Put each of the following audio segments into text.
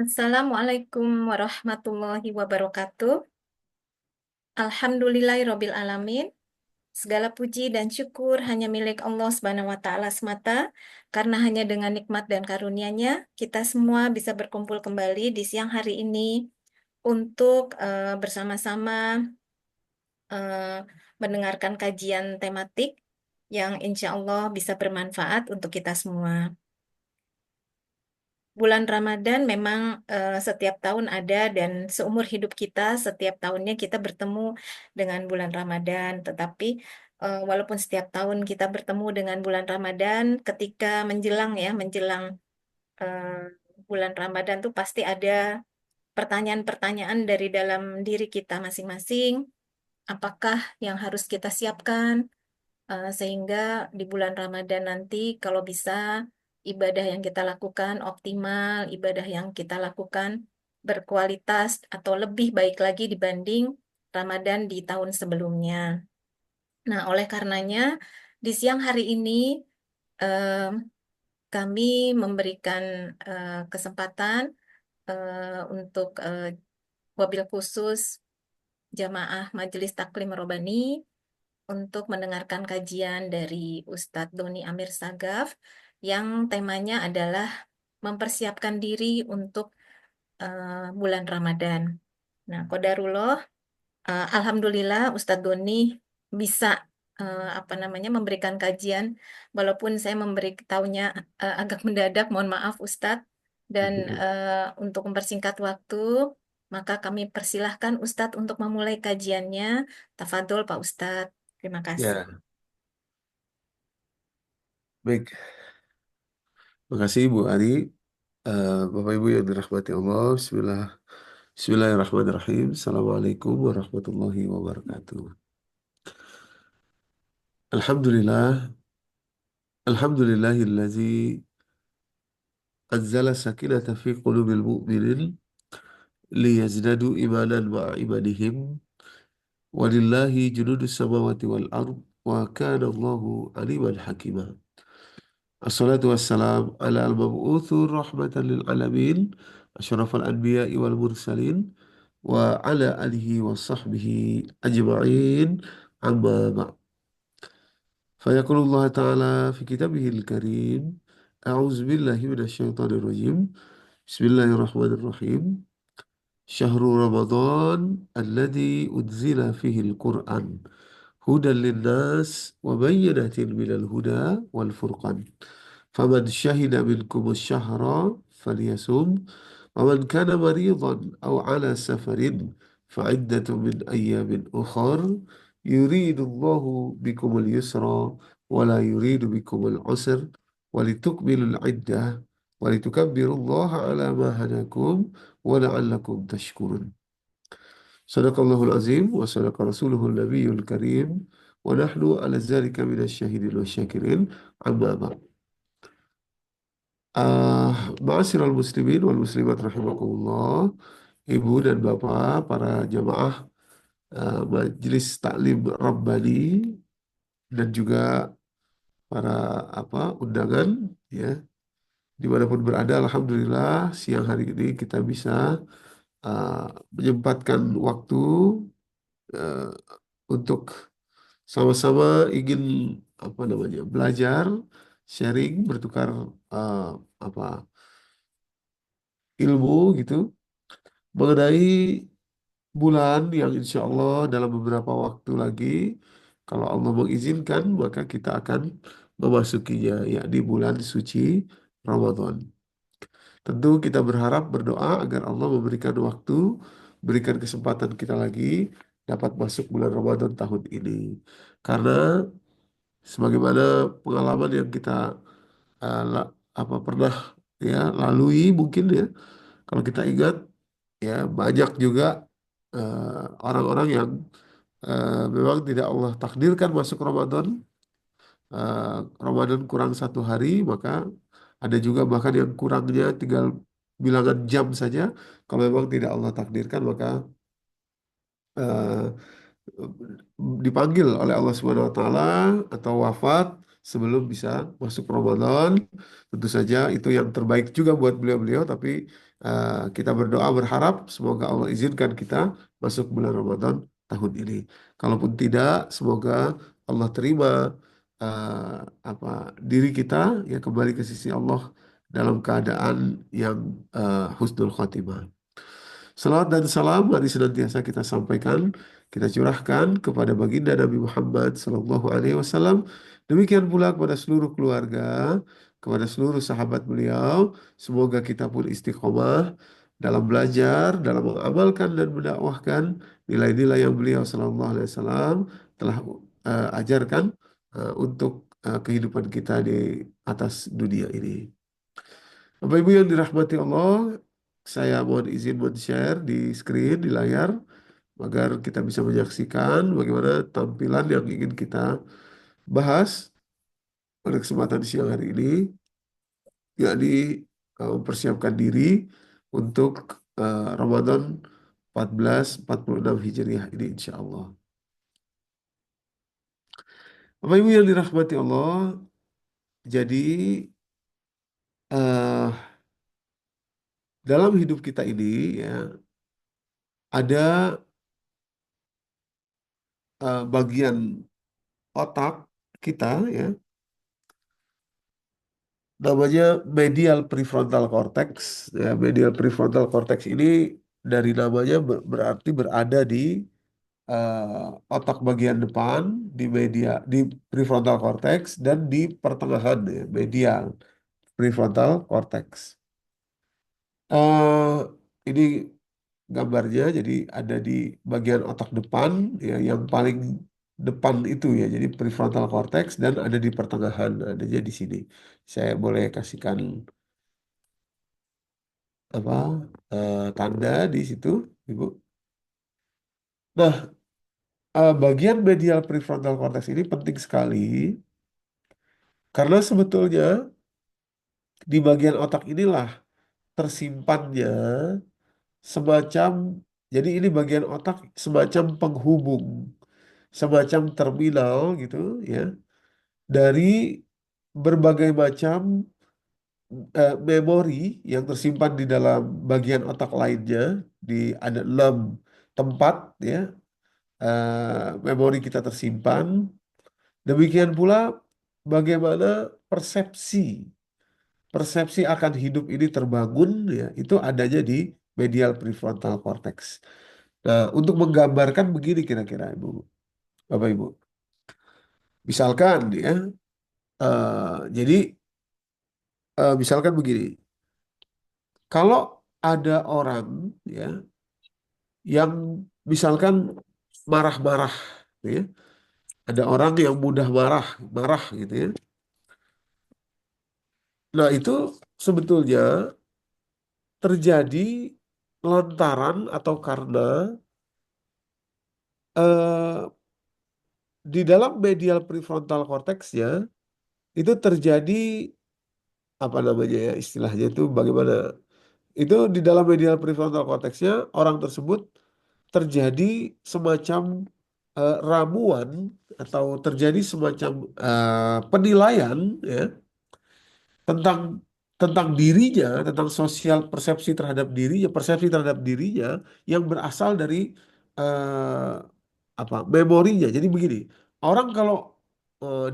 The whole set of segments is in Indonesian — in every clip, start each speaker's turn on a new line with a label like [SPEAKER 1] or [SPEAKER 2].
[SPEAKER 1] Assalamualaikum warahmatullahi wabarakatuh. Alhamdulillahirabbil alamin. Segala puji dan syukur hanya milik Allah Subhanahu wa taala semata, karena hanya dengan nikmat dan karunia-Nya kita semua bisa berkumpul kembali di siang hari ini untuk bersama-sama eh, mendengarkan kajian tematik yang insya Allah bisa bermanfaat untuk kita semua. Bulan Ramadan memang setiap tahun ada dan seumur hidup kita setiap tahunnya kita bertemu dengan bulan Ramadan. Tetapi walaupun setiap tahun kita bertemu dengan bulan Ramadan, ketika menjelang eh, bulan Ramadan tuh pasti ada pertanyaan-pertanyaan dari dalam diri kita masing-masing. Apakah yang harus kita siapkan? Sehingga di bulan Ramadan nanti kalau bisa ibadah yang kita lakukan optimal, ibadah yang kita lakukan berkualitas atau lebih baik lagi dibanding Ramadan di tahun sebelumnya. Nah, oleh karenanya di siang hari ini eh, kami memberikan kesempatan untuk wabil khusus jamaah Majelis Taklim Robani untuk mendengarkan kajian dari Ustadz Doni Amir Sagaf yang temanya adalah mempersiapkan diri untuk bulan Ramadan. Nah, Qadarullah, Alhamdulillah Ustadz Doni bisa apa namanya memberikan kajian, walaupun saya memberitahunya agak mendadak, mohon maaf Ustadz. Dan untuk mempersingkat waktu, maka kami persilahkan Ustadz untuk memulai kajiannya. Tafadhol Pak Ustadz. Terima kasih.
[SPEAKER 2] Ya, baik. Makasih Bu Ari. Bapak Ibu yang dirahmati Allah. Bismillahirrahmanirrahim. Assalamualaikum warahmatullahi wabarakatuh. Alhamdulillah. Alhamdulillahillazi anzala sakinata fi qulubil mu'minin liyazdadu imanan ma'a imanihim. Walillahi junudus samawati wal ard. Wa kana Allahu aliman hakimah. Assalatu wassalam ala al-mab'uthu rahmatan lil alamin asyrafal anbiya'i wal mursalin wa ala alihi wa sahbihi ajma'in amma ba'd. Fayaqulullah ta'ala fi kitabihil karim. A'udzu billahi minasyaitonir rajim. Bismillahirrahmanirrahim. Syahrul Ramadan alladzi unzila fihi al-Qur'an hudan linnas wa bayyinatin minal huda wal furqan. Faman syahida minkum asy-syahra falyasum wa man kana maridan aw ala safarin fa'iddatun min ayyamin ukhar yuridullahu bikumul yusra wa la yuridu bikumul usra walitukmilul iddah walitukabbirullaha ala ma hadakum wa la'allakum tashkurun. Sadaqallahul azim wa sadaqa rasuluhul nabiyul karim wa nahnu ala zalika minasyahidin wa syakirin amma ba'd. Ma'asyiral muslimin wal muslimat rahimakumullah, ibu dan bapak, para jamaah Majelis Taklim Rabbani dan juga para undangan ya dimanapun berada, alhamdulillah siang hari ini kita bisa uh, menyempatkan waktu uh, untuk sama-sama ingin belajar, sharing, bertukar uh, apa ilmu gitu mengenai bulan yang insya Allah dalam beberapa waktu lagi, kalau Allah mengizinkan, maka kita akan memasukinya, yakni bulan suci Ramadan. Tentu kita berharap berdoa agar Allah memberikan waktu, berikan kesempatan kita lagi dapat masuk bulan Ramadan tahun ini. Karena sebagaimana pengalaman yang kita pernah ya lalui mungkin ya, kalau kita ingat ya banyak juga orang-orang yang memang tidak Allah takdirkan masuk Ramadan. Ramadan kurang satu hari, maka ada juga bahkan yang kurangnya tinggal bilangan jam saja. Kalau memang tidak Allah takdirkan, maka eh, dipanggil oleh Allah Subhanahu Wa Taala atau wafat sebelum bisa masuk Ramadan. Tentu saja itu yang terbaik juga buat beliau-beliau, tapi kita berdoa berharap semoga Allah izinkan kita masuk bulan Ramadan tahun ini. Kalaupun tidak, semoga Allah terima eh, apa diri kita ya kembali ke sisi Allah dalam keadaan yang husnul khotimah. Salawat dan salam mari senantiasa kita sampaikan, kita curahkan kepada baginda Nabi Muhammad SAW. Demikian pula kepada seluruh keluarga, kepada seluruh sahabat beliau. Semoga kita pun istiqomah dalam belajar, dalam mengamalkan dan mendakwahkan nilai-nilai yang beliau SAW telah ajarkan untuk kehidupan kita di atas dunia ini. Bapak Ibu yang dirahmati Allah, saya mohon izin men-share di screen, di layar, agar kita bisa menyaksikan bagaimana tampilan yang ingin kita bahas pada kesempatan siang hari ini, yakni mempersiapkan diri untuk Ramadan 1446 Hijriah ini insya Allah. Bapak Ibu yang dirahmati Allah, jadi eh, dalam hidup kita ini ya ada bagian otak kita ya namanya medial prefrontal cortex ya medial prefrontal cortex ini dari namanya berarti berada di otak bagian depan di prefrontal cortex dan di pertengahan ya medial prefrontal cortex. Ini gambarnya jadi ada di bagian otak depan ya yang paling depan itu ya jadi prefrontal cortex dan ada di pertengahan adanya di sini. Saya boleh kasihkan apa tanda di situ, Ibu. Nah, bagian medial prefrontal cortex ini penting sekali karena sebetulnya di bagian otak inilah tersimpannya semacam jadi ini bagian otak semacam penghubung, semacam terminal gitu ya dari berbagai macam memori yang tersimpan di dalam bagian otak lainnya di ada 6 tempat ya memori kita tersimpan. Demikian pula bagaimana persepsi persepsi akan hidup ini terbangun ya itu adanya di medial prefrontal cortex. Nah, untuk menggambarkan begini kira-kira Ibu, Bapak Ibu. Misalkan ya jadi misalkan begini. Kalau ada orang ya yang misalkan marah-marah ya, ada orang yang mudah marah, marah gitu ya. Nah, itu sebetulnya terjadi lantaran atau karena eh, di dalam medial prefrontal cortex-nya itu terjadi apa namanya ya istilahnya itu bagaimana? Itu di dalam medial prefrontal cortex-nya orang tersebut terjadi semacam ramuan atau terjadi semacam penilaian ya tentang tentang dirinya, tentang sosial persepsi terhadap dirinya yang berasal dari eh, apa memorinya. Jadi begini, orang kalau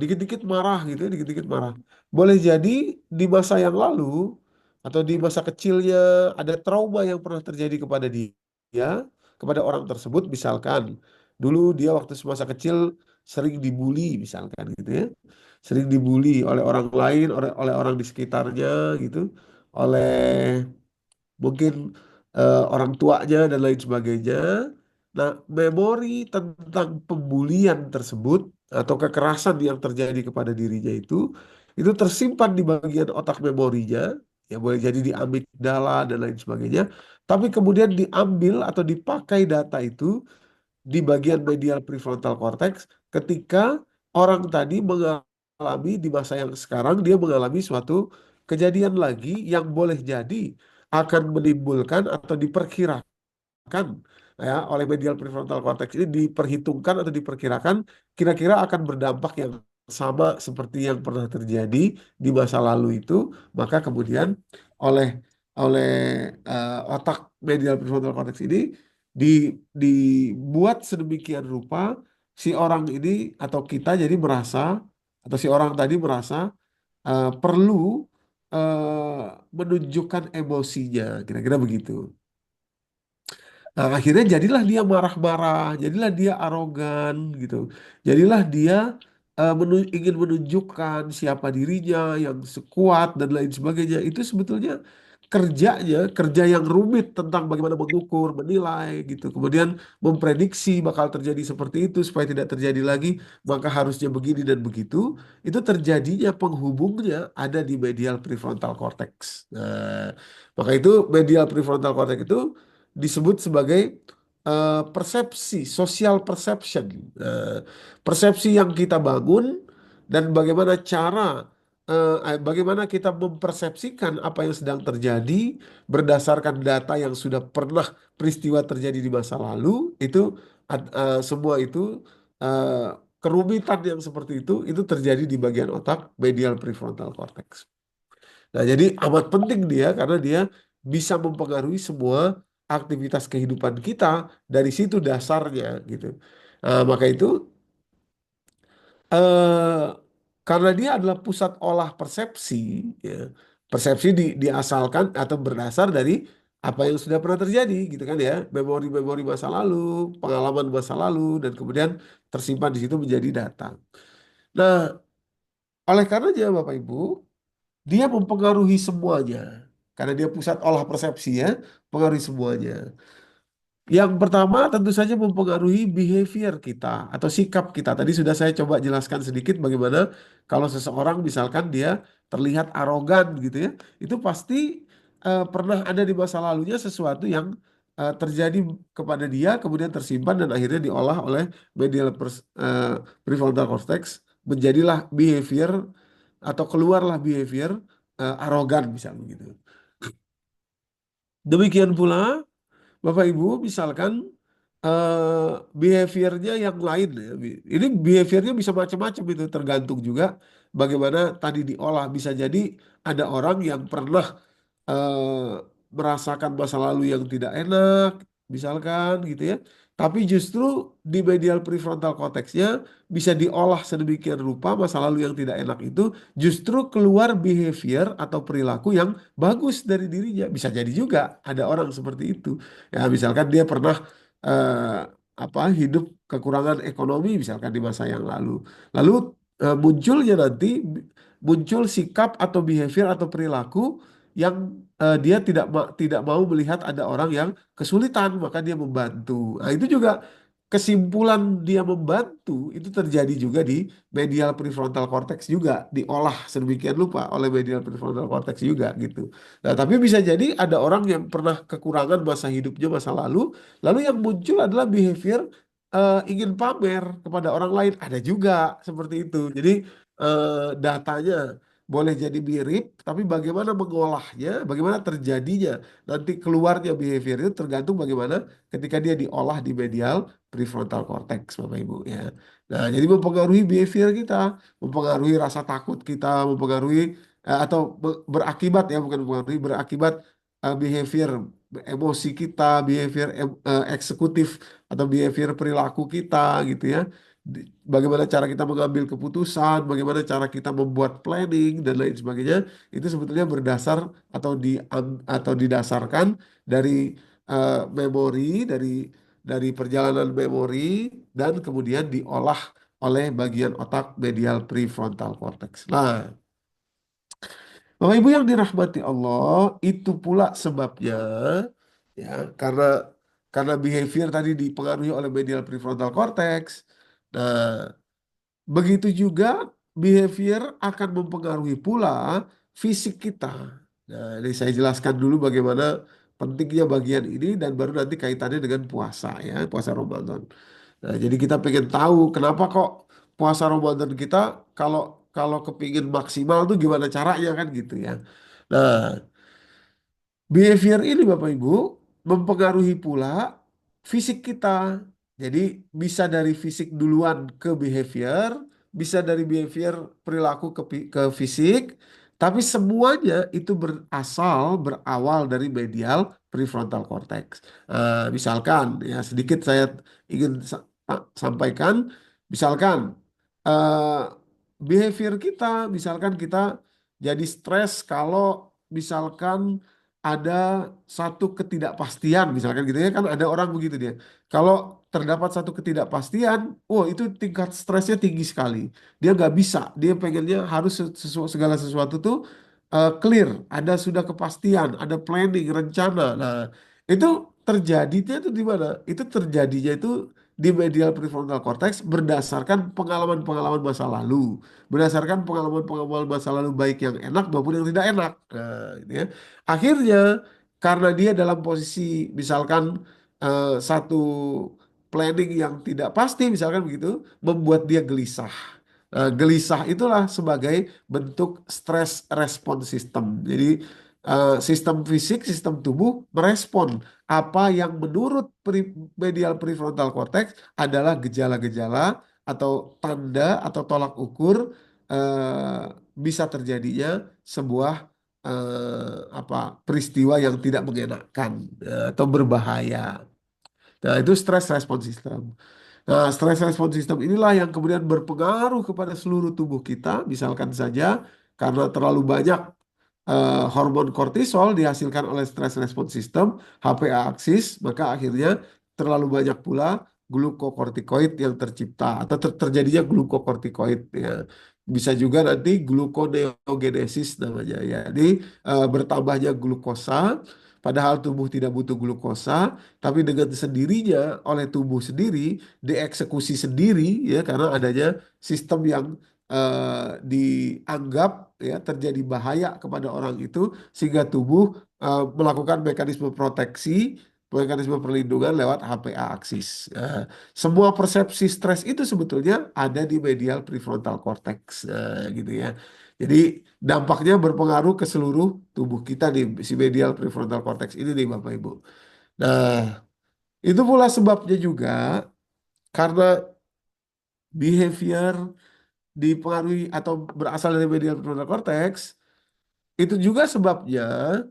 [SPEAKER 2] dikit-dikit marah gitu, ya, dikit-dikit marah, boleh jadi di masa yang lalu atau di masa kecilnya ada trauma yang pernah terjadi kepada dia, kepada orang tersebut, misalkan dulu dia waktu semasa kecil sering dibully, misalkan gitu ya sering dibully oleh orang lain, oleh orang di sekitarnya gitu, oleh mungkin orang tuanya dan lain sebagainya. Nah, memori tentang pembulian tersebut atau kekerasan yang terjadi kepada dirinya itu tersimpan di bagian otak memorinya, ya boleh jadi di amigdala dan lain sebagainya. Tapi kemudian diambil atau dipakai data itu di bagian medial prefrontal cortex ketika orang tadi mengalami di masa yang sekarang dia mengalami suatu kejadian lagi yang boleh jadi akan menimbulkan atau diperkirakan ya oleh medial prefrontal cortex ini diperhitungkan atau diperkirakan kira-kira akan berdampak yang sama seperti yang pernah terjadi di masa lalu itu, maka kemudian oleh oleh otak medial prefrontal cortex ini di, dibuat sedemikian rupa si orang ini atau kita jadi merasa atau si orang tadi merasa perlu menunjukkan emosinya, kira-kira begitu. Nah, akhirnya jadilah dia marah-marah, jadilah dia arogan gitu. Jadilah dia ingin menunjukkan siapa dirinya yang sekuat dan lain sebagainya. Itu sebetulnya kerja yang rumit tentang bagaimana mengukur, menilai gitu. Kemudian memprediksi bakal terjadi seperti itu supaya tidak terjadi lagi, maka harusnya begini dan begitu. Itu terjadinya penghubungnya ada di medial prefrontal cortex. Nah, maka itu medial prefrontal cortex itu disebut sebagai persepsi, social perception. Persepsi yang kita bangun dan bagaimana kita mempersepsikan apa yang sedang terjadi berdasarkan data yang sudah pernah peristiwa terjadi di masa lalu, itu semua itu eh, kerumitan yang seperti itu terjadi di bagian otak medial prefrontal cortex. Nah, jadi amat penting dia karena dia bisa mempengaruhi semua aktivitas kehidupan kita dari situ dasarnya gitu. Maka itu eh, karena dia adalah pusat olah persepsi, ya, persepsi diasalkan atau berdasar dari apa yang sudah pernah terjadi gitu kan ya, memori-memori masa lalu, pengalaman masa lalu dan kemudian tersimpan di situ menjadi data. Nah, oleh karenanya Bapak Ibu, dia mempengaruhi semuanya. Karena dia pusat olah persepsi ya, pengaruhi semuanya. Yang pertama tentu saja mempengaruhi behavior kita atau sikap kita. Tadi sudah saya coba jelaskan sedikit bagaimana kalau seseorang misalkan dia terlihat arogan gitu ya, itu pasti pernah ada di masa lalunya sesuatu yang terjadi kepada dia kemudian tersimpan dan akhirnya diolah oleh prefrontal cortex menjadilah behavior atau keluarlah behavior arogan misalnya gitu. Demikian pula Bapak Ibu misalkan behaviornya yang lain ya. Ini behaviornya bisa macam-macam itu tergantung juga bagaimana tadi diolah. Bisa jadi ada orang yang pernah merasakan masa lalu yang tidak enak, misalkan gitu ya. Tapi justru di medial prefrontal cortexnya bisa diolah sedemikian rupa masa lalu yang tidak enak itu justru keluar behavior atau perilaku yang bagus dari dirinya. Bisa jadi juga ada orang seperti itu. Ya, misalkan dia pernah eh, hidup kekurangan ekonomi misalkan di masa yang lalu. Lalu munculnya nanti muncul sikap atau behavior atau perilaku yang dia tidak mau melihat ada orang yang kesulitan, maka dia membantu. Nah, itu juga kesimpulan dia membantu itu terjadi juga di medial prefrontal cortex juga, diolah sedemikian rupa oleh medial prefrontal cortex juga gitu. Nah, tapi bisa jadi ada orang yang pernah kekurangan masa hidupnya masa lalu, lalu yang muncul adalah behavior ingin pamer kepada orang lain. Ada juga seperti itu. Jadi datanya boleh jadi mirip, tapi bagaimana mengolahnya, bagaimana terjadinya, nanti keluarnya behavior itu tergantung bagaimana ketika dia diolah di medial prefrontal cortex, Bapak Ibu ya. Nah, jadi mempengaruhi behavior kita, mempengaruhi rasa takut kita, mempengaruhi atau berakibat ya, bukan mempengaruhi, berakibat behavior emosi kita, behavior eksekutif atau behavior perilaku kita gitu ya. Bagaimana cara kita mengambil keputusan, bagaimana cara kita membuat planning dan lain sebagainya, itu sebetulnya berdasar atau didasarkan dari memori, dari perjalanan memori dan kemudian diolah oleh bagian otak medial prefrontal cortex. Nah, Bapak Ibu yang dirahmati Allah, itu pula sebabnya ya, karena behavior tadi dipengaruhi oleh medial prefrontal cortex. Nah, begitu juga behavior akan mempengaruhi pula fisik kita. Nah, ini saya jelaskan dulu bagaimana pentingnya bagian ini dan baru nanti kaitannya dengan puasa ya, puasa Ramadan. Nah, jadi kita pengen tahu kenapa kok puasa Ramadan kita kalau kalau kepingin maksimal tuh gimana caranya kan gitu ya. Nah, behavior ini Bapak Ibu mempengaruhi pula fisik kita. Jadi bisa dari fisik duluan ke behavior, bisa dari behavior perilaku ke fisik, tapi semuanya itu berawal dari medial prefrontal cortex. Misalkan ya sedikit saya ingin sampaikan, misalkan eh, behavior kita, misalkan kita jadi stres kalau misalkan ada satu ketidakpastian, misalkan gitu ya kan ada orang begitu dia. Kalau terdapat satu ketidakpastian, oh itu tingkat stresnya tinggi sekali. Dia nggak bisa, dia pengennya harus segala sesuatu tuh clear, ada sudah kepastian, ada planning, rencana. Nah, itu terjadinya itu di mana? Itu terjadinya itu di medial prefrontal cortex berdasarkan pengalaman-pengalaman masa lalu, berdasarkan pengalaman-pengalaman masa lalu baik yang enak maupun yang tidak enak. Nah, gitu ya. Akhirnya karena dia dalam posisi misalkan satu planning yang tidak pasti misalkan begitu membuat dia gelisah. Gelisah itulah sebagai bentuk stress response system. Jadi sistem fisik, sistem tubuh merespon apa yang menurut medial prefrontal cortex adalah gejala-gejala atau tanda atau tolak ukur bisa terjadinya sebuah apa peristiwa yang tidak mengenakan atau berbahaya. Nah, itu stress response system. Nah, stress response system inilah yang kemudian berpengaruh kepada seluruh tubuh kita. Misalkan saja karena terlalu banyak hormon kortisol dihasilkan oleh stress response system, HPA aksis, maka akhirnya terlalu banyak pula glukokortikoid yang tercipta atau terjadinya glukokortikoid ya. Bisa juga nanti gluconeogenesis namanya ya. Jadi bertambahnya glukosa, padahal tubuh tidak butuh glukosa, tapi dengan sendirinya oleh tubuh sendiri dieksekusi sendiri ya karena adanya sistem yang dianggap ya terjadi bahaya kepada orang itu sehingga tubuh melakukan mekanisme proteksi, mekanisme perlindungan lewat HPA aksis. Semua persepsi stres itu sebetulnya ada di medial prefrontal cortex gitu ya. Jadi dampaknya berpengaruh ke seluruh tubuh kita nih si medial prefrontal cortex ini nih Bapak Ibu. Nah, itu pula sebabnya juga karena behavior dipengaruhi atau berasal dari medial prefrontal cortex, itu juga sebabnya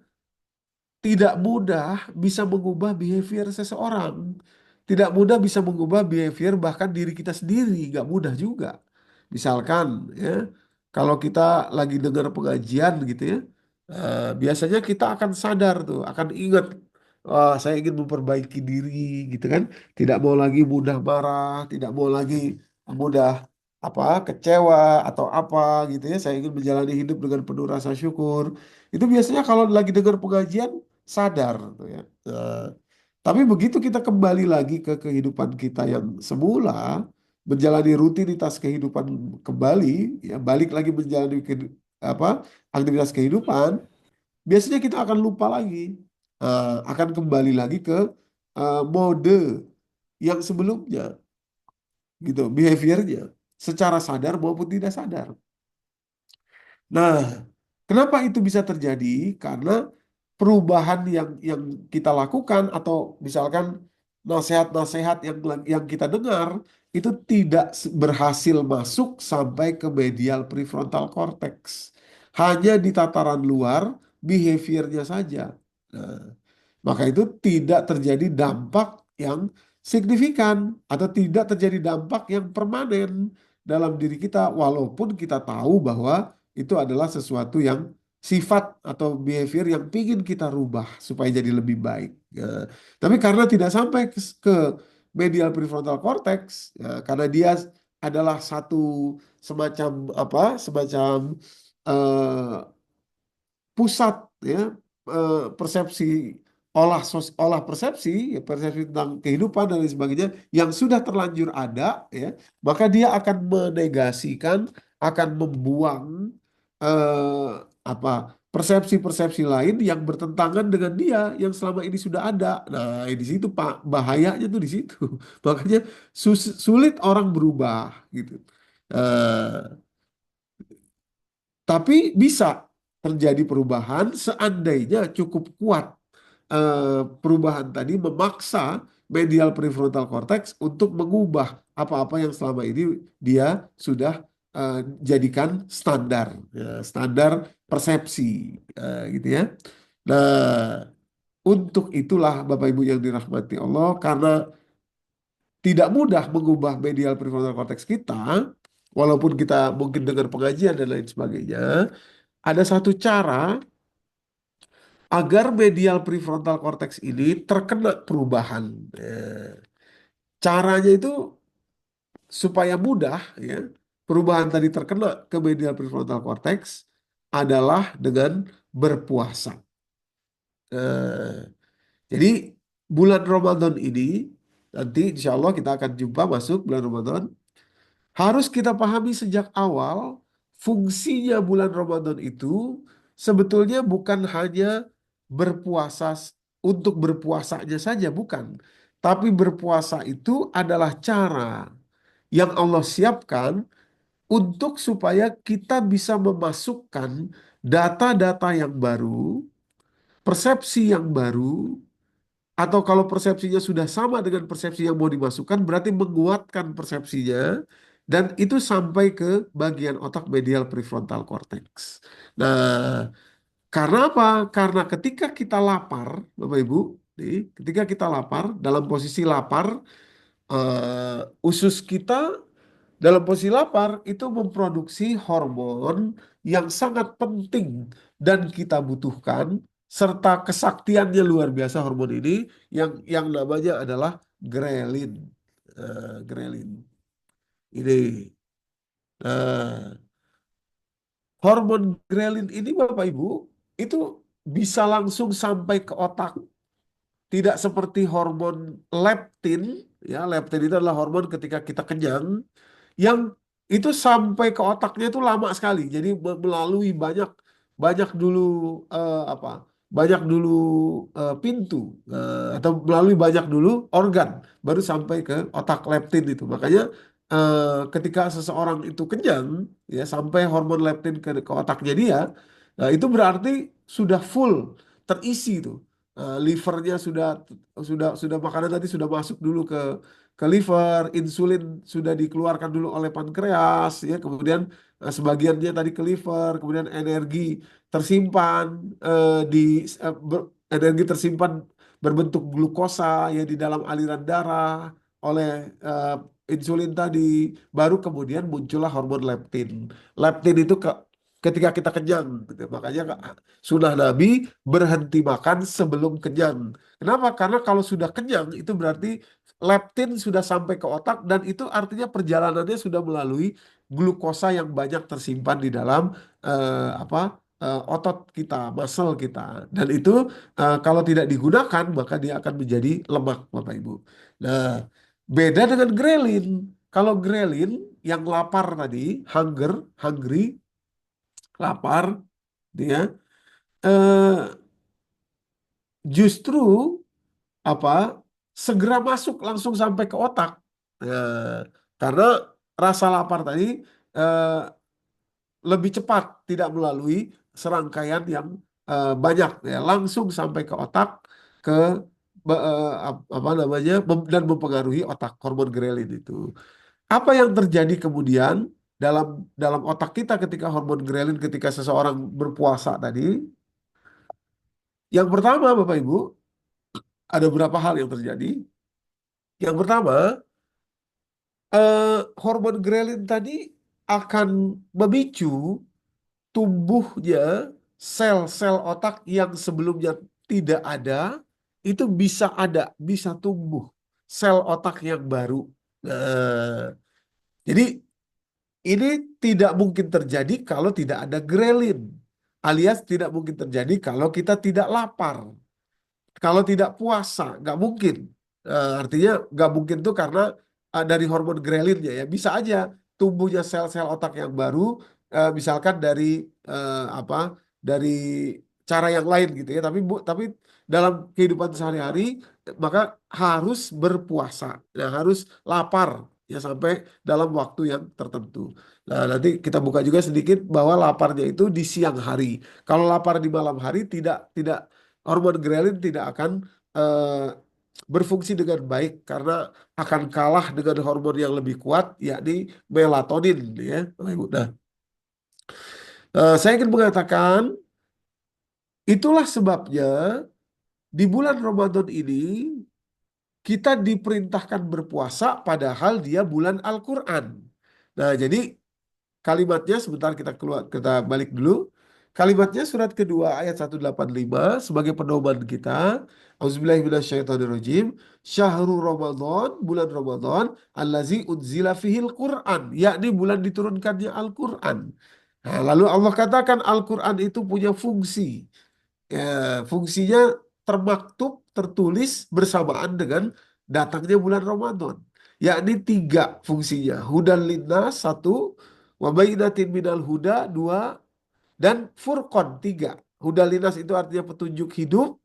[SPEAKER 2] tidak mudah bisa mengubah behavior seseorang. Tidak mudah bisa mengubah behavior bahkan diri kita sendiri, nggak mudah juga. Misalkan ya, kalau kita lagi dengar pengajian gitu ya, biasanya kita akan sadar tuh, akan ingat, wah saya ingin memperbaiki diri gitu kan, tidak mau lagi mudah marah, tidak mau lagi mudah apa kecewa atau apa gitu ya. Saya ingin menjalani hidup dengan penuh rasa syukur. Itu biasanya kalau lagi dengar pengajian sadar tuh ya. Tapi begitu kita kembali lagi ke kehidupan kita yang semula, menjalani rutinitas kehidupan kembali, ya balik lagi menjalani apa aktivitas kehidupan, biasanya kita akan lupa lagi, akan kembali lagi ke mode yang sebelumnya, gitu, behaviornya, secara sadar maupun tidak sadar. Nah, kenapa itu bisa terjadi? Karena perubahan yang kita lakukan atau misalkan nasihat-nasihat yang kita dengar itu tidak berhasil masuk sampai ke medial prefrontal cortex. Hanya di tataran luar behaviornya saja. Nah, maka itu tidak terjadi dampak yang signifikan atau tidak terjadi dampak yang permanen dalam diri kita walaupun kita tahu bahwa itu adalah sesuatu yang sifat atau behavior yang ingin kita rubah supaya jadi lebih baik. Ya. Tapi karena tidak sampai ke medial prefrontal cortex, ya, karena dia adalah satu semacam apa, semacam eh, pusat ya persepsi olah persepsi ya, persepsi tentang kehidupan dan lain sebagainya yang sudah terlanjur ada ya maka dia akan menegasikan akan membuang eh, apa persepsi-persepsi lain yang bertentangan dengan dia yang selama ini sudah ada. Nah, di situ Pak bahayanya tuh di situ. Makanya sulit orang berubah gitu. Eh, tapi bisa terjadi perubahan seandainya cukup kuat perubahan tadi memaksa medial prefrontal cortex untuk mengubah apa-apa yang selama ini dia sudah eh, jadikan standar, ya, standar persepsi, gitu ya. Nah, untuk itulah Bapak Ibu yang dirahmati Allah, karena tidak mudah mengubah medial prefrontal cortex kita, walaupun kita mungkin dengar pengajian dan lain sebagainya, ada satu cara agar medial prefrontal cortex ini terkena perubahan. Eh, Caranya itu supaya mudah, ya, perubahan tadi terkena ke medial prefrontal cortex adalah dengan berpuasa. Eh, Jadi bulan Ramadan ini, nanti insya Allah kita akan jumpa masuk bulan Ramadan. Harus kita pahami sejak awal, fungsinya bulan Ramadan itu sebetulnya bukan hanya berpuasa untuk berpuasanya saja, bukan. Tapi berpuasa itu adalah cara yang Allah siapkan untuk supaya kita bisa memasukkan data-data yang baru, persepsi yang baru, atau kalau persepsinya sudah sama dengan persepsi yang mau dimasukkan, berarti menguatkan persepsinya, dan itu sampai ke bagian otak medial prefrontal cortex. Nah, karena apa? Karena ketika kita lapar, Bapak Ibu, nih, ketika kita lapar, dalam posisi lapar, usus kita dalam posisi lapar itu memproduksi hormon yang sangat penting dan kita butuhkan, serta kesaktiannya luar biasa hormon ini, yang namanya adalah grelin. Grelin ini. Nah, hormon grelin ini Bapak Ibu itu bisa langsung sampai ke otak. Tidak seperti hormon leptin, ya, leptin itu adalah hormon ketika kita kenyang, yang itu sampai ke otaknya itu lama sekali. Jadi melalui banyak banyak dulu, apa? Banyak dulu pintu, atau melalui banyak dulu organ baru sampai ke otak leptin itu. Makanya ketika seseorang itu kenyang, ya, sampai hormon leptin ke otaknya dia, nah, itu berarti sudah full terisi itu. Livernya sudah makanan tadi sudah masuk dulu ke liver, insulin sudah dikeluarkan dulu oleh pankreas, ya, kemudian sebagiannya tadi ke liver, kemudian tersimpan di energi tersimpan berbentuk glukosa, ya, di dalam aliran darah oleh insulin tadi, baru kemudian muncullah hormon leptin. Leptin itu ketika kita kenyang, gitu. Makanya sunnah Nabi berhenti makan sebelum kenyang. Kenapa? Karena kalau sudah kenyang itu berarti leptin sudah sampai ke otak, dan itu artinya perjalanannya sudah melalui glukosa yang banyak tersimpan di dalam apa, otot kita, muscle kita, dan itu kalau tidak digunakan maka dia akan menjadi lemak, Bapak Ibu. Nah, beda dengan grelin. Kalau grelin yang lapar tadi, hungry, lapar, dia eh, justru apa, segera masuk langsung sampai ke otak. Eh, karena rasa lapar tadi eh, lebih cepat, tidak melalui serangkaian yang banyak, ya, langsung sampai ke otak, ke apa namanya, dan mempengaruhi otak, hormon grelin itu. Apa yang terjadi kemudian dalam dalam otak kita ketika hormon grelin, ketika seseorang berpuasa tadi? Yang pertama, Bapak Ibu, ada beberapa hal yang terjadi. Yang pertama, hormon grelin tadi akan memicu tumbuhnya sel-sel otak yang sebelumnya tidak ada, itu bisa tumbuh sel otak yang baru. Nah, jadi ini tidak mungkin terjadi kalau tidak ada grelin, alias tidak mungkin terjadi kalau kita tidak lapar. Kalau tidak puasa, nggak mungkin. Artinya nggak mungkin tuh karena dari hormon grelinnya, ya. Bisa aja tumbuhnya sel-sel otak yang baru, misalkan dari apa? Dari cara yang lain gitu ya. Tapi dalam kehidupan sehari-hari maka harus berpuasa, nah, harus lapar, ya, sampai dalam waktu yang tertentu. Nah, nanti kita buka juga sedikit bahwa laparnya itu di siang hari. Kalau lapar di malam hari, tidak hormon grelin tidak akan eh, berfungsi dengan baik karena akan kalah dengan hormon yang lebih kuat, yakni melatonin, ya. Bapak Ibu. Nah, saya ingin mengatakan itulah sebabnya di bulan Ramadan ini kita diperintahkan berpuasa padahal dia bulan Al-Quran. Nah, jadi kalimatnya sebentar kita keluar, kita balik dulu. Kalimatnya surat kedua ayat 185 sebagai pedoman kita. Auzubillahiminasyaitonirrajim. Syahrul Ramadan, bulan Ramadan, allazi unzila fihil Quran, yakni bulan diturunkannya Al-Quran. Nah, lalu Allah katakan Al-Quran itu punya fungsi. Ya, fungsinya termaktub, tertulis bersamaan dengan datangnya bulan Ramadan. Yakni tiga fungsinya. Hudan linnas satu, wa bayyinatin minal huda dua, dan furqan tiga. Hudan linnas itu artinya petunjuk hidup.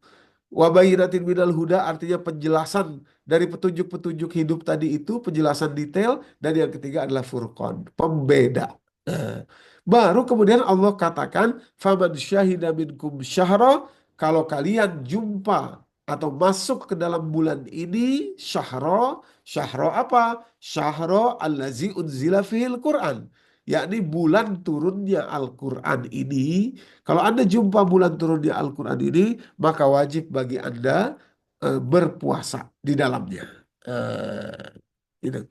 [SPEAKER 2] Wa bayyinatin minal huda artinya penjelasan dari petunjuk-petunjuk hidup tadi itu, penjelasan detail. Dan yang ketiga adalah furqan, pembeda. Nah, baru kemudian Allah katakan, faman syahida minkum syahra, kalau kalian jumpa atau masuk ke dalam bulan ini, syahra, syahra apa? Syahra allazi unzila fihil Quran. Yakni bulan turunnya Al-Quran ini. Kalau Anda jumpa bulan turunnya Al-Quran ini, maka wajib bagi Anda berpuasa di dalamnya. Gitu.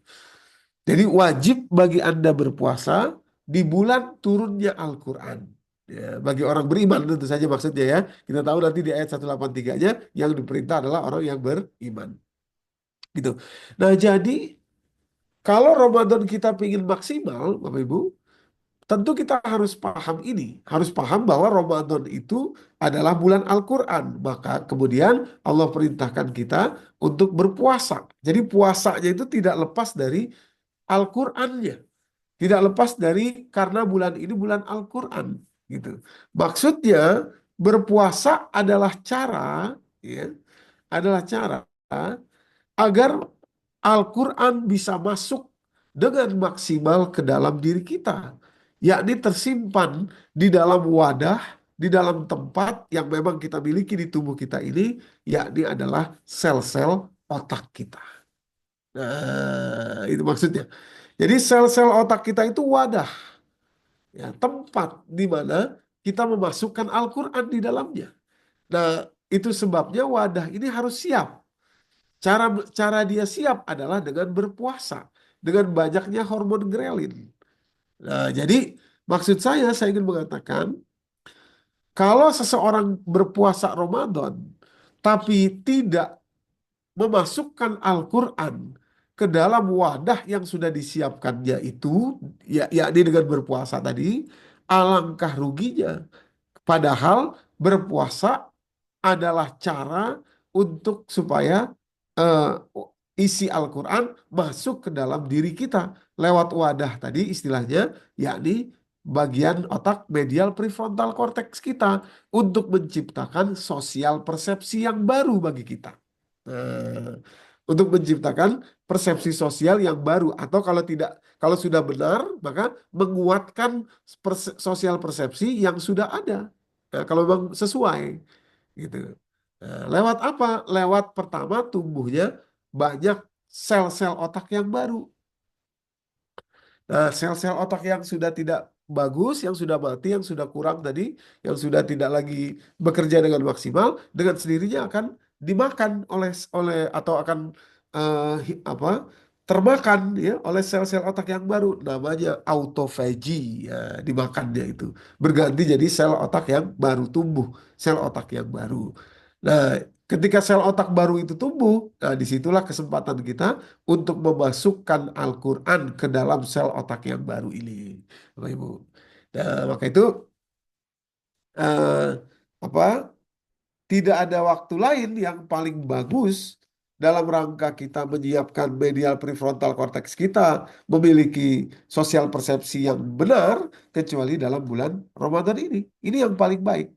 [SPEAKER 2] Jadi wajib bagi Anda berpuasa di bulan turunnya Al-Quran. Ya, bagi orang beriman tentu saja maksudnya ya. Kita tahu nanti di ayat 183-nya yang diperintah adalah orang yang beriman. Gitu. Nah, jadi kalau Ramadan kita ingin maksimal, Bapak Ibu, tentu kita harus paham ini. Harus paham bahwa Ramadan itu adalah bulan Al-Quran. Maka kemudian Allah perintahkan kita untuk berpuasa. Jadi puasanya itu tidak lepas dari Al-Qurannya. Tidak lepas dari karena bulan ini bulan Al-Quran. Gitu. Maksudnya berpuasa adalah cara, ya, adalah cara agar Al-Quran bisa masuk dengan maksimal ke dalam diri kita, yakni tersimpan di dalam wadah, di dalam tempat yang memang kita miliki di tubuh kita ini, yakni adalah sel-sel otak kita. Nah, itu maksudnya. Jadi sel-sel otak kita itu wadah, ya, tempat di mana kita memasukkan Al-Quran di dalamnya. Nah, itu sebabnya wadah ini harus siap. Cara cara dia siap adalah dengan berpuasa, dengan banyaknya hormon grelin. Nah, jadi maksud saya ingin mengatakan, kalau seseorang berpuasa Ramadan, tapi tidak memasukkan Al-Quran ke dalam wadah yang sudah disiapkannya itu, ya, yakni dengan berpuasa tadi, alangkah ruginya. Padahal berpuasa adalah cara untuk supaya eh, isi Al-Quran masuk ke dalam diri kita lewat wadah tadi istilahnya, yakni bagian otak medial prefrontal cortex kita untuk menciptakan sosial persepsi yang baru bagi kita. Nah, untuk menciptakan persepsi sosial yang baru atau kalau tidak, kalau sudah benar maka menguatkan sosial persepsi yang sudah ada. Nah, kalau memang sesuai gitu. Nah, lewat apa? Lewat pertama tumbuhnya banyak sel-sel otak yang baru. Nah, sel-sel otak yang sudah tidak bagus, yang sudah mati, yang sudah kurang tadi, yang sudah tidak lagi bekerja dengan maksimal, dengan sendirinya akan dimakan oleh oleh atau akan apa? Termakan ya oleh sel-sel otak yang baru, namanya autophagy, ya, dimakannya itu berganti jadi sel otak yang baru, tumbuh sel otak yang baru. Nah, ketika sel otak baru itu tumbuh, nah disitulah kesempatan kita untuk memasukkan Al-Quran ke dalam sel otak yang baru ini, Bapak Ibu. Nah, maka itu eh, apa? Tidak ada waktu lain yang paling bagus dalam rangka kita menyiapkan medial prefrontal cortex kita memiliki sosial persepsi yang benar kecuali dalam bulan Ramadan ini. Ini yang paling baik.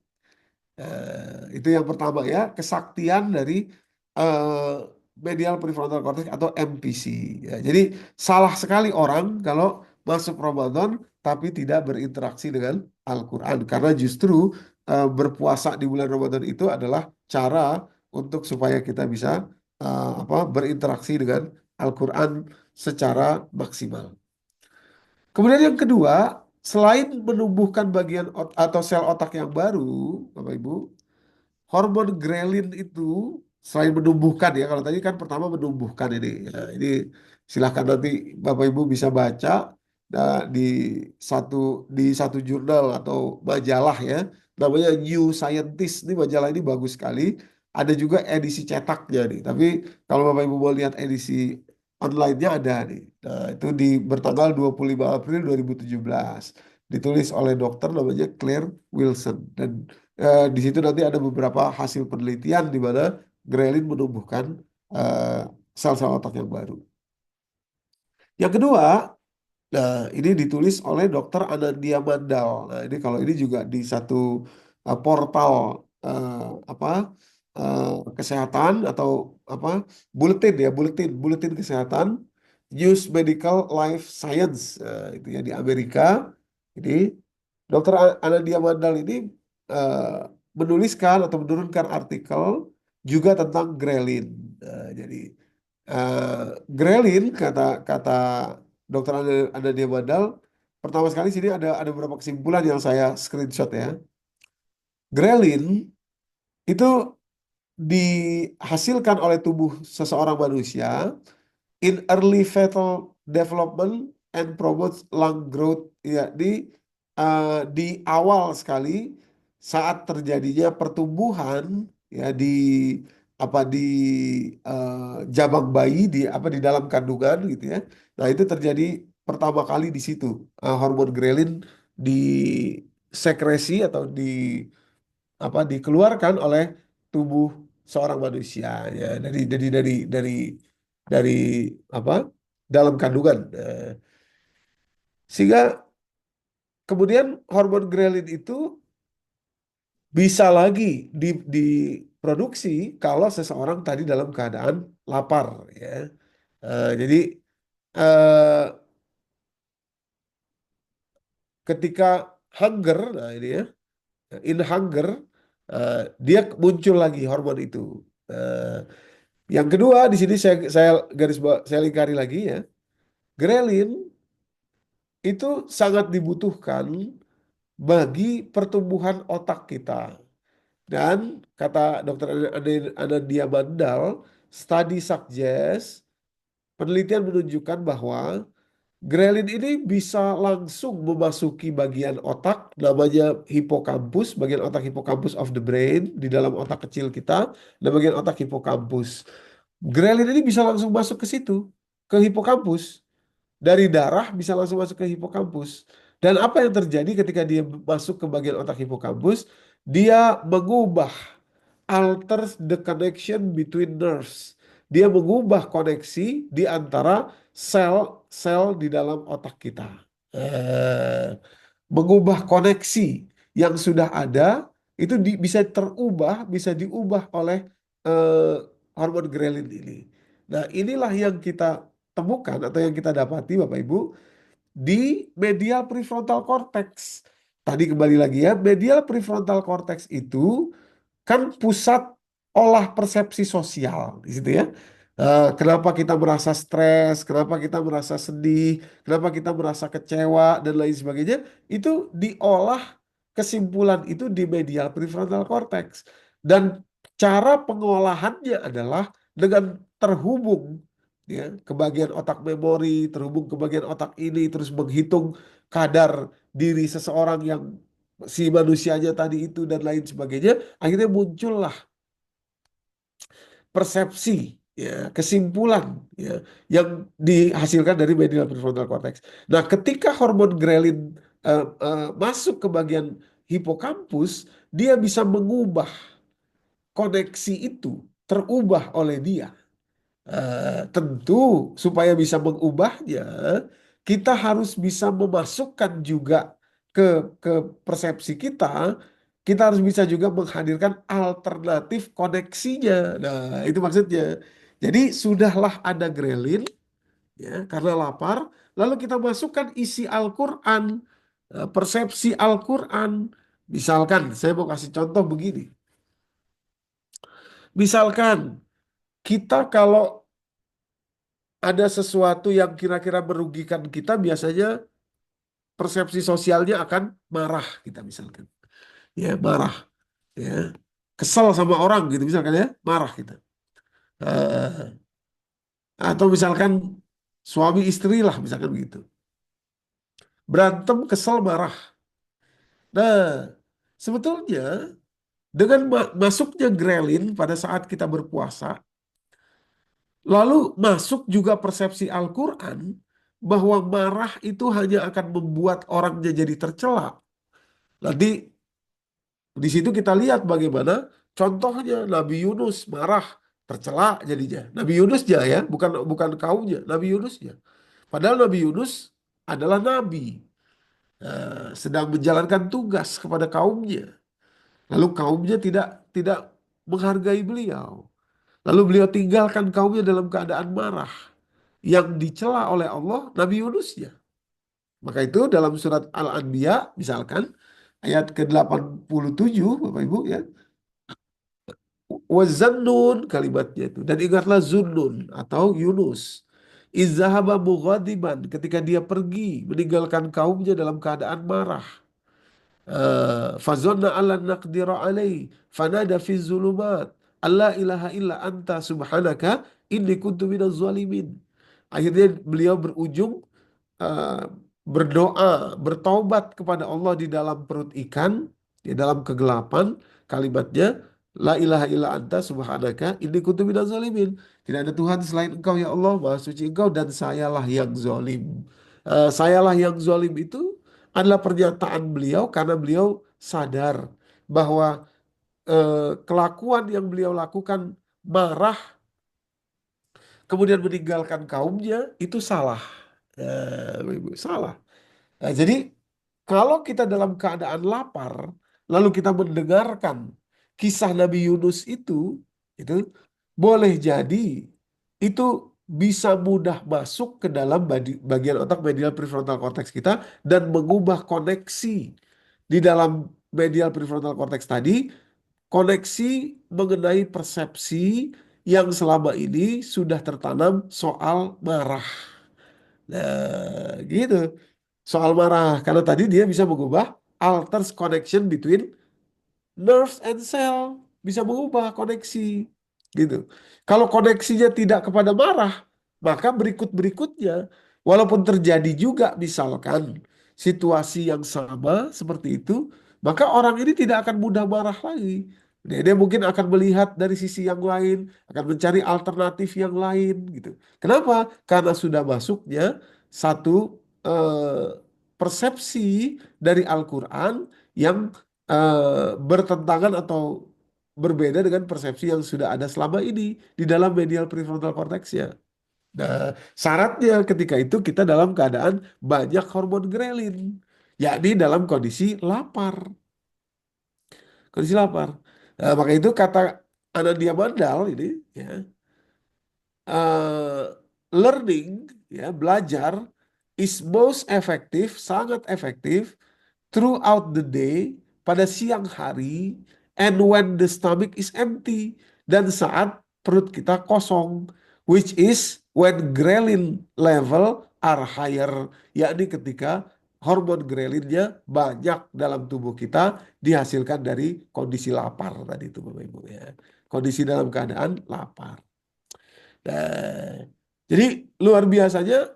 [SPEAKER 2] Itu yang pertama ya, kesaktian dari eh, medial prefrontal cortex atau MPC. Ya, jadi salah sekali orang kalau masuk Ramadan tapi tidak berinteraksi dengan Al-Quran. Karena justru berpuasa di bulan Ramadan itu adalah cara untuk supaya kita bisa berinteraksi dengan Al-Quran secara maksimal. Kemudian yang kedua, selain menumbuhkan bagian atau sel otak yang baru, Bapak Ibu, hormon grelin itu selain menumbuhkan ya, kalau tadi kan pertama menumbuhkan ini. Ya, ini silahkan nanti Bapak Ibu bisa baca di satu di satu jurnal atau majalah ya, namanya New Scientist. Ini majalah ini bagus sekali. Ada juga edisi cetaknya nih. Tapi kalau Bapak Ibu mau lihat edisi online-nya ada nih. Nah, itu bertanggal 25 April 2017. Ditulis oleh dokter namanya Claire Wilson dan di situ nanti ada beberapa hasil penelitian di mana grelin menumbuhkan eh, sel-sel otak yang baru. Yang kedua, nah ini ditulis oleh Dr. Anandia Mandal. Nah ini kalau ini juga di satu portal eh, apa eh, kesehatan atau apa buletin kesehatan News Medical Life Science. Itu ya di Amerika. Ini Dr. Anandia Mandal ini eh, menuliskan atau menurunkan artikel juga tentang grelin. Jadi grelin kata kata Dr. Anandia Mandal, pertama sekali sini ada beberapa kesimpulan yang saya screenshot ya. Grelin itu dihasilkan oleh tubuh seseorang manusia in early fetal development and promotes lung growth ya di awal sekali saat terjadinya pertumbuhan ya di jabang bayi di dalam kandungan gitu ya. Nah, itu terjadi pertama kali di situ. Hormon grelin disekresi atau dikeluarkan oleh tubuh seorang manusia ya dari apa dalam kandungan. Sehingga kemudian hormon grelin itu bisa lagi diproduksi kalau seseorang tadi dalam keadaan lapar ya. Jadi eh, ketika hunger, nah ini ya, in hunger eh, dia muncul lagi hormon itu. Eh, yang kedua di sini saya lingkari lagi ya. Grelin itu sangat dibutuhkan bagi pertumbuhan otak kita. Dan kata Dr. Anadia Mandal, study suggests, penelitian menunjukkan bahwa grelin ini bisa langsung memasuki bagian otak namanya hipokampus, bagian otak hipokampus of the brain di dalam otak kecil kita, dan bagian otak hipokampus. Grelin ini bisa langsung masuk ke situ, ke hipokampus. Dari darah bisa langsung masuk ke hipokampus. Dan apa yang terjadi ketika dia masuk ke bagian otak hipokampus? Dia mengubah, alters the connection between nerves. Dia mengubah koneksi di antara sel-sel di dalam otak kita. Eh, Mengubah koneksi yang sudah ada itu bisa terubah, bisa diubah oleh eh, hormon grelin ini. Nah, inilah yang kita temukan atau yang kita dapati Bapak Ibu di medial prefrontal cortex. Tadi kembali lagi ya, medial prefrontal cortex itu kan pusat olah persepsi sosial di situ ya. Kenapa kita merasa stres, kenapa kita merasa sedih, kenapa kita merasa kecewa dan lain sebagainya, itu diolah kesimpulan itu di medial prefrontal cortex. Dan cara pengolahannya adalah dengan terhubung ya ke bagian otak memori, terhubung ke bagian otak ini, terus menghitung kadar diri seseorang yang si manusianya tadi itu dan lain sebagainya. Akhirnya muncullah persepsi, ya, kesimpulan, ya, yang dihasilkan dari medial prefrontal cortex. Nah, ketika hormon grelin masuk ke bagian hipokampus, dia bisa mengubah koneksi itu, terubah oleh dia. Tentu supaya bisa mengubahnya, kita harus bisa memasukkan juga ke ke persepsi kita harus bisa juga menghadirkan alternatif koneksinya. Nah, itu maksudnya. Jadi sudahlah ada grelin ya karena lapar, lalu kita masukkan isi Al-Qur'an, persepsi Al-Qur'an. Misalkan saya mau kasih contoh begini. Misalkan kita kalau ada sesuatu yang kira-kira merugikan kita, biasanya persepsi sosialnya akan marah kita misalkan. Ya, marah. Ya. Kesel sama orang gitu misalkan ya, marah kita. Eh, atau misalkan suami istri lah misalkan begitu. Berantem, kesel, marah. Nah, sebetulnya dengan masuknya grelin pada saat kita berpuasa, lalu masuk juga persepsi Al-Quran bahwa marah itu hanya akan membuat orangnya jadi tercela. Nanti di situ kita lihat bagaimana contohnya Nabi Yunus marah, tercela jadinya. Nabi Yunus ya, bukan bukan kaumnya, Nabi Yunus ya. Padahal Nabi Yunus adalah nabi, sedang menjalankan tugas kepada kaumnya. Lalu kaumnya tidak tidak menghargai beliau. Lalu beliau tinggalkan kaumnya dalam keadaan marah. Yang dicela oleh Allah Nabi Yunusnya. Maka itu dalam surat Al-Anbiya misalkan ayat ke-87 Bapak Ibu ya. Wazannun kalimatnya itu. Dan ingatlah Zunnun atau Yunus. Izzahaba mughadiban ketika dia pergi meninggalkan kaumnya dalam keadaan marah. Fazonna alla naqdira alaih fanada fi zulumat alla ilaha illa anta subhanaka inni kuntu minaz zalimin. Akhirnya beliau berujung eh, berdoa, bertaubat kepada Allah di dalam perut ikan, di dalam kegelapan, kalimatnya la ilaha illa anta subhanaka inni kuntu minaz zalimin. Tidak ada Tuhan selain Engkau ya Allah, Maha suci Engkau dan sayalah yang zalim. Sayalah yang zalim itu adalah pernyataan beliau karena beliau sadar bahwa kelakuan yang beliau lakukan, marah kemudian meninggalkan kaumnya, itu salah. Ibu, salah. Nah, jadi kalau kita dalam keadaan lapar, lalu kita mendengarkan kisah Nabi Yunus itu boleh jadi itu bisa mudah masuk ke dalam bagian otak medial prefrontal cortex kita dan mengubah koneksi di dalam medial prefrontal cortex tadi, koneksi mengenai persepsi yang selama ini sudah tertanam soal marah. Nah, gitu. Soal marah. Karena tadi dia bisa mengubah alters connection between nerves and cell. Bisa mengubah koneksi. Gitu. Kalau koneksinya tidak kepada marah, maka berikut-berikutnya, walaupun terjadi juga misalkan situasi yang sama seperti itu, maka orang ini tidak akan mudah marah lagi. Dia mungkin akan melihat dari sisi yang lain, akan mencari alternatif yang lain gitu. Kenapa? Karena sudah masuknya satu persepsi dari Al-Quran yang bertentangan atau berbeda dengan persepsi yang sudah ada selama ini di dalam medial prefrontal cortex-nya. Nah, syaratnya ketika itu kita dalam keadaan banyak hormon grelin, yakni dalam kondisi lapar. Kondisi lapar. Nah, maka itu kata Anandia Mandal ini, ya, eh, learning, ya, belajar is most effective, sangat efektif throughout the day, pada siang hari, and when the stomach is empty, dan saat perut kita kosong, which is when ghrelin level are higher, yakni ketika hormon ghrelinnya banyak dalam tubuh kita dihasilkan dari kondisi lapar tadi itu Bapak Ibu ya. Kondisi dalam keadaan lapar. Nah, jadi luar biasanya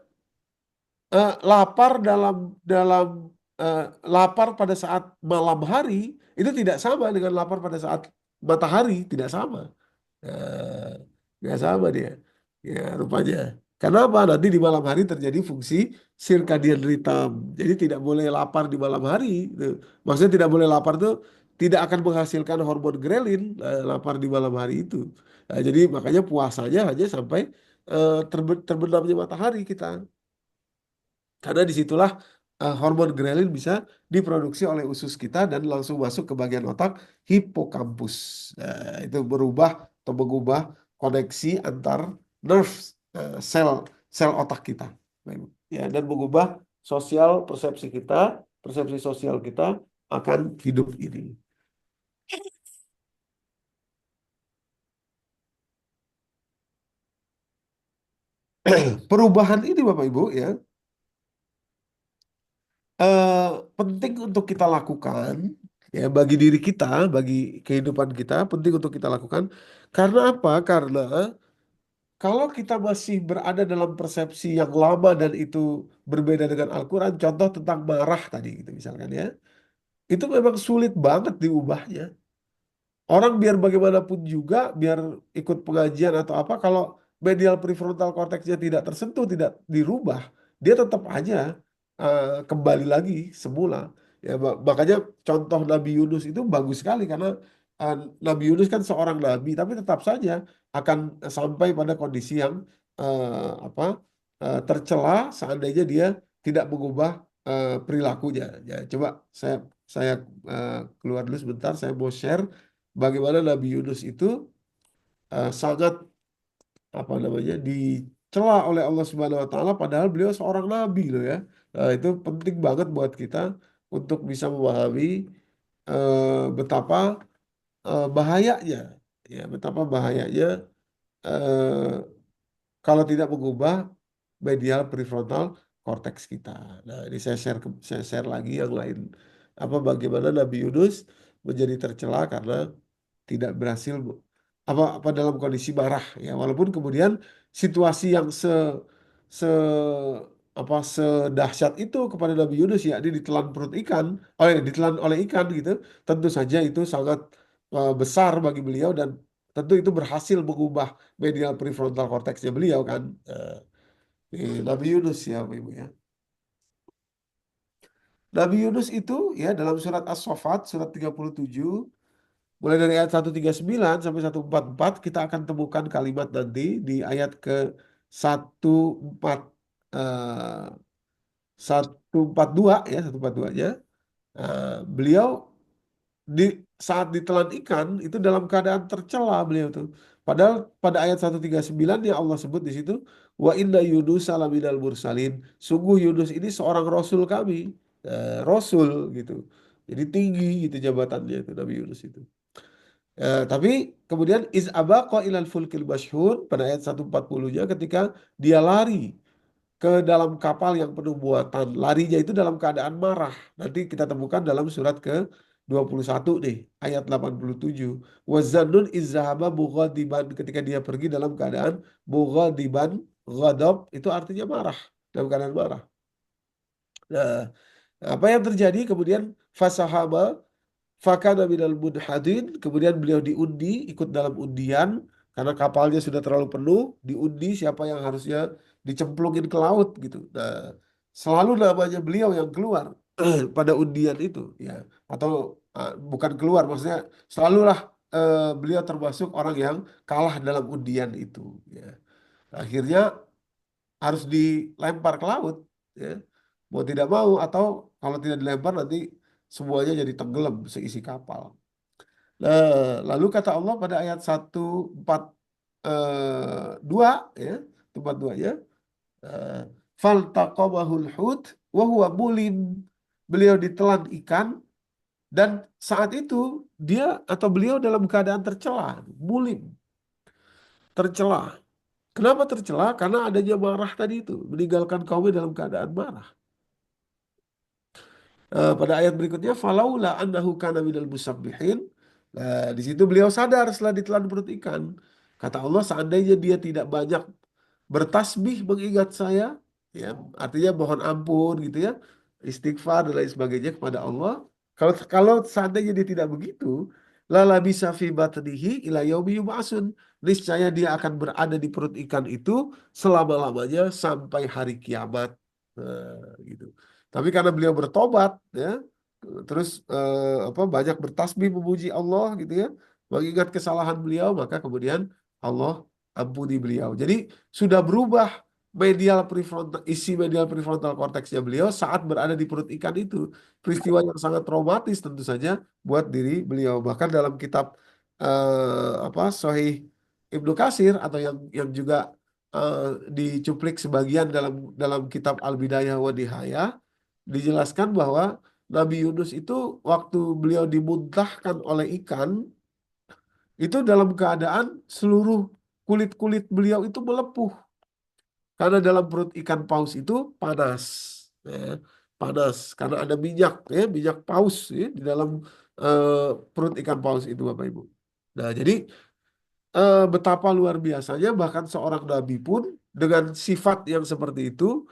[SPEAKER 2] lapar dalam eh, lapar pada saat malam hari itu tidak sama dengan lapar pada saat matahari, tidak sama. Eh, nggak sama dia. Ya, rupanya. Kenapa? Nanti di malam hari terjadi fungsi circadian rhythm. Jadi tidak boleh lapar di malam hari. Gitu. Maksudnya tidak boleh lapar tuh tidak akan menghasilkan hormon grelin lapar di malam hari itu. Jadi makanya puasanya hanya sampai terbenamnya matahari kita. Karena disitulah hormon grelin bisa diproduksi oleh usus kita dan langsung masuk ke bagian otak hipokampus. Itu berubah atau mengubah koneksi antar nerve sel sel otak kita. Ya, dan mengubah sosial persepsi sosial kita akan hidup ini. Perubahan ini Bapak Ibu ya, eh, penting untuk kita lakukan ya bagi diri kita, bagi kehidupan kita penting untuk kita lakukan. Karena apa? Karena kalau kita masih berada dalam persepsi yang lama dan itu berbeda dengan Al-Quran, contoh tentang marah tadi gitu misalkan ya, itu memang sulit banget diubahnya. Orang biar bagaimanapun juga, biar ikut pengajian atau apa, kalau medial prefrontal cortexnya tidak tersentuh, tidak dirubah, dia tetap aja kembali lagi semula. Ya, makanya contoh Nabi Yunus itu bagus sekali karena uh, Nabi Yunus kan seorang nabi, tapi tetap saja akan sampai pada kondisi yang apa tercela seandainya dia tidak mengubah perilakunya. Ya, coba saya keluar dulu sebentar, saya mau share bagaimana Nabi Yunus itu sangat apa namanya dicela oleh Allah Subhanahu Wa Taala padahal beliau seorang nabi loh ya. Nah, itu penting banget buat kita untuk bisa memahami betapa bahayanya ya, betapa bahayanya eh, kalau tidak mengubah medial prefrontal cortex kita. Nah, ini saya share lagi yang lain, apa bagaimana Nabi Yunus menjadi tercela karena tidak berhasil apa dalam kondisi marah ya, walaupun kemudian situasi yang se apa sedahsyat itu kepada Nabi Yunus ya, dia ditelan perut ikan, ditelan oleh ikan gitu, tentu saja itu sangat besar bagi beliau dan tentu itu berhasil mengubah medial prefrontal cortexnya beliau kan. Nabi Yunus ya Bapak Ibu ya. Nabi Yunus itu ya dalam surat As-Saffat surat 37 mulai dari ayat 139 sampai 144 kita akan temukan kalimat nanti di ayat ke 14 eh, 142 ya 142-nya. Beliau di saat ditelan ikan itu dalam keadaan tercela beliau tuh. Padahal pada ayat 139 ya Allah sebut di situ wa inna Yunus salaminal mursalin. Sungguh Yunus ini seorang rasul kami. Rasul gitu. Jadi tinggi gitu jabatannya itu Nabi Yunus itu. Tapi kemudian iz abaqa ilal fulkil masyhur pada ayat 140-nya ketika dia lari ke dalam kapal yang penuh muatan. Larinya itu dalam keadaan marah. Nanti kita temukan dalam surat ke 21 nih, ayat 87. Wazannun izzahaba mughadiban ketika dia pergi dalam keadaan mughadiban, ghadab itu artinya marah, dalam keadaan marah. Nah, apa yang terjadi kemudian fasahaba fakana minal mudhadin, kemudian beliau diundi, ikut dalam undian karena kapalnya sudah terlalu penuh, diundi siapa yang harusnya dicemplungin ke laut gitu. Nah, selalu namanya beliau yang keluar pada undian itu ya, atau bukan keluar maksudnya selalulah beliau termasuk orang yang kalah dalam undian itu ya. Akhirnya harus dilempar ke laut ya. Mau tidak mau atau kalau tidak dilempar nanti semuanya jadi tenggelam seisi kapal. Nah, lalu kata Allah pada ayat 142 ya, 142 ya. eh, Faltaqamahul hut wa huwa mulim. Beliau ditelan ikan dan saat itu dia atau beliau dalam keadaan tercela, mulim, tercela. Kenapa tercela? Karena adanya marah tadi itu, meninggalkan kaumnya dalam keadaan marah. Pada ayat berikutnya falaula annahu kana minal musabbihin. Nah, di situ beliau sadar setelah ditelan perut ikan. Kata Allah seandainya dia tidak banyak bertasbih mengingat saya, ya, artinya mohon ampun gitu ya, istighfar dan lain sebagainya kepada Allah. Kalau seandainya dia tidak begitu, lala bisa fi batnihi ila yaumi yub'atsun. Niscaya dia akan berada di perut ikan itu selama-lamanya sampai hari kiamat. Gitu. Tapi karena beliau bertobat, ya, terus apa banyak bertasbih memuji Allah gitu ya, mengingat kesalahan beliau, maka kemudian Allah ampuni beliau. Jadi sudah berubah isi medial prefrontal cortexnya beliau saat berada di perut ikan itu. Peristiwa yang sangat traumatis tentu saja buat diri beliau. Bahkan dalam kitab apa Sahih Ibnu Katsir atau yang juga eh, dicuplik sebagian dalam dalam kitab Al-Bidayah wa Nihayah dijelaskan bahwa Nabi Yunus itu waktu beliau dimuntahkan oleh ikan itu dalam keadaan seluruh kulit-kulit beliau itu melepuh. Karena dalam perut ikan paus itu panas, ya, panas karena ada minyak, ya, minyak paus ya, di dalam eh, perut ikan paus itu, Bapak Ibu. Nah, jadi betapa luar biasanya bahkan seorang nabi pun dengan sifat yang seperti itu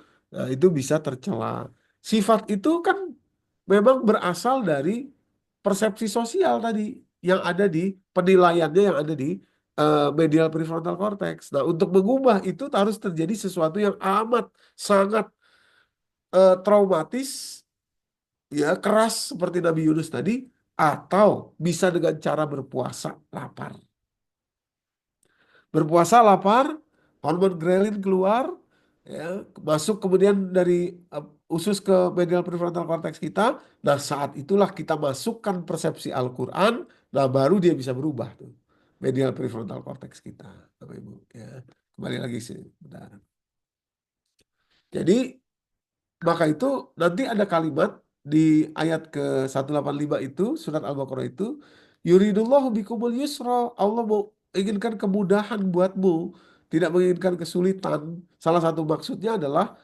[SPEAKER 2] bisa tercela. Sifat itu kan memang berasal dari persepsi sosial tadi yang ada di penilaiannya yang ada di medial prefrontal cortex. Nah, untuk mengubah itu harus terjadi sesuatu yang amat sangat traumatis, ya, keras seperti Nabi Yunus tadi, atau bisa dengan cara berpuasa lapar. Berpuasa lapar, hormon ghrelin keluar, ya, masuk kemudian dari usus ke medial prefrontal cortex kita. Nah, saat itulah kita masukkan persepsi Al-Quran, nah baru dia bisa berubah tuh medial prefrontal cortex kita, Bapak Ibu. Ya, kembali lagi sih, bentar. Jadi maka itu nanti ada kalimat di ayat ke 185 itu, surat Al-Baqarah itu, yuridullahu bikumul yusra. Allah mau inginkan kemudahan buatmu, tidak menginginkan kesulitan. Salah satu maksudnya adalah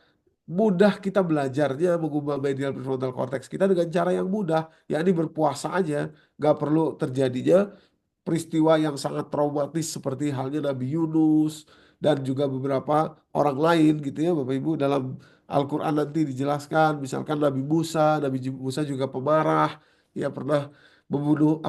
[SPEAKER 2] mudah kita belajarnya mengubah medial prefrontal cortex kita dengan cara yang mudah, yakni berpuasa aja, nggak perlu terjadinya peristiwa yang sangat traumatis seperti halnya Nabi Yunus dan juga beberapa orang lain gitu ya Bapak Ibu. Dalam Al-Quran nanti dijelaskan misalkan Nabi Musa juga pemarah, ya, pernah membunuh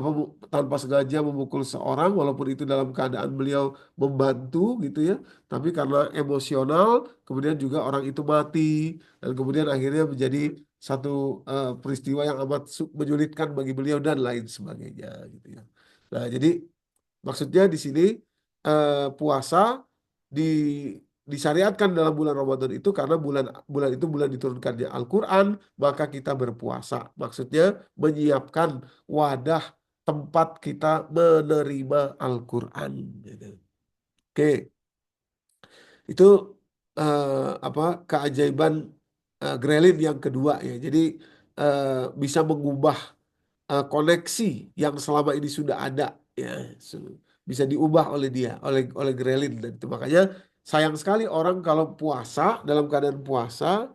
[SPEAKER 2] tanpa sengaja memukul seorang walaupun itu dalam keadaan beliau membantu gitu ya, tapi karena emosional kemudian juga orang itu mati dan kemudian akhirnya menjadi satu peristiwa yang amat menyulitkan bagi beliau dan lain sebagainya gitu ya. Nah, jadi maksudnya di sini puasa di disyariatkan dalam bulan Ramadan itu karena bulan bulan itu bulan diturunkannya Al-Qur'an, maka kita berpuasa. Maksudnya menyiapkan wadah tempat kita menerima Al-Qur'an gitu. Oke, itu eh, apa keajaiban Grelin yang kedua ya. Jadi eh, bisa mengubah koneksi yang selama ini sudah ada, ya, bisa diubah oleh dia, oleh Grelin dan itu makanya sayang sekali orang kalau puasa dalam keadaan puasa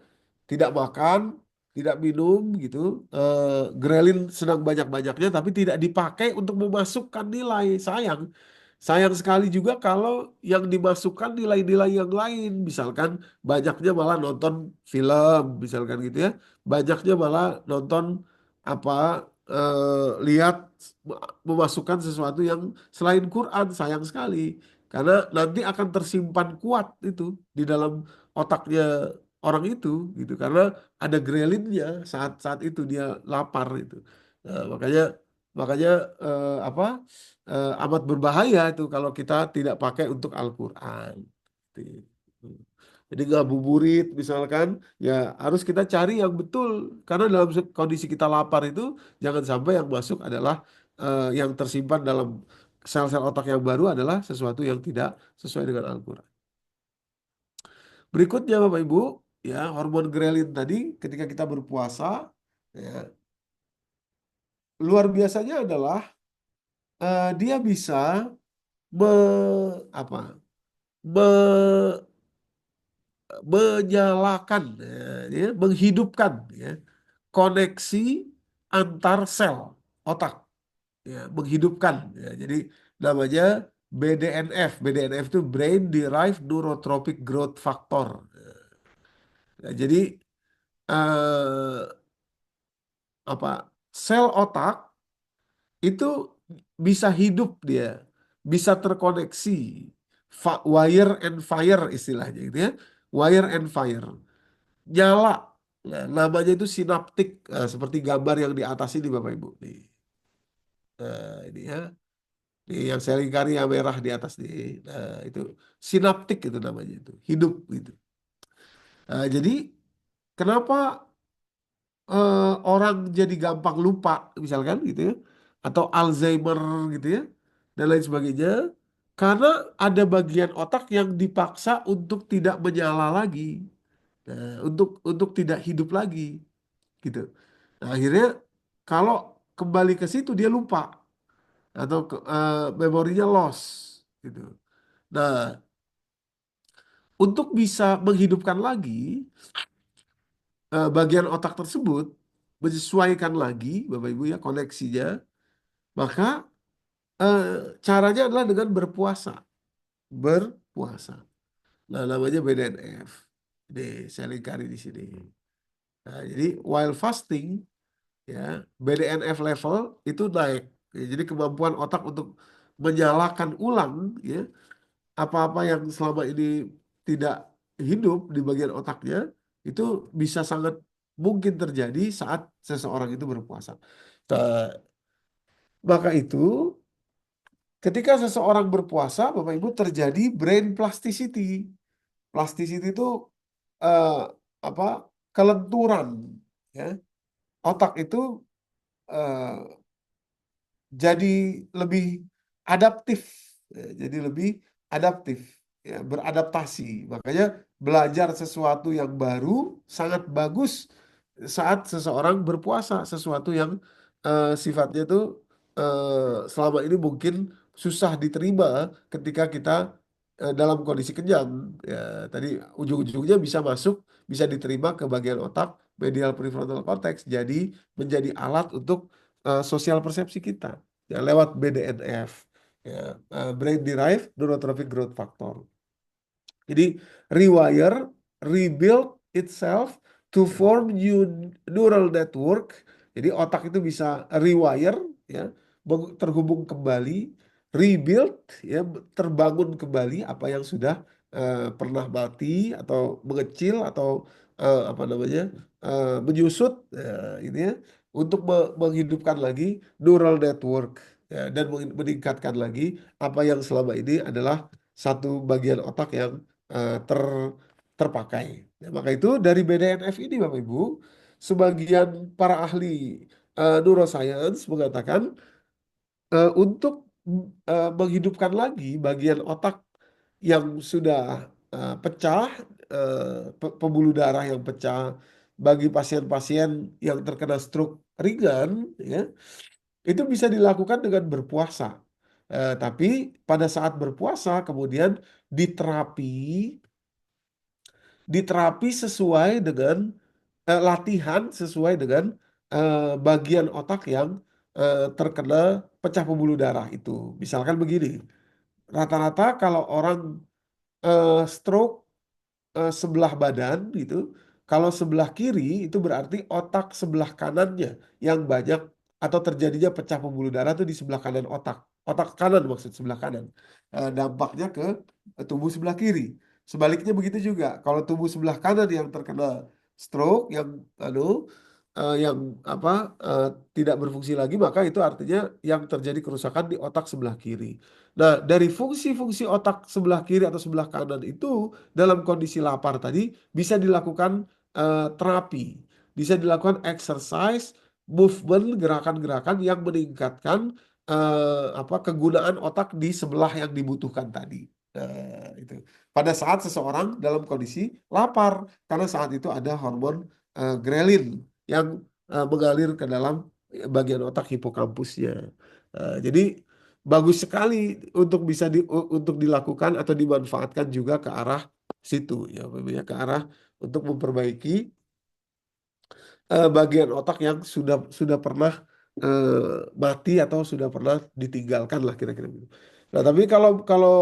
[SPEAKER 2] tidak makan tidak minum gitu, Grelin sedang banyak-banyaknya tapi tidak dipakai untuk memasukkan nilai. Sayang sekali juga kalau yang dimasukkan nilai-nilai yang lain, misalkan banyaknya malah nonton film misalkan gitu ya, banyaknya malah nonton apa lihat memasukkan sesuatu yang selain Quran. Sayang sekali karena nanti akan tersimpan kuat itu di dalam otaknya orang itu gitu karena ada grelinnya saat saat itu dia lapar itu. Nah, makanya makanya amat berbahaya itu kalau kita tidak pakai untuk Al-Quran. Gitu. Jadi ngabuburit misalkan, ya harus kita cari yang betul. Karena dalam kondisi kita lapar itu, jangan sampai yang masuk adalah yang tersimpan dalam sel-sel otak yang baru adalah sesuatu yang tidak sesuai dengan Al-Quran. Berikutnya Bapak Ibu, ya hormon grelin tadi ketika kita berpuasa, ya, luar biasanya adalah dia bisa me, apa, me- menyalakan, ya, menghidupkan, ya, koneksi antar sel otak, ya, menghidupkan, ya. Jadi namanya BDNF. BDNF itu Brain Derived Neurotrophic Growth Factor. Ya, jadi eh, apa sel otak itu bisa hidup dia, bisa terkoneksi, wire and fire istilahnya gitu ya, wire and fire, nyala. Nah, namanya itu sinaptik, seperti gambar yang di atas ini Bapak Ibu. Nih. Nah, ini ya. Nih yang saya lingkari yang merah di atas nih. Nah, itu sinaptik itu namanya itu. Hidup gitu. Nah, jadi kenapa orang jadi gampang lupa misalkan gitu ya atau Alzheimer gitu ya dan lain sebagainya karena ada bagian otak yang dipaksa untuk tidak menyala lagi. Nah, untuk tidak hidup lagi gitu. Nah, akhirnya kalau kembali ke situ dia lupa atau memorinya loss gitu. Nah, untuk bisa menghidupkan lagi bagian otak tersebut, menyesuaikan lagi Bapak Ibu ya koneksinya, maka eh, caranya adalah dengan berpuasa. Berpuasa. Nah, namanya BDNF. Ini saya lingkari di sini. Nah, jadi while fasting ya BDNF level itu naik. Ya, jadi kemampuan otak untuk menyalakan ulang ya apa-apa yang selama ini tidak hidup di bagian otaknya itu bisa sangat mungkin terjadi saat seseorang itu berpuasa. Nah, maka itu ketika seseorang berpuasa, Bapak Ibu terjadi brain plasticity. Plasticity itu eh, apa? Kelenturan, ya. Otak itu eh, jadi lebih adaptif, ya, jadi lebih adaptif, ya, beradaptasi. Makanya belajar sesuatu yang baru sangat bagus saat seseorang berpuasa, sesuatu yang sifatnya itu selama ini mungkin susah diterima ketika kita dalam kondisi kenyang. Ya, tadi ujung-ujungnya bisa masuk, bisa diterima ke bagian otak medial prefrontal cortex, jadi menjadi alat untuk sosial persepsi kita ya lewat BDNF ya brain derived neurotrophic growth factor. Jadi rewire, rebuild itself to form new neural network. Jadi otak itu bisa rewire ya, terhubung kembali, rebuild ya, terbangun kembali apa yang sudah pernah mati atau mengecil atau apa namanya menyusut ini ya, untuk menghidupkan lagi neural network ya, dan meningkatkan lagi apa yang selama ini adalah satu bagian otak yang ter terpakai. Ya, maka itu dari BDNF ini Bapak Ibu, sebagian para ahli neuroscience mengatakan untuk menghidupkan lagi bagian otak yang sudah pecah, pembuluh darah yang pecah bagi pasien-pasien yang terkena stroke ringan, ya, itu bisa dilakukan dengan berpuasa. Tapi pada saat berpuasa kemudian diterapi diterapi sesuai dengan latihan sesuai dengan bagian otak yang terkena pecah pembuluh darah itu. Misalkan begini, rata-rata kalau orang stroke sebelah badan gitu. Kalau sebelah kiri itu berarti otak sebelah kanannya yang banyak atau terjadinya pecah pembuluh darah itu di sebelah kanan otak. Otak kanan maksud sebelah kanan. Dampaknya ke tubuh sebelah kiri. Sebaliknya begitu juga. Kalau tubuh sebelah kanan yang terkena stroke yang yang apa eh, tidak berfungsi lagi maka itu artinya yang terjadi kerusakan di otak sebelah kiri. Nah, dari fungsi-fungsi otak sebelah kiri atau sebelah kanan itu dalam kondisi lapar tadi bisa dilakukan terapi, bisa dilakukan exercise, movement, gerakan-gerakan yang meningkatkan kegunaan otak di sebelah yang dibutuhkan tadi. Itu. Pada saat seseorang dalam kondisi lapar, karena saat itu ada hormon ghrelin yang mengalir ke dalam bagian otak hipokampusnya. Jadi bagus sekali untuk bisa untuk dilakukan atau dimanfaatkan juga ke arah situ ya, ya ke arah untuk memperbaiki bagian otak yang sudah pernah mati atau sudah pernah ditinggalkan lah kira-kira gitu. Nah, tapi kalau kalau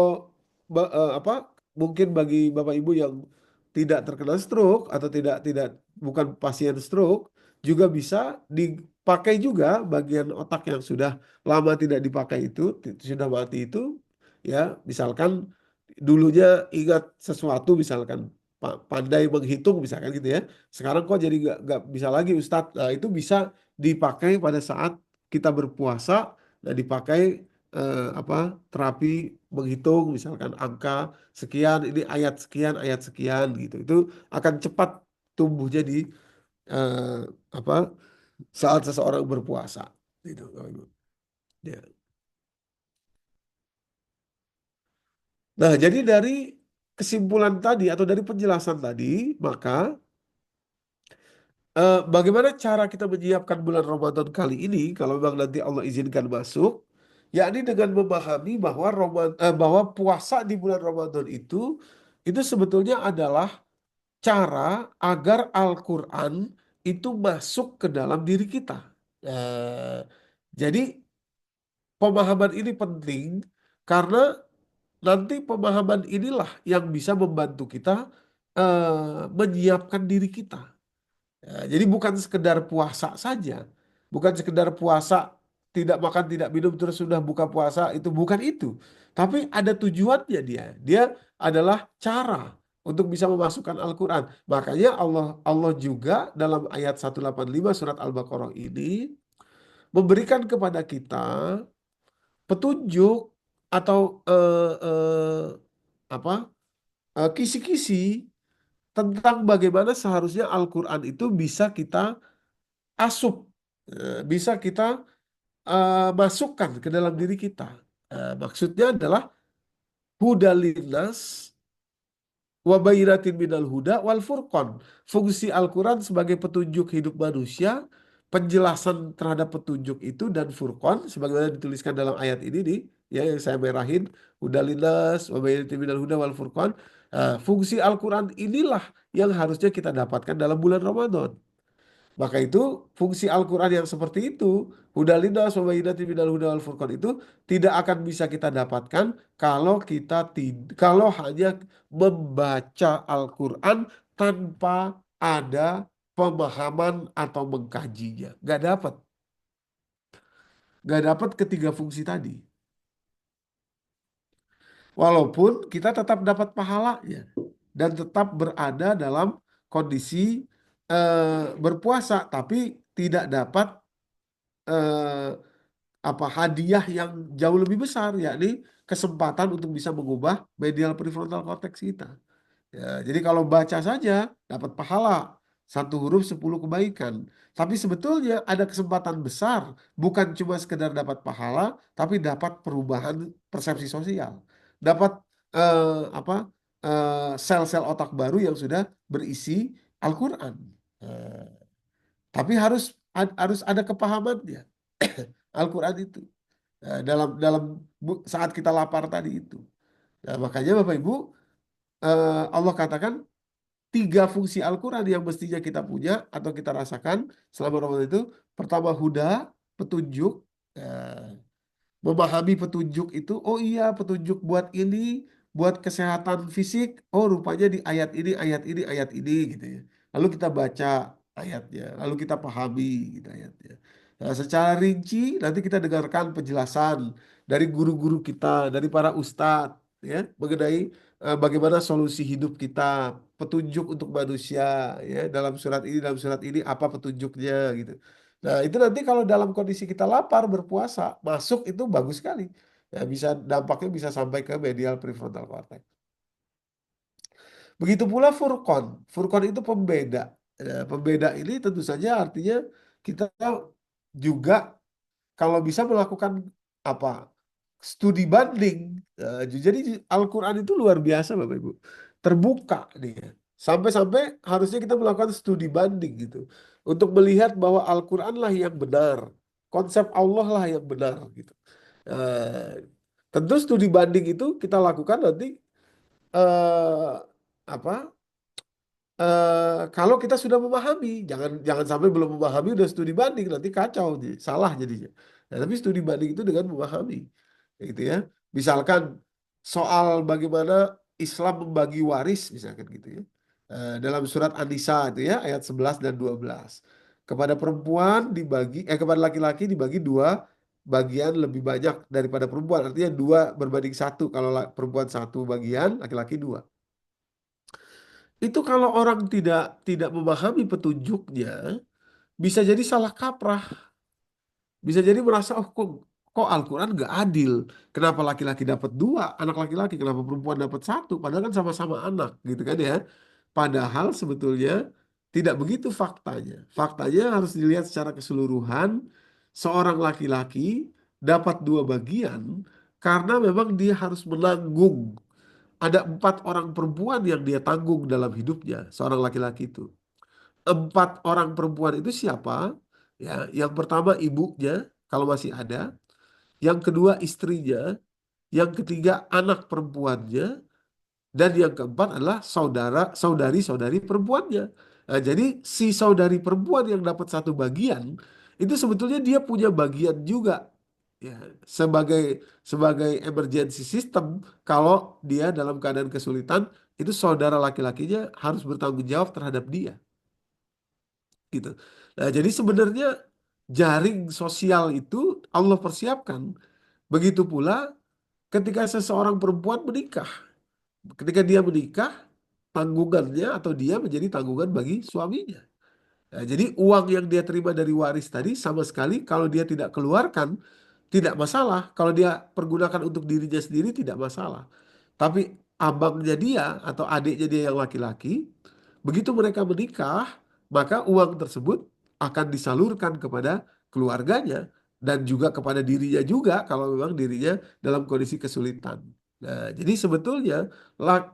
[SPEAKER 2] apa mungkin bagi Bapak Ibu yang tidak terkena stroke atau tidak bukan pasien stroke juga bisa dipakai juga bagian otak yang sudah lama tidak dipakai itu sudah mati itu ya misalkan dulunya ingat sesuatu misalkan pandai menghitung misalkan gitu ya sekarang kok jadi nggak bisa lagi Ustadz. Nah, itu bisa dipakai pada saat kita berpuasa dan dipakai apa terapi menghitung misalkan angka sekian ini ayat sekian gitu. Itu akan cepat tumbuh jadi eh, apa saat seseorang berpuasa gitu. Bapak Ibu. Ya. Nah, jadi dari kesimpulan tadi atau dari penjelasan tadi, maka bagaimana cara kita menyiapkan bulan Ramadan kali ini kalau memang nanti Allah izinkan masuk, yakni dengan memahami bahwa bahwa puasa di bulan Ramadan itu itu sebetulnya adalah cara agar Al-Quran itu masuk ke dalam diri kita. Eh, jadi pemahaman ini penting karena nanti pemahaman inilah yang bisa membantu kita menyiapkan diri kita. Jadi bukan sekedar puasa saja, bukan sekedar puasa tidak makan tidak minum terus sudah buka puasa itu bukan itu, tapi ada tujuannya dia. Dia adalah cara untuk bisa memasukkan Al-Quran. Makanya Allah Allah juga dalam ayat 185 surat Al-Baqarah ini memberikan kepada kita petunjuk atau apa kisi-kisi tentang bagaimana seharusnya Al-Quran itu bisa kita asup, bisa kita masukkan ke dalam diri kita. Maksudnya adalah hudalinas wabayinatin minal huda wal furqan. Fungsi Al-Quran sebagai petunjuk hidup manusia, penjelasan terhadap petunjuk itu dan furqan sebagaimana dituliskan dalam ayat ini nih, ya yang saya merahin, hudalinas wabayinatin minal huda wal furqan. Fungsi Al-Quran inilah yang harusnya kita dapatkan dalam bulan Ramadan. Maka itu fungsi Al-Quran yang seperti itu, hudalina wabayyinatin minal huda wal furqan itu tidak akan bisa kita dapatkan kalau kita kalau hanya membaca Al-Quran tanpa ada pemahaman atau mengkajinya. Gak dapat ketiga fungsi tadi. Walaupun kita tetap dapat pahalanya dan tetap berada dalam kondisi berpuasa, tapi tidak dapat eh, hadiah yang jauh lebih besar, yakni kesempatan untuk bisa mengubah medial prefrontal cortex kita. Ya, jadi kalau baca saja dapat pahala, satu huruf 10 kebaikan. Tapi sebetulnya ada kesempatan besar, bukan cuma sekedar dapat pahala, tapi dapat perubahan persepsi sosial, dapat apa sel-sel otak baru yang sudah berisi Al-Quran. Eh, tapi harus ada kepahamannya Al-Quran itu. Dalam dalam saat kita lapar tadi itu. Nah, makanya Bapak Ibu, Allah katakan tiga fungsi Al-Quran yang mestinya kita punya atau kita rasakan selama Ramadan itu. Pertama huda, petunjuk. eh, Memahami petunjuk itu, oh iya petunjuk buat ini, buat kesehatan fisik, oh rupanya di ayat ini, ayat ini, ayat ini gitu ya. Lalu kita baca ayatnya, lalu kita pahami gitu ayatnya. Nah, secara rinci nanti kita dengarkan penjelasan dari guru-guru kita, dari para ustadz ya, mengenai bagaimana solusi hidup kita, petunjuk untuk manusia ya, dalam surat ini apa petunjuknya gitu. Nah, itu nanti kalau dalam kondisi kita lapar berpuasa, masuk itu bagus sekali. Ya, bisa dampaknya bisa sampai ke medial prefrontal cortex. Begitu pula furqan. Furqan itu pembeda. Pembeda ini tentu saja artinya kita juga kalau bisa melakukan apa? Studi banding. Jadi Al-Quran itu luar biasa Bapak Ibu. Terbuka dia. Sampai-sampai harusnya kita melakukan studi banding gitu. Untuk melihat bahwa Al-Quran lah yang benar. Konsep Allah lah yang benar gitu. Eh, Tentu studi banding itu kita lakukan nanti eh, apa kalau kita sudah memahami, jangan jangan sampai belum memahami udah studi banding nanti kacau, salah jadinya. Nah, tapi studi banding itu dengan memahami, gitu ya. Misalkan soal bagaimana Islam membagi waris, misalkan gitu ya. Dalam surat An-Nisa itu ya ayat 11 dan 12. Kepada perempuan dibagi, kepada laki-laki dibagi dua bagian lebih banyak daripada perempuan. Artinya dua berbanding satu. Kalau perempuan satu bagian, laki-laki dua. Itu kalau orang tidak tidak memahami petunjuknya, bisa jadi salah kaprah. Bisa jadi merasa, oh kok Al-Quran gak adil. Kenapa laki-laki dapat dua, anak laki-laki, kenapa perempuan dapat satu? Padahal kan sama-sama anak, gitu kan ya. Padahal sebetulnya tidak begitu faktanya. Faktanya harus dilihat secara keseluruhan. Seorang laki-laki dapat dua bagian karena memang dia harus menanggung. Ada empat orang perempuan yang dia tanggung dalam hidupnya, seorang laki-laki itu. Empat orang perempuan itu siapa? Ya, yang pertama ibunya, kalau masih ada. Yang kedua istrinya. Yang ketiga anak perempuannya. Dan yang keempat adalah saudari-saudari perempuannya. Nah, jadi si saudari perempuan yang dapat satu bagian itu sebetulnya dia punya bagian juga, ya, sebagai sebagai emergency system. Kalau dia dalam keadaan kesulitan, itu saudara laki-lakinya harus bertanggung jawab terhadap dia, gitu. Nah, jadi sebenarnya jaring sosial itu Allah persiapkan. Begitu pula ketika seseorang perempuan menikah. Ketika dia menikah, tanggungannya atau dia menjadi tanggungan bagi suaminya. Nah, jadi uang yang dia terima dari waris tadi sama sekali kalau dia tidak keluarkan tidak masalah. Kalau dia pergunakan untuk dirinya sendiri tidak masalah. Tapi abangnya dia atau adiknya dia yang laki-laki, begitu mereka menikah, maka uang tersebut akan disalurkan kepada keluarganya dan juga kepada dirinya juga kalau memang dirinya dalam kondisi kesulitan. Nah, jadi sebetulnya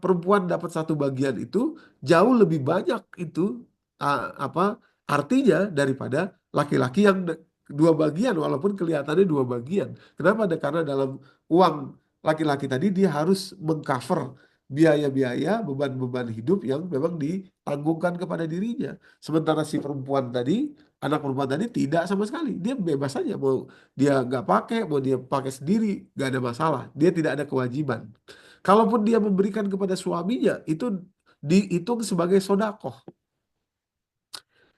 [SPEAKER 2] perempuan dapat satu bagian itu jauh lebih banyak itu apa artinya daripada laki-laki yang dua bagian walaupun kelihatannya dua bagian. Kenapa? Karena dalam uang laki-laki tadi dia harus mengcover biaya-biaya, beban-beban hidup yang memang ditanggungkan kepada dirinya. Sementara si perempuan tadi, anak perempuan tadi tidak sama sekali. Dia bebas saja mau dia nggak pakai, mau dia pakai sendiri, nggak ada masalah. Dia tidak ada kewajiban. Kalaupun dia memberikan kepada suaminya, itu dihitung sebagai sodakoh.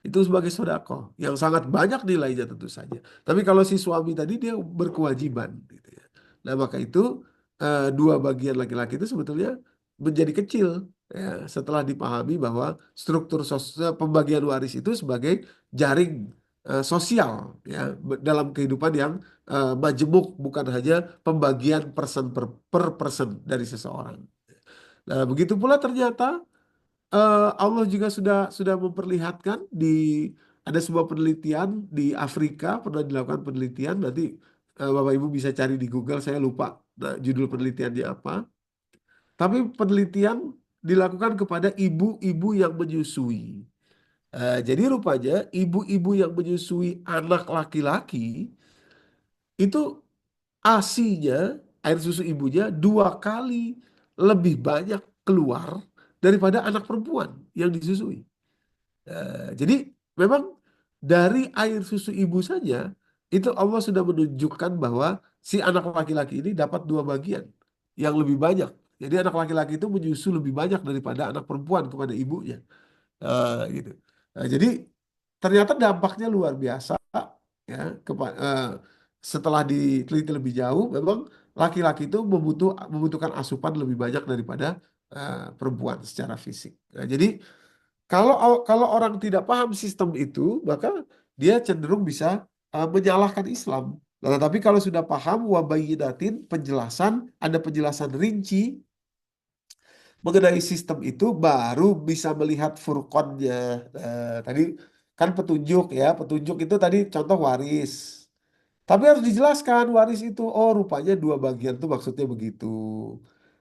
[SPEAKER 2] Itu sebagai sodako yang sangat banyak nilainya tentu saja. Tapi kalau si suami tadi dia berkewajiban, gitu ya. Nah maka itu dua bagian laki-laki itu sebetulnya menjadi kecil, ya, setelah dipahami bahwa struktur pembagian waris itu sebagai jaring sosial, ya, dalam kehidupan yang majemuk, bukan hanya pembagian person per person dari seseorang. Nah begitu pula ternyata Allah juga sudah memperlihatkan di ada sebuah penelitian di Afrika pernah dilakukan penelitian, nanti Bapak Ibu bisa cari di Google, saya lupa judul penelitiannya apa, tapi penelitian dilakukan kepada ibu-ibu yang menyusui. Jadi rupanya ibu-ibu yang menyusui anak laki-laki itu ASINya, air susu ibunya, dua kali lebih banyak keluar daripada anak perempuan yang disusui. Jadi memang dari air susu ibu saja itu Allah sudah menunjukkan bahwa si anak laki-laki ini dapat dua bagian yang lebih banyak. Jadi anak laki-laki itu menyusu lebih banyak daripada anak perempuan kepada ibunya. Gitu. Jadi ternyata dampaknya luar biasa, ya. Setelah diteliti lebih jauh, memang laki-laki itu membutuhkan asupan lebih banyak daripada perempuan secara fisik. Nah, jadi kalau kalau orang tidak paham sistem itu, maka dia cenderung bisa menyalahkan Islam. Nah, tetapi kalau sudah paham wabayinatin penjelasan, ada penjelasan rinci mengenai sistem itu, baru bisa melihat furqonnya. Tadi kan petunjuk, ya, petunjuk itu tadi contoh waris. Tapi harus dijelaskan waris itu, oh rupanya dua bagian tuh maksudnya begitu.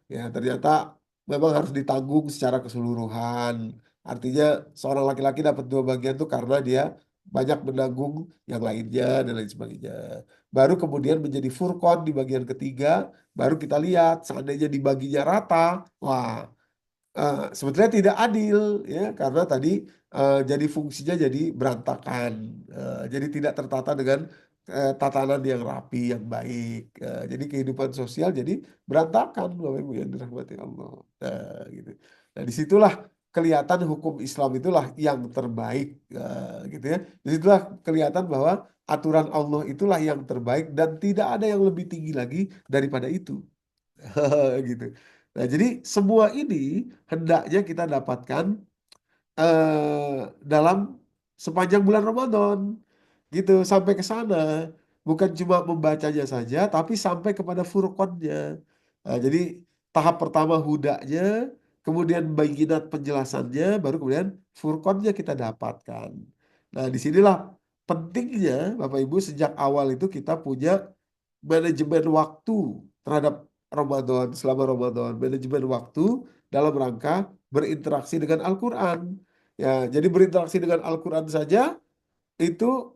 [SPEAKER 2] Ya, ternyata memang harus ditanggung secara keseluruhan. Artinya seorang laki-laki dapat dua bagian tuh karena dia banyak menanggung yang lainnya dan lain sebagainya. Baru kemudian menjadi furqon di bagian ketiga, baru kita lihat seandainya dibaginya rata, wah, sebetulnya tidak adil, ya, karena tadi jadi fungsinya jadi berantakan. Jadi tidak tertata dengan tatanan yang rapi yang baik. Jadi kehidupan sosial jadi berantakan, Bapak Ibu yang dirahmati Allah. Gitu. Nah disitulah kelihatan hukum Islam itulah yang terbaik, gitu ya. Disitulah kelihatan bahwa aturan Allah itulah yang terbaik dan tidak ada yang lebih tinggi lagi daripada itu. Gitu. Nah, jadi semua ini hendaknya kita dapatkan dalam sepanjang bulan Ramadan, gitu, sampai ke sana. Bukan cuma membacanya saja, tapi sampai kepada furqonnya. Nah, jadi tahap pertama hudanya, kemudian bayyinat penjelasannya, baru kemudian furqonnya kita dapatkan. Nah, disinilah pentingnya Bapak Ibu sejak awal itu kita punya manajemen waktu terhadap Ramadan, selama Ramadan, manajemen waktu dalam rangka berinteraksi dengan Al-Quran. Ya, jadi berinteraksi dengan Al-Quran saja itu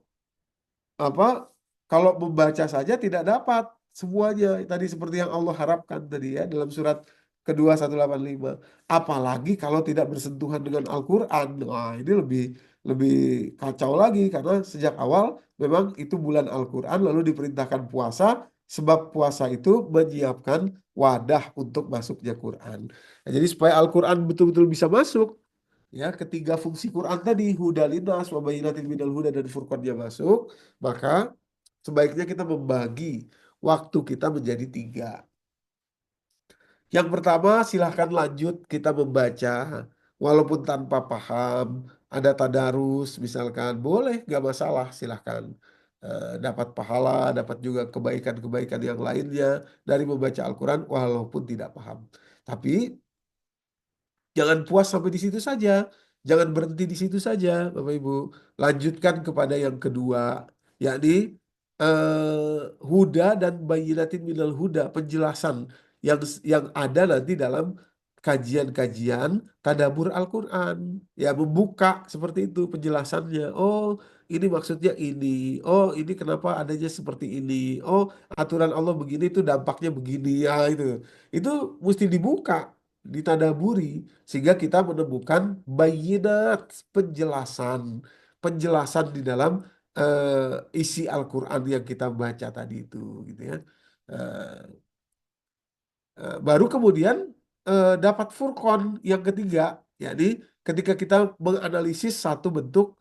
[SPEAKER 2] apa? Kalau membaca saja tidak dapat semuanya tadi seperti yang Allah harapkan tadi, ya, dalam surat kedua 185. Apalagi kalau tidak bersentuhan dengan Al-Quran. Wah, ini lebih lebih kacau lagi karena sejak awal memang itu bulan Al-Quran lalu diperintahkan puasa sebab puasa itu menyiapkan wadah untuk masuknya Quran. Nah, jadi supaya Al-Quran betul-betul bisa masuk, ya ketiga fungsi Quran tadi huda linas wa bayyinatin minal huda dan furqannya masuk, maka sebaiknya kita membagi waktu kita menjadi tiga. Yang pertama, silahkan lanjut kita membaca, walaupun tanpa paham, ada tadarus, misalkan, boleh, gak masalah, silahkan. Dapat pahala, dapat juga kebaikan-kebaikan yang lainnya dari membaca Al-Quran, walaupun tidak paham. Tapi jangan puas sampai di situ saja. Jangan berhenti di situ saja, Bapak Ibu. Lanjutkan kepada yang kedua, yakni huda dan bayyinatin minal huda, penjelasan yang ada nanti dalam kajian-kajian tadabbur Al-Quran. Ya, membuka seperti itu penjelasannya. Oh, ini maksudnya ini. Oh, ini kenapa adanya seperti ini. Oh, aturan Allah begini itu dampaknya begini. Ya, itu. Itu mesti dibuka, ditadaburi sehingga kita menemukan bayinat, penjelasan penjelasan di dalam isi Al-Quran yang kita baca tadi itu gitu ya. Eh, Baru kemudian dapat furqan yang ketiga, yakni ketika kita menganalisis satu bentuk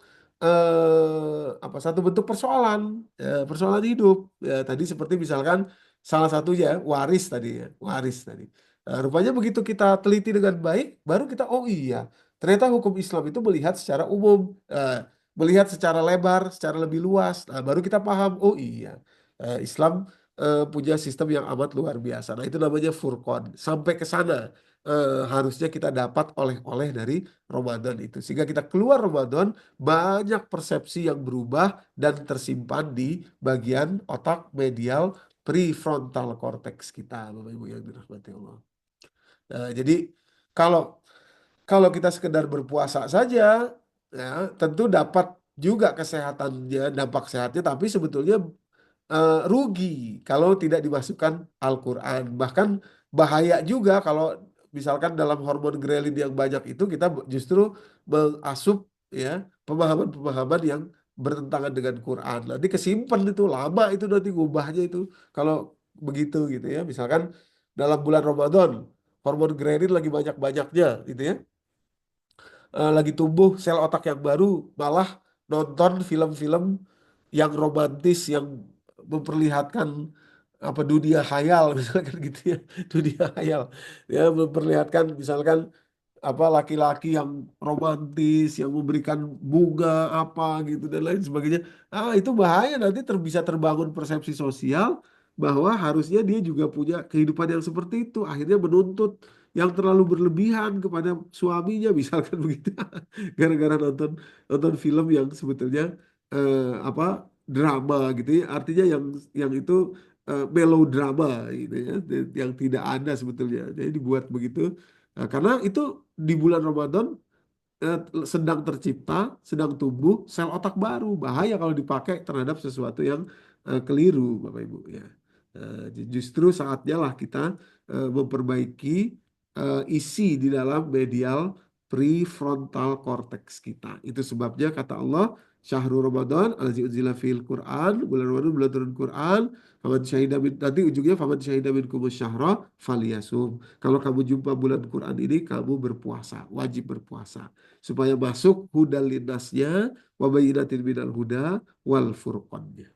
[SPEAKER 2] persoalan, persoalan hidup. Ya, tadi seperti misalkan salah satunya waris tadi ya, waris tadi. Nah, rupanya begitu kita teliti dengan baik, baru kita oh iya, ternyata hukum Islam itu melihat secara umum, melihat secara lebar, secara lebih luas. Nah, baru kita paham, oh iya, Islam punya sistem yang amat luar biasa. Nah, itu namanya furqan. Sampai ke sana harusnya kita dapat oleh-oleh dari Ramadan itu. Sehingga kita keluar Ramadan, banyak persepsi yang berubah dan tersimpan di bagian otak medial prefrontal cortex kita, Bapak Ibu yang dirahmati Allah. Nah, jadi kalau kalau kita sekedar berpuasa saja, ya tentu dapat juga kesehatannya, dampak sehatnya, tapi sebetulnya rugi kalau tidak dimasukkan Al-Quran. Bahkan bahaya juga kalau misalkan dalam hormon grelin yang banyak itu kita justru mengasup ya pemahaman-pemahaman yang bertentangan dengan Quran. Nanti kesimpan itu lama itu nanti ngubahnya itu kalau begitu gitu ya. Misalkan dalam bulan Ramadan hormon grelin lagi banyak-banyaknya gitu ya, lagi tumbuh sel otak yang baru, malah nonton film-film yang romantis yang memperlihatkan apa dunia khayal misalkan gitu ya, dunia khayal ya, memperlihatkan misalkan apa laki-laki yang romantis yang memberikan bunga apa gitu dan lain sebagainya. Itu bahaya, nanti bisa terbangun persepsi sosial bahwa harusnya dia juga punya kehidupan yang seperti itu, akhirnya menuntut yang terlalu berlebihan kepada suaminya misalkan begitu, gara-gara nonton nonton film yang sebetulnya apa drama gitu ya, artinya yang itu melodrama gitu ya, yang tidak ada sebetulnya, jadi dibuat begitu. Nah, karena itu di bulan Ramadan eh, sedang tercipta, sedang tumbuh sel otak baru. Bahaya kalau dipakai terhadap sesuatu yang keliru, Bapak Ibu ya. Justru saatnya lah kita memperbaiki isi di dalam medial prefrontal cortex kita. Itu sebabnya kata Allah, Syahrul Ramadan, allazi unzila fil Quran, bulan Ramadan bulan turun Quran, faman syahida nanti ujungnya faman syahida minkumus syahra falyasum. Kalau kamu jumpa bulan Quran ini, kamu berpuasa, wajib berpuasa. Supaya masuk hudal linasnya, wabayinatin minal huda, wal furqannya.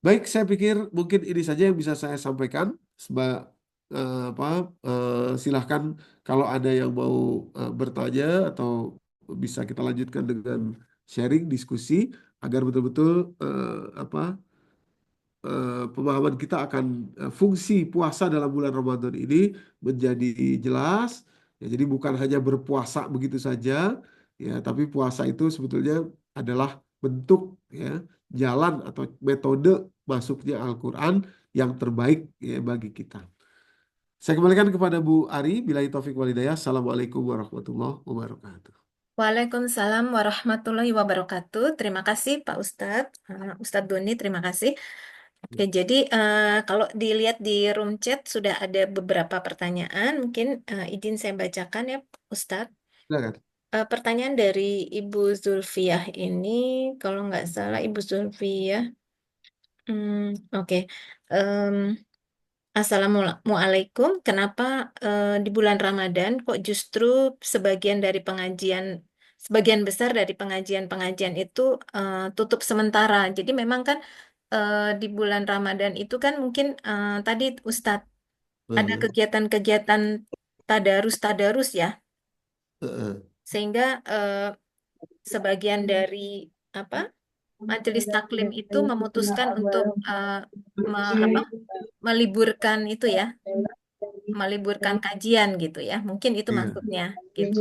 [SPEAKER 2] Baik, saya pikir mungkin ini saja yang bisa saya sampaikan. Seba, apa, silahkan kalau ada yang mau bertanya atau bisa kita lanjutkan dengan sharing, diskusi, agar betul-betul apa pemahaman kita akan fungsi puasa dalam bulan Ramadan ini menjadi jelas. Ya, jadi bukan hanya berpuasa begitu saja, ya, tapi puasa itu sebetulnya adalah bentuk ya jalan atau metode masuknya Al-Quran yang terbaik ya bagi kita. Saya kembalikan kepada Bu Ari. Billahi taufik walhidayah. Assalamualaikum warahmatullahi wabarakatuh.
[SPEAKER 1] Waalaikumsalam warahmatullahi wabarakatuh. Terima kasih Pak Ustadz. Ustadz Doni, terima kasih. Oke, jadi kalau dilihat di room chat sudah ada beberapa pertanyaan, mungkin izin saya bacakan ya, Ustadz.
[SPEAKER 2] Silakan.
[SPEAKER 1] Pertanyaan dari Ibu Zulfiah ini, kalau nggak salah Ibu Zulfiah, oke. Em, Assalamualaikum. Kenapa di bulan Ramadan kok justru sebagian dari pengajian, sebagian besar dari pengajian-pengajian itu tutup sementara. Jadi memang kan di bulan Ramadan itu kan mungkin tadi Ustadz ada
[SPEAKER 2] Heeh,
[SPEAKER 1] kegiatan-kegiatan tadarus-tadarus ya,
[SPEAKER 2] heeh.
[SPEAKER 1] sehingga sebagian dari apa majelis taklim itu memutuskan untuk apa meliburkan itu ya, meliburkan kajian gitu ya. Mungkin itu
[SPEAKER 2] Iya,
[SPEAKER 1] maksudnya gitu.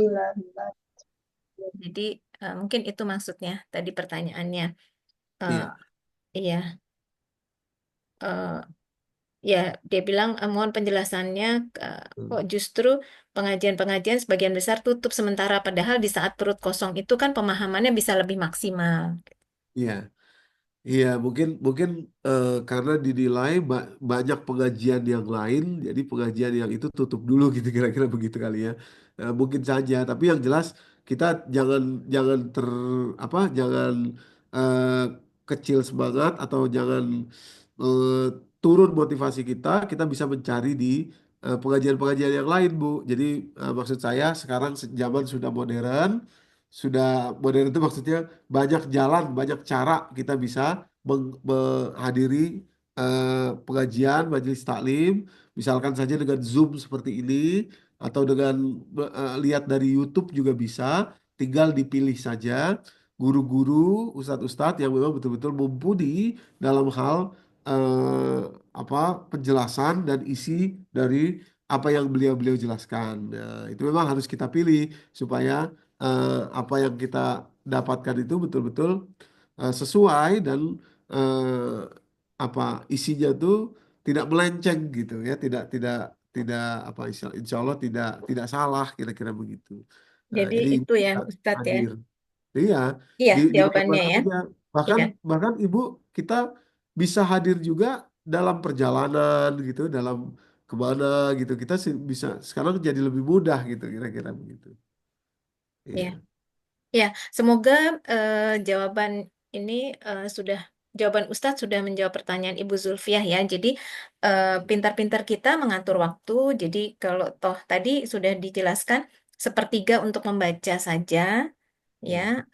[SPEAKER 1] Jadi mungkin itu maksudnya tadi pertanyaannya. Eh,
[SPEAKER 2] iya.
[SPEAKER 1] iya, eh, ya dia bilang mohon penjelasannya kok
[SPEAKER 2] Hmm.
[SPEAKER 1] justru pengajian-pengajian sebagian besar tutup sementara padahal di saat perut kosong itu kan pemahamannya bisa lebih maksimal.
[SPEAKER 2] Iya. Iya, mungkin mungkin karena dinilai banyak pengajian yang lain, jadi pengajian yang itu tutup dulu gitu kira-kira begitu kali ya. Mungkin saja, tapi yang jelas kita jangan jangan jangan eh, kecil semangat atau jangan eh, turun motivasi kita. Kita bisa mencari di pengajian-pengajian yang lain, Bu. Jadi maksud saya sekarang zaman sudah modern, sudah modern itu maksudnya banyak jalan, banyak cara kita bisa menghadiri pengajian, majelis taklim, misalkan saja dengan Zoom seperti ini, atau dengan lihat dari YouTube juga bisa, tinggal dipilih saja guru-guru, ustadz-ustadz yang memang betul-betul mumpuni dalam hal eh, apa penjelasan dan isi dari apa yang beliau-beliau jelaskan. Nah, itu memang harus kita pilih supaya apa yang kita dapatkan itu betul-betul sesuai dan eh, apa isinya tuh tidak melenceng gitu ya, tidak tidak apa insya Allah tidak salah kira-kira begitu. Nah,
[SPEAKER 1] Jadi
[SPEAKER 2] jadi ibu
[SPEAKER 1] itu ya
[SPEAKER 2] bisa
[SPEAKER 1] Ustadz ya.
[SPEAKER 2] hadir, iya
[SPEAKER 1] Iya,
[SPEAKER 2] di
[SPEAKER 1] jawabannya
[SPEAKER 2] mana-mana
[SPEAKER 1] ya.
[SPEAKER 2] aja. Bahkan
[SPEAKER 1] Iya,
[SPEAKER 2] bahkan ibu kita bisa hadir juga dalam perjalanan gitu, dalam kemana gitu. Kita sih bisa sekarang jadi lebih mudah gitu kira-kira begitu.
[SPEAKER 1] iya.
[SPEAKER 2] Iya.
[SPEAKER 1] Ya, semoga jawaban ini sudah jawaban Ustadz sudah menjawab pertanyaan Ibu Zulfiah ya. Jadi pintar-pintar kita mengatur waktu. Jadi kalau toh tadi sudah dijelaskan sepertiga untuk membaca saja, ya
[SPEAKER 2] Iya.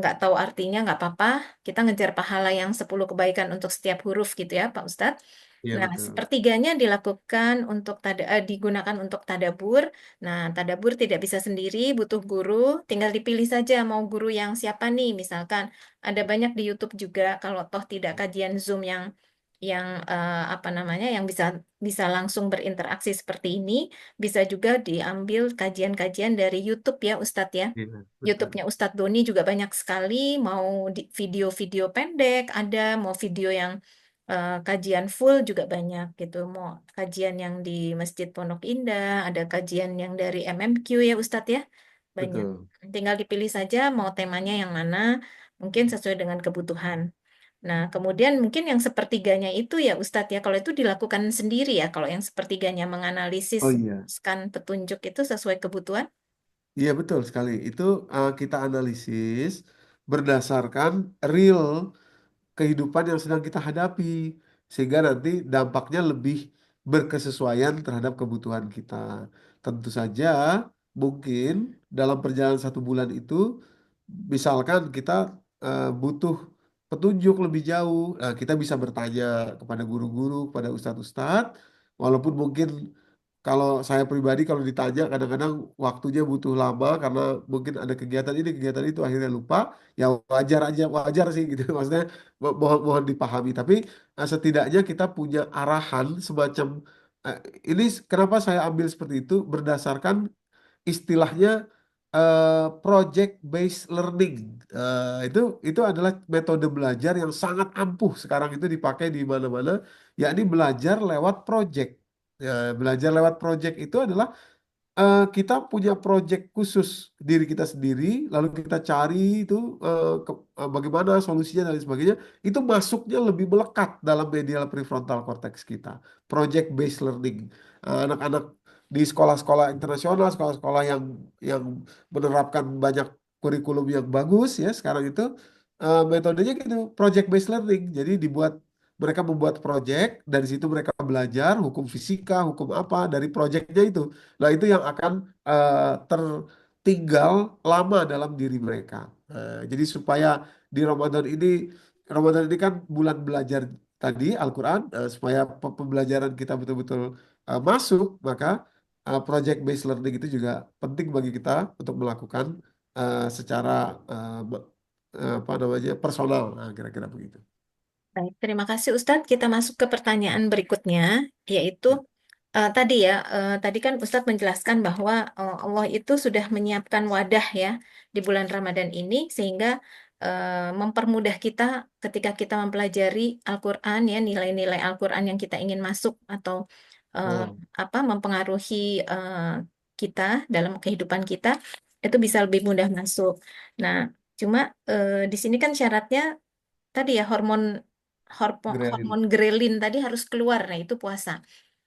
[SPEAKER 1] nggak tahu artinya nggak apa-apa. Kita ngejar pahala yang 10 kebaikan untuk setiap huruf gitu ya, Pak Ustadz.
[SPEAKER 2] Iya
[SPEAKER 1] Nah,
[SPEAKER 2] betul.
[SPEAKER 1] sepertiganya dilakukan untuk digunakan untuk tadabur. Nah, tadabur tidak bisa sendiri, butuh guru. Tinggal dipilih saja mau guru yang siapa nih. Misalkan ada banyak di YouTube juga. Kalau toh tidak kajian Zoom yang apa namanya, yang bisa bisa langsung berinteraksi seperti ini, bisa juga diambil kajian-kajian dari YouTube ya, Ustadz ya.
[SPEAKER 2] Iya betul.
[SPEAKER 1] YouTube-nya Ustadz Doni juga banyak sekali. Mau video-video pendek, ada mau video yang kajian full juga banyak gitu. Mau kajian yang di Masjid Pondok Indah, ada kajian yang dari MMQ ya Ustadz ya, banyak.
[SPEAKER 2] Betul.
[SPEAKER 1] Tinggal dipilih saja mau temanya yang mana, mungkin sesuai dengan kebutuhan. Nah, kemudian mungkin yang sepertiganya itu ya Ustadz ya, kalau itu dilakukan sendiri ya, kalau yang sepertiganya menganalisis
[SPEAKER 2] Oh iya.
[SPEAKER 1] skan petunjuk itu sesuai kebutuhan.
[SPEAKER 2] Iya betul sekali. Itu kita analisis berdasarkan real kehidupan yang sedang kita hadapi, sehingga nanti dampaknya lebih berkesesuaian terhadap kebutuhan kita. Tentu saja mungkin dalam perjalanan 1 bulan itu misalkan kita butuh petunjuk lebih jauh, kita bisa bertanya kepada guru-guru, kepada ustadz-ustadz, walaupun mungkin kalau saya pribadi kalau ditanya kadang-kadang waktunya butuh lama karena mungkin ada kegiatan ini kegiatan itu akhirnya lupa, ya wajar aja, wajar sih gitu. Maksudnya mohon mohon dipahami, tapi setidaknya kita punya arahan semacam eh, ini kenapa saya ambil seperti itu berdasarkan istilahnya project based learning. Itu adalah metode belajar yang sangat ampuh sekarang itu dipakai di mana-mana, yakni belajar lewat project. Ya, belajar lewat project itu adalah kita punya project khusus diri kita sendiri, lalu kita cari itu bagaimana solusinya dan lain sebagainya, itu masuknya lebih melekat dalam medial prefrontal cortex kita. Project based learning. Anak-anak di sekolah-sekolah internasional, sekolah-sekolah yang menerapkan banyak kurikulum yang bagus ya sekarang itu metodenya gitu, project based learning. Jadi mereka membuat project, dari situ mereka belajar hukum fisika, hukum apa dari projectnya itu. Nah, itu yang akan tertinggal lama dalam diri mereka. Jadi supaya di Ramadan ini kan bulan belajar tadi Al-Quran, supaya pembelajaran kita betul-betul masuk, maka project based learning itu juga penting bagi kita untuk melakukan secara apa namanya personal, nah, kira-kira begitu.
[SPEAKER 1] Baik, terima kasih Ustadz. Kita masuk ke pertanyaan berikutnya, yaitu
[SPEAKER 2] Ya,
[SPEAKER 1] tadi kan Ustadz menjelaskan bahwa Allah itu sudah menyiapkan wadah ya di bulan Ramadan ini sehingga mempermudah kita ketika kita mempelajari Al-Quran ya nilai-nilai Al-Quran yang kita ingin masuk atau eh,
[SPEAKER 2] betul.
[SPEAKER 1] apa mempengaruhi kita dalam kehidupan kita itu bisa lebih mudah masuk. Nah, cuma di sini kan syaratnya tadi ya hormon
[SPEAKER 2] Grelin.
[SPEAKER 1] grelin tadi harus keluar. Nah, itu puasa.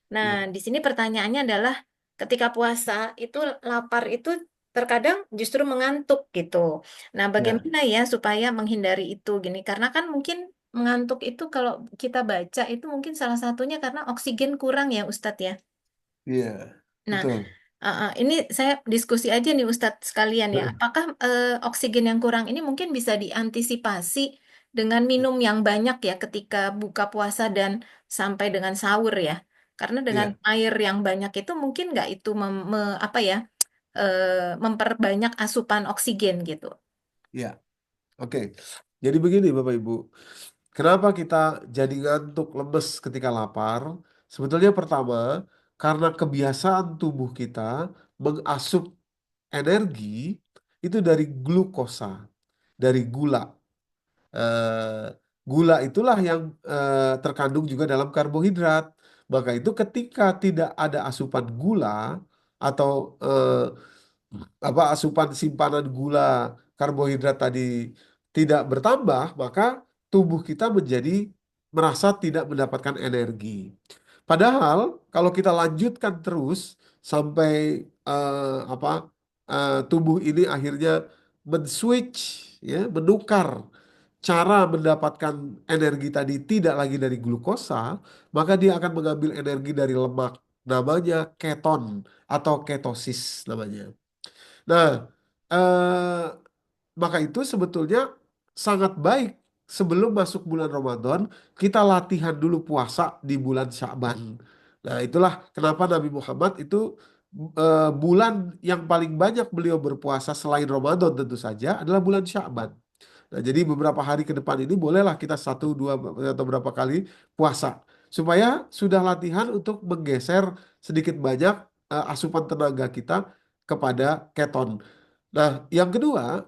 [SPEAKER 1] Nah,
[SPEAKER 2] Ya,
[SPEAKER 1] di sini pertanyaannya adalah ketika puasa itu lapar itu terkadang justru mengantuk gitu. Nah,
[SPEAKER 2] ya,
[SPEAKER 1] bagaimana ya supaya menghindari itu gini? Karena kan mungkin mengantuk itu kalau kita baca itu mungkin salah satunya karena oksigen kurang ya Ustadz ya.
[SPEAKER 2] iya,
[SPEAKER 1] Nah,
[SPEAKER 2] betul.
[SPEAKER 1] ini saya diskusi aja nih Ustadz sekalian ya. Apakah oksigen yang kurang ini mungkin bisa diantisipasi dengan minum yang banyak ya ketika buka puasa dan sampai dengan sahur ya? Karena dengan
[SPEAKER 2] Iya,
[SPEAKER 1] air yang banyak itu mungkin nggak itu apa ya memperbanyak asupan oksigen gitu.
[SPEAKER 2] iya. Oke, jadi begini Bapak Ibu, kenapa kita jadi ngantuk lemes ketika lapar? Sebetulnya pertama, karena kebiasaan tubuh kita mengasup energi itu dari glukosa, dari gula. Eh, Gula itulah yang terkandung juga dalam karbohidrat. Maka itu ketika tidak ada asupan gula atau apa asupan simpanan gula karbohidrat tadi tidak bertambah, maka tubuh kita menjadi merasa tidak mendapatkan energi. Padahal kalau kita lanjutkan terus sampai apa tubuh ini akhirnya men-switch ya, menukar cara mendapatkan energi tadi tidak lagi dari glukosa, maka dia akan mengambil energi dari lemak. Namanya keton atau ketosis namanya. Nah, eh, maka itu sebetulnya sangat baik sebelum masuk bulan Ramadan, kita latihan dulu puasa di bulan Sya'ban. Nah, itulah kenapa Nabi Muhammad itu bulan yang paling banyak beliau berpuasa selain Ramadan tentu saja adalah bulan Sya'ban. Nah, jadi beberapa hari ke depan ini bolehlah kita satu, dua, atau berapa kali puasa. Supaya sudah latihan untuk menggeser sedikit banyak asupan tenaga kita kepada keton. Nah, yang kedua,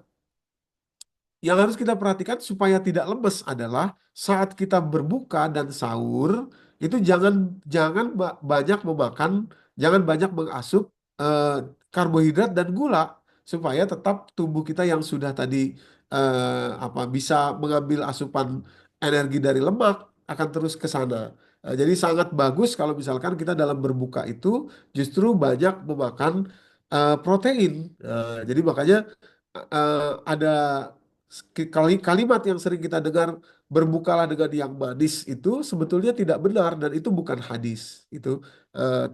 [SPEAKER 2] yang harus kita perhatikan supaya tidak lemes adalah saat kita berbuka dan sahur itu jangan jangan banyak memakan, jangan banyak mengasup eh, karbohidrat dan gula supaya tetap tubuh kita yang sudah tadi apa bisa mengambil asupan energi dari lemak akan terus ke sana. Jadi sangat bagus kalau misalkan kita dalam berbuka itu justru banyak memakan protein. Jadi makanya ada kalimat yang sering kita dengar berbukalah dengan yang manis itu sebetulnya tidak benar dan itu bukan hadis. Itu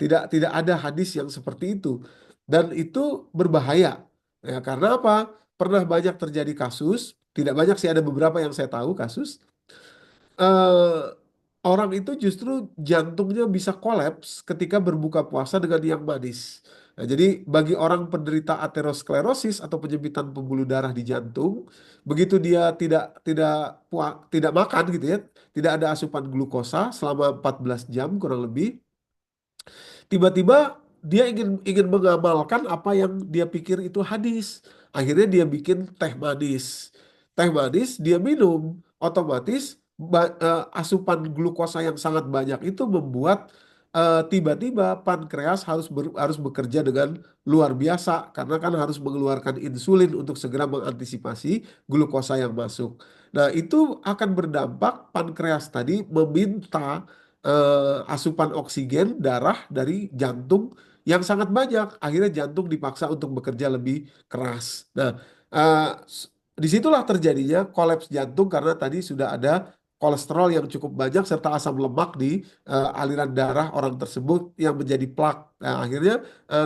[SPEAKER 2] tidak ada hadis yang seperti itu dan itu berbahaya. Ya, karena apa? Pernah banyak terjadi kasus, tidak banyak sih, ada beberapa yang saya tahu kasus eh, orang itu justru jantungnya bisa kolaps ketika berbuka puasa dengan yang manis. Nah, jadi bagi orang penderita aterosklerosis atau penyempitan pembuluh darah di jantung, begitu dia tidak makan gitu ya, tidak ada asupan glukosa selama 14 jam kurang lebih, tiba-tiba dia ingin ingin mengamalkan apa yang dia pikir itu hadis. Akhirnya dia bikin teh manis. Teh manis dia minum, otomatis asupan glukosa yang sangat banyak itu membuat tiba-tiba pankreas harus bekerja dengan luar biasa karena kan harus mengeluarkan insulin untuk segera mengantisipasi glukosa yang masuk. Nah, itu akan berdampak pankreas tadi meminta asupan oksigen darah dari jantung yang sangat banyak. Akhirnya jantung dipaksa untuk bekerja lebih keras. Nah, disitulah terjadinya kolaps jantung karena tadi sudah ada kolesterol yang cukup banyak serta asam lemak di aliran darah orang tersebut yang menjadi plak. Nah, akhirnya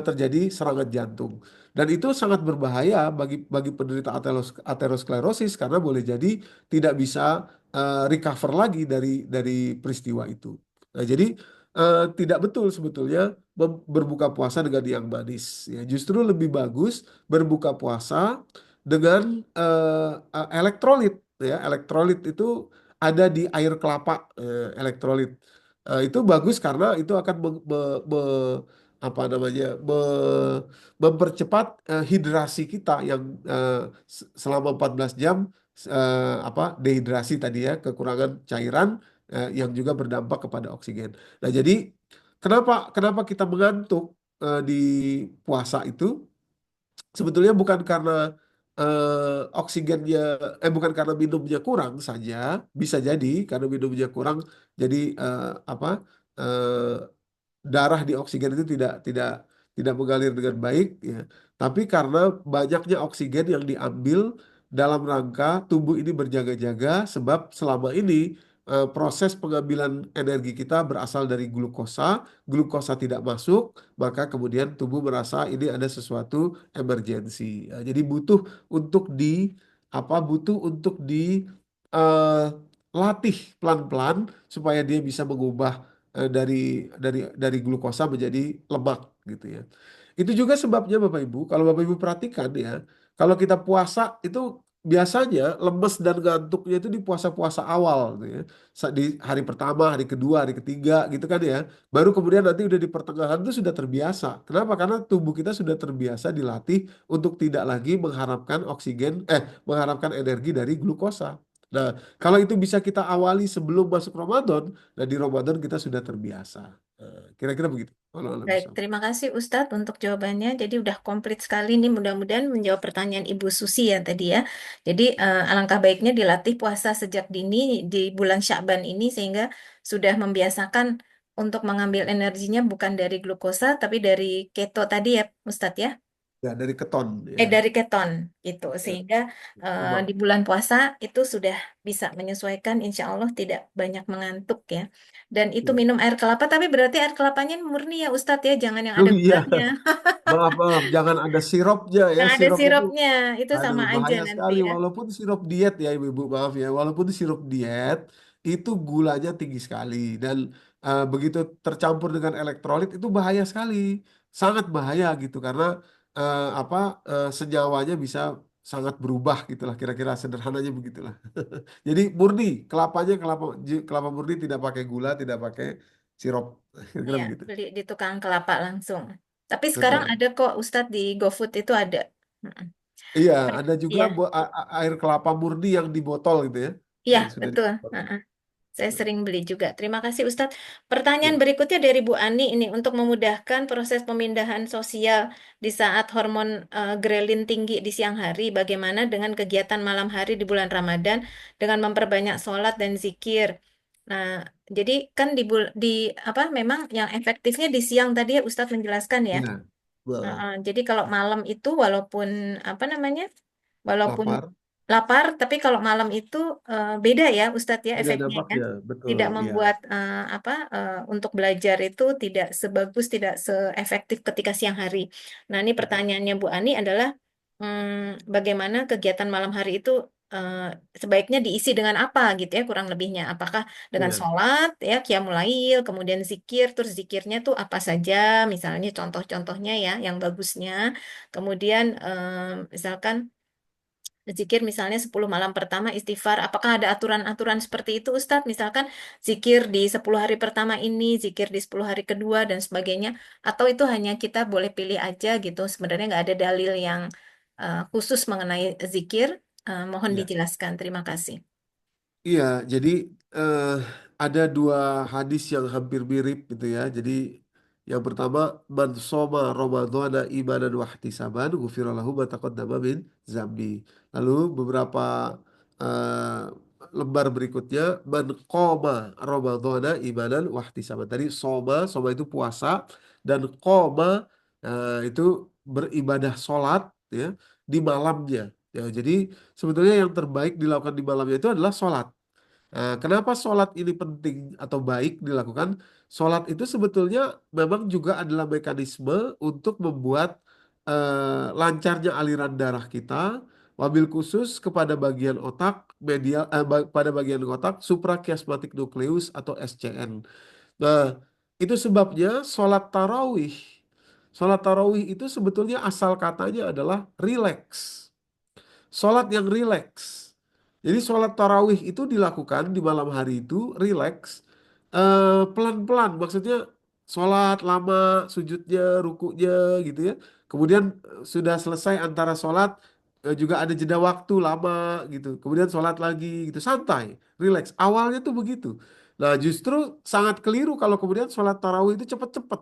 [SPEAKER 2] terjadi serangan jantung. Dan itu sangat berbahaya bagi penderita aterosklerosis karena boleh jadi tidak bisa recover lagi dari peristiwa itu. Nah, jadi tidak betul sebetulnya berbuka puasa dengan yang manis. Ya, justru lebih bagus berbuka puasa dengan elektrolit. Ya, elektrolit itu ada di air kelapa, elektrolit. Itu bagus karena itu akan apa namanya mempercepat hidrasi kita yang selama 14 jam apa dehidrasi tadi ya, kekurangan cairan yang juga berdampak kepada oksigen. Nah, jadi kenapa kenapa kita mengantuk di puasa itu? Sebetulnya bukan karena oksigennya, bukan karena minumnya kurang saja, bisa jadi karena minumnya kurang, jadi apa eh, darah di oksigen itu tidak mengalir dengan baik ya. Tapi karena banyaknya oksigen yang diambil dalam rangka tubuh ini berjaga-jaga sebab selama ini proses pengambilan energi kita berasal dari glukosa, glukosa tidak masuk, maka kemudian tubuh merasa ini ada sesuatu emergensi. Jadi untuk di butuh untuk di eh, latih pelan-pelan supaya dia bisa mengubah dari glukosa menjadi lemak gitu ya. Itu juga sebabnya Bapak Ibu, kalau Bapak Ibu perhatikan ya, kalau kita puasa itu biasanya lemes dan ngantuknya itu di puasa-puasa awal gitu ya. Di hari pertama, hari kedua, hari ketiga gitu kan ya. Baru kemudian nanti udah di pertengahan itu sudah terbiasa. Kenapa? Karena tubuh kita sudah terbiasa dilatih untuk tidak lagi mengharapkan mengharapkan energi dari glukosa. Nah, kalau itu bisa kita awali sebelum masuk Ramadan, nah di Ramadan kita sudah terbiasa. Kira-kira begitu. Kalau
[SPEAKER 1] Baik,
[SPEAKER 2] bisa.
[SPEAKER 1] terima kasih Ustadz untuk jawabannya. Jadi udah komplit sekali nih, mudah-mudahan menjawab pertanyaan Ibu Susi ya tadi ya. Jadi alangkah baiknya dilatih puasa sejak dini di bulan Sya'ban ini sehingga sudah membiasakan untuk mengambil energinya bukan dari glukosa tapi dari keto tadi ya Ustadz ya.
[SPEAKER 2] Ya, dari keton ya.
[SPEAKER 1] Dari keton gitu
[SPEAKER 2] Ya,
[SPEAKER 1] sehingga di
[SPEAKER 2] lemak.
[SPEAKER 1] bulan puasa itu sudah bisa menyesuaikan insya Allah tidak banyak mengantuk ya dan itu
[SPEAKER 2] Ya.
[SPEAKER 1] minum air kelapa tapi berarti air kelapanya murni ya Ustadz ya jangan yang
[SPEAKER 2] Oh
[SPEAKER 1] ada
[SPEAKER 2] iya,
[SPEAKER 1] gulanya
[SPEAKER 2] maaf maaf, jangan ada sirupnya ya.
[SPEAKER 1] yang ada
[SPEAKER 2] Sirup itu,
[SPEAKER 1] sirupnya itu
[SPEAKER 2] aduh,
[SPEAKER 1] sama aja
[SPEAKER 2] bahaya
[SPEAKER 1] nanti
[SPEAKER 2] sekali.
[SPEAKER 1] ya.
[SPEAKER 2] Walaupun sirup diet ya ibu-ibu, maaf ya. Walaupun sirup diet itu gulanya tinggi sekali dan begitu tercampur dengan elektrolit itu bahaya sekali, sangat bahaya gitu karena apa senyawanya bisa sangat berubah gitulah. Kira-kira sederhananya begitulah. Jadi murni, kelapa murni tidak pakai gula, tidak pakai sirup. Kira-kira
[SPEAKER 1] Iya
[SPEAKER 2] begitu.
[SPEAKER 1] beli di tukang kelapa langsung tapi sekarang
[SPEAKER 2] Betul.
[SPEAKER 1] ada kok Ustadz di GoFood itu ada. Mm-mm.
[SPEAKER 2] Iya,
[SPEAKER 1] Baik,
[SPEAKER 2] ada juga
[SPEAKER 1] iya
[SPEAKER 2] air kelapa murni yang di botol gitu ya,
[SPEAKER 1] iya
[SPEAKER 2] yang sudah di
[SPEAKER 1] betul.
[SPEAKER 2] botol.
[SPEAKER 1] Saya sering beli juga. Terima kasih Ustadz. Pertanyaan
[SPEAKER 2] Ya,
[SPEAKER 1] berikutnya dari Bu Ani ini untuk memudahkan proses pemindahan sosial di saat hormon grelin tinggi di siang hari, bagaimana dengan kegiatan malam hari di bulan Ramadan dengan memperbanyak sholat dan zikir. Nah, jadi kan di apa memang yang efektifnya di siang tadi ya Ustadz menjelaskan ya.
[SPEAKER 2] ya. Nah,
[SPEAKER 1] Jadi kalau malam itu walaupun apa namanya, walaupun
[SPEAKER 2] lapar,
[SPEAKER 1] lapar, tapi kalau malam itu beda ya Ustadz ya
[SPEAKER 2] ada
[SPEAKER 1] efeknya ya.
[SPEAKER 2] dampaknya, betul,
[SPEAKER 1] Tidak
[SPEAKER 2] ya.
[SPEAKER 1] membuat apa untuk belajar itu tidak sebagus, tidak seefektif ketika siang hari. Nah ini
[SPEAKER 2] Betul.
[SPEAKER 1] pertanyaannya Bu Ani adalah bagaimana kegiatan malam hari itu eh, sebaiknya diisi dengan apa gitu ya kurang lebihnya. Apakah dengan
[SPEAKER 2] Iya,
[SPEAKER 1] sholat ya qiyamul lail, kemudian zikir, terus zikirnya tuh apa saja, misalnya contoh-contohnya ya yang bagusnya. Kemudian misalkan zikir misalnya 10 malam pertama istighfar, apakah ada aturan-aturan seperti itu Ustadz? Misalkan zikir di 10 hari pertama ini, zikir di 10 hari kedua dan sebagainya, atau itu hanya kita boleh pilih aja gitu. Sebenarnya nggak ada dalil yang khusus mengenai zikir. Mohon
[SPEAKER 2] iya.
[SPEAKER 1] dijelaskan. Terima kasih.
[SPEAKER 2] Iya, jadi eh, ada dua hadis yang hampir mirip gitu ya. Jadi yang pertama, man soma Ramadhana imanan wa ihtisaban ghufira lahu ma taqaddama min zambi. Lalu beberapa eh, lembar berikutnya, man qoma Ramadhana imanan wa ihtisaban. Tadi soma itu puasa, dan qoma itu beribadah sholat ya di malamnya. Ya, jadi sebetulnya yang terbaik dilakukan di malamnya itu adalah sholat. Kenapa sholat ini penting atau baik dilakukan? Sholat itu sebetulnya memang juga adalah mekanisme untuk membuat lancarnya aliran darah kita, wabil khusus kepada bagian otak, pada bagian otak suprachiasmatic nucleus atau SCN. Nah, itu sebabnya sholat tarawih itu sebetulnya asal katanya adalah relax. Sholat yang rileks. Jadi sholat tarawih itu dilakukan di malam hari itu rileks, pelan-pelan. Maksudnya sholat lama, sujudnya, rukunya gitu ya. Kemudian sudah selesai antara sholat, juga ada jeda waktu lama gitu. Kemudian sholat lagi gitu, santai, rileks. Awalnya tuh begitu. Nah, justru sangat keliru kalau kemudian sholat tarawih itu cepet-cepet.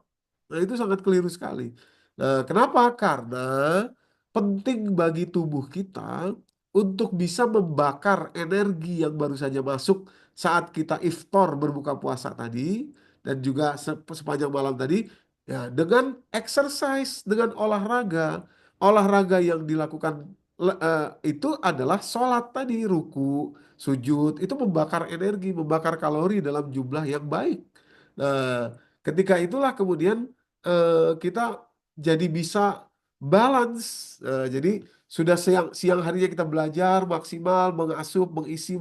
[SPEAKER 2] Nah, itu sangat keliru sekali. Nah, kenapa? Karena penting bagi tubuh kita untuk bisa membakar energi yang baru saja masuk saat kita iftar berbuka puasa tadi, dan juga sepanjang malam tadi, ya dengan exercise, dengan olahraga yang dilakukan itu adalah sholat tadi, ruku, sujud, itu membakar energi, membakar kalori dalam jumlah yang baik. Nah, ketika itulah kemudian kita jadi bisa balance. Jadi sudah siang harinya kita belajar maksimal, mengasup, mengisi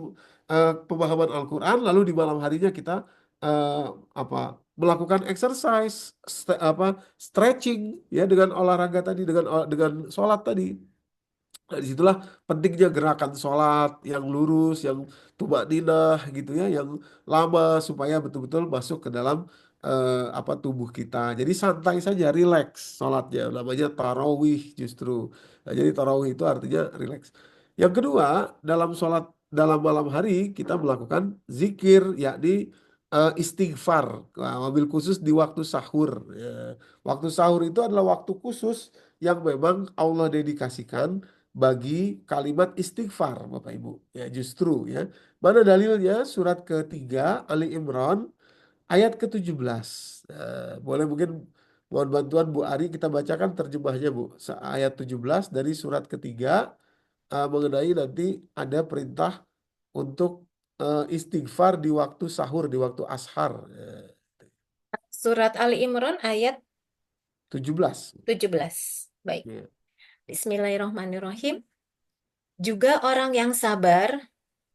[SPEAKER 2] pemahaman Al-Quran, lalu di malam harinya kita eh, apa melakukan exercise, stretching ya dengan olahraga tadi, dengan sholat tadi. Nah, disitulah pentingnya gerakan sholat yang lurus, yang tumak ninah gitu ya, yang lama supaya betul-betul masuk ke dalam tubuh kita. Jadi santai saja, relax sholatnya. Namanya tarawih justru. Nah, jadi tarawih itu artinya relax. Yang kedua, dalam sholat dalam malam hari kita melakukan zikir, yakni istighfar. Nah, wabil khusus di waktu sahur. Ya. Waktu sahur itu adalah waktu khusus yang memang Allah dedikasikan bagi kalimat istighfar, Bapak Ibu. Ya, justru ya. Mana dalilnya? Surat ketiga Ali Imran ayat ke-17. Boleh mungkin mohon bantuan Bu Ari, kita bacakan terjemahnya Bu. Ayat 17 dari surat ketiga, mengenai nanti ada perintah untuk istighfar di waktu sahur, di waktu ashar.
[SPEAKER 1] Surat Ali Imran ayat
[SPEAKER 2] 17.
[SPEAKER 1] 17. Baik.
[SPEAKER 2] Ya.
[SPEAKER 1] Bismillahirrahmanirrahim. Juga orang yang sabar,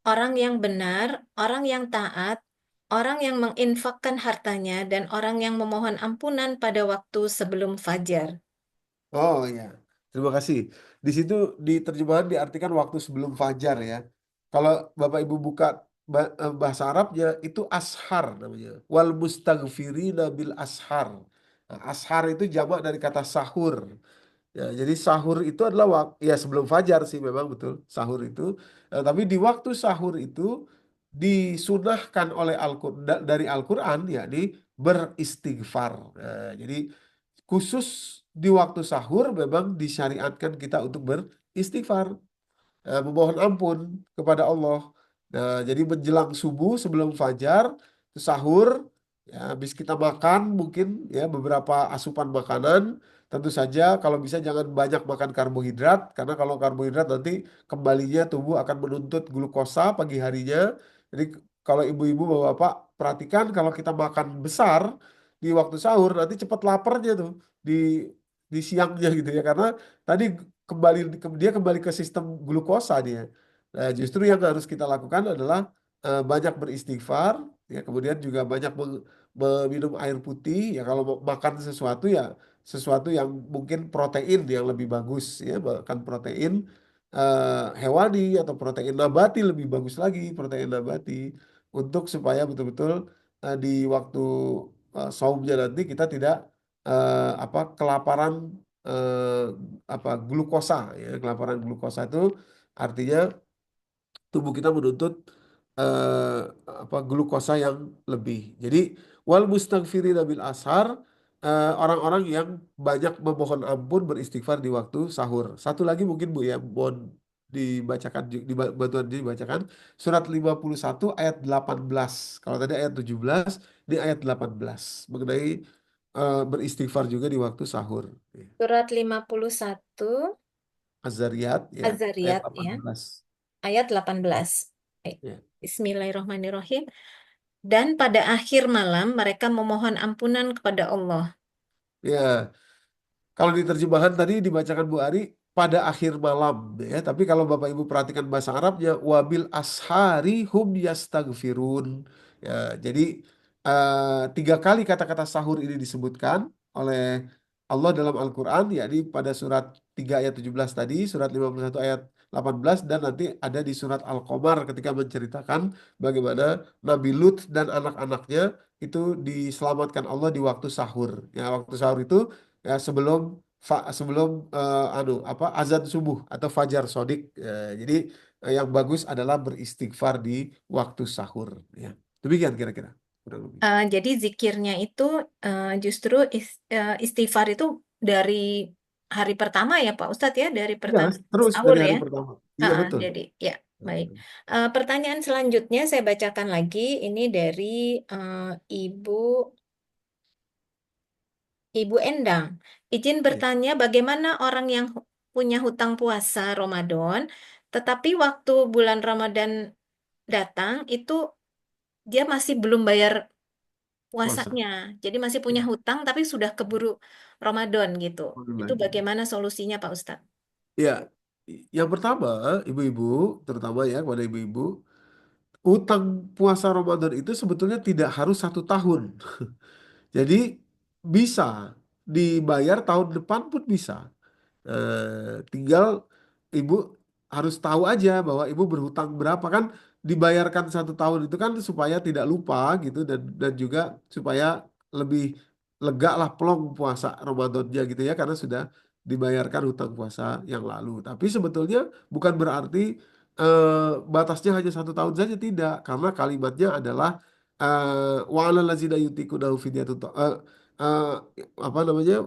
[SPEAKER 1] orang yang benar, orang yang taat, orang yang menginfakkan hartanya, dan orang yang memohon ampunan pada waktu sebelum fajar.
[SPEAKER 2] Oh ya, terima kasih. Di situ di terjemahan diartikan waktu sebelum fajar ya. Kalau Bapak Ibu buka bahasa Arabnya itu ashar namanya. Wal mustaghfirina bil ashar. Nah, ashar itu jamak dari kata sahur. Ya, jadi sahur itu adalah ya sebelum fajar sih memang betul sahur itu. Tapi di waktu sahur itu disunahkan oleh dari Al-Quran yakni beristighfar. Jadi khusus di waktu sahur memang disyariatkan kita untuk beristighfar, memohon ampun kepada Allah. Nah, jadi menjelang subuh sebelum fajar, sahur, ya, habis kita makan mungkin ya beberapa asupan makanan. Tentu saja kalau bisa jangan banyak makan karbohidrat, karena kalau karbohidrat nanti kembalinya tubuh akan menuntut glukosa pagi harinya. Jadi kalau ibu-ibu bapak-bapak perhatikan, kalau kita makan besar di waktu sahur nanti cepat laparnya tuh di di siangnya gitu ya, karena tadi dia kembali ke sistem glukosa dia. Nah, justru yang harus kita lakukan adalah banyak beristighfar, ya, kemudian juga banyak meminum air putih. Ya, kalau mau makan sesuatu ya sesuatu yang mungkin protein yang lebih bagus, ya, makan protein hewani atau protein nabati, lebih bagus lagi protein nabati, untuk supaya betul-betul di waktu saumnya nanti kita tidak kelaparan, eh, glukosa ya. Kelaparan glukosa itu artinya tubuh kita menuntut eh, glukosa yang lebih. Jadi wal mustaghfirina bil ashar, orang-orang yang banyak memohon ampun beristighfar di waktu sahur. Satu lagi mungkin Bu ya, mohon dibacakan bantuan dibacakan surat 51 ayat 18. Kalau tadi ayat 17, di ayat 18 mengenai beristighfar juga di waktu sahur.
[SPEAKER 1] Surat 51
[SPEAKER 2] Az-Zariyat ya, ayat
[SPEAKER 1] Az-Zariyat ya,
[SPEAKER 2] 18.
[SPEAKER 1] ayat 18. Baik.
[SPEAKER 2] Ya.
[SPEAKER 1] Bismillahirrahmanirrahim. Dan pada akhir malam mereka memohon ampunan kepada Allah.
[SPEAKER 2] Ya, kalau di terjemahan tadi dibacakan Bu Ari pada akhir malam ya, tapi kalau Bapak Ibu perhatikan bahasa Arabnya wabil ashari hum yastaghfirun. Ya, jadi tiga kali kata-kata sahur ini disebutkan oleh Allah dalam Al-Quran, yakni pada surat 3 ayat 17 tadi, surat 51 ayat 18, dan nanti ada di surat Al-Qamar ketika menceritakan bagaimana Nabi Lut dan anak-anaknya itu diselamatkan Allah di waktu sahur. Ya, waktu sahur itu ya sebelum azan subuh atau fajar sodik. Jadi yang bagus adalah beristighfar di waktu sahur. Ya, demikian kira-kira kurang lebih.
[SPEAKER 1] Jadi zikirnya itu justru istighfar itu dari hari pertama ya Pak Ustadz ya, dari
[SPEAKER 2] Ya,
[SPEAKER 1] pertama
[SPEAKER 2] terus
[SPEAKER 1] sahur
[SPEAKER 2] dari
[SPEAKER 1] ya.
[SPEAKER 2] hari pertama. Iya betul.
[SPEAKER 1] Jadi ya baik. Pertanyaan selanjutnya saya bacakan lagi. Ini dari eh, Ibu Ibu Endang. Izin
[SPEAKER 2] Iya,
[SPEAKER 1] bertanya, bagaimana orang yang punya hutang puasa Ramadan, tetapi waktu bulan Ramadan datang itu dia masih belum bayar
[SPEAKER 2] puasa.
[SPEAKER 1] puasanya. Jadi masih punya
[SPEAKER 2] Ya,
[SPEAKER 1] hutang tapi sudah keburu Ramadan gitu.
[SPEAKER 2] boleh
[SPEAKER 1] Itu
[SPEAKER 2] lagi.
[SPEAKER 1] bagaimana solusinya Pak Ustadz?
[SPEAKER 2] Ya, yang pertama, ibu-ibu, terutama ya kepada ibu-ibu, utang puasa Ramadan itu sebetulnya tidak harus 1 tahun. Jadi bisa dibayar tahun depan pun bisa. Tinggal ibu harus tahu aja bahwa ibu berhutang berapa, kan dibayarkan 1 tahun itu kan supaya tidak lupa gitu, dan juga supaya lebih lega lah plong puasa Ramadannya gitu ya, karena sudah dibayarkan hutang puasa yang lalu. Tapi sebetulnya bukan berarti batasnya hanya 1 tahun saja, tidak, karena kalimatnya adalah wa 'alal ladzina yutiqunahu fidyatun eh, apa namanya,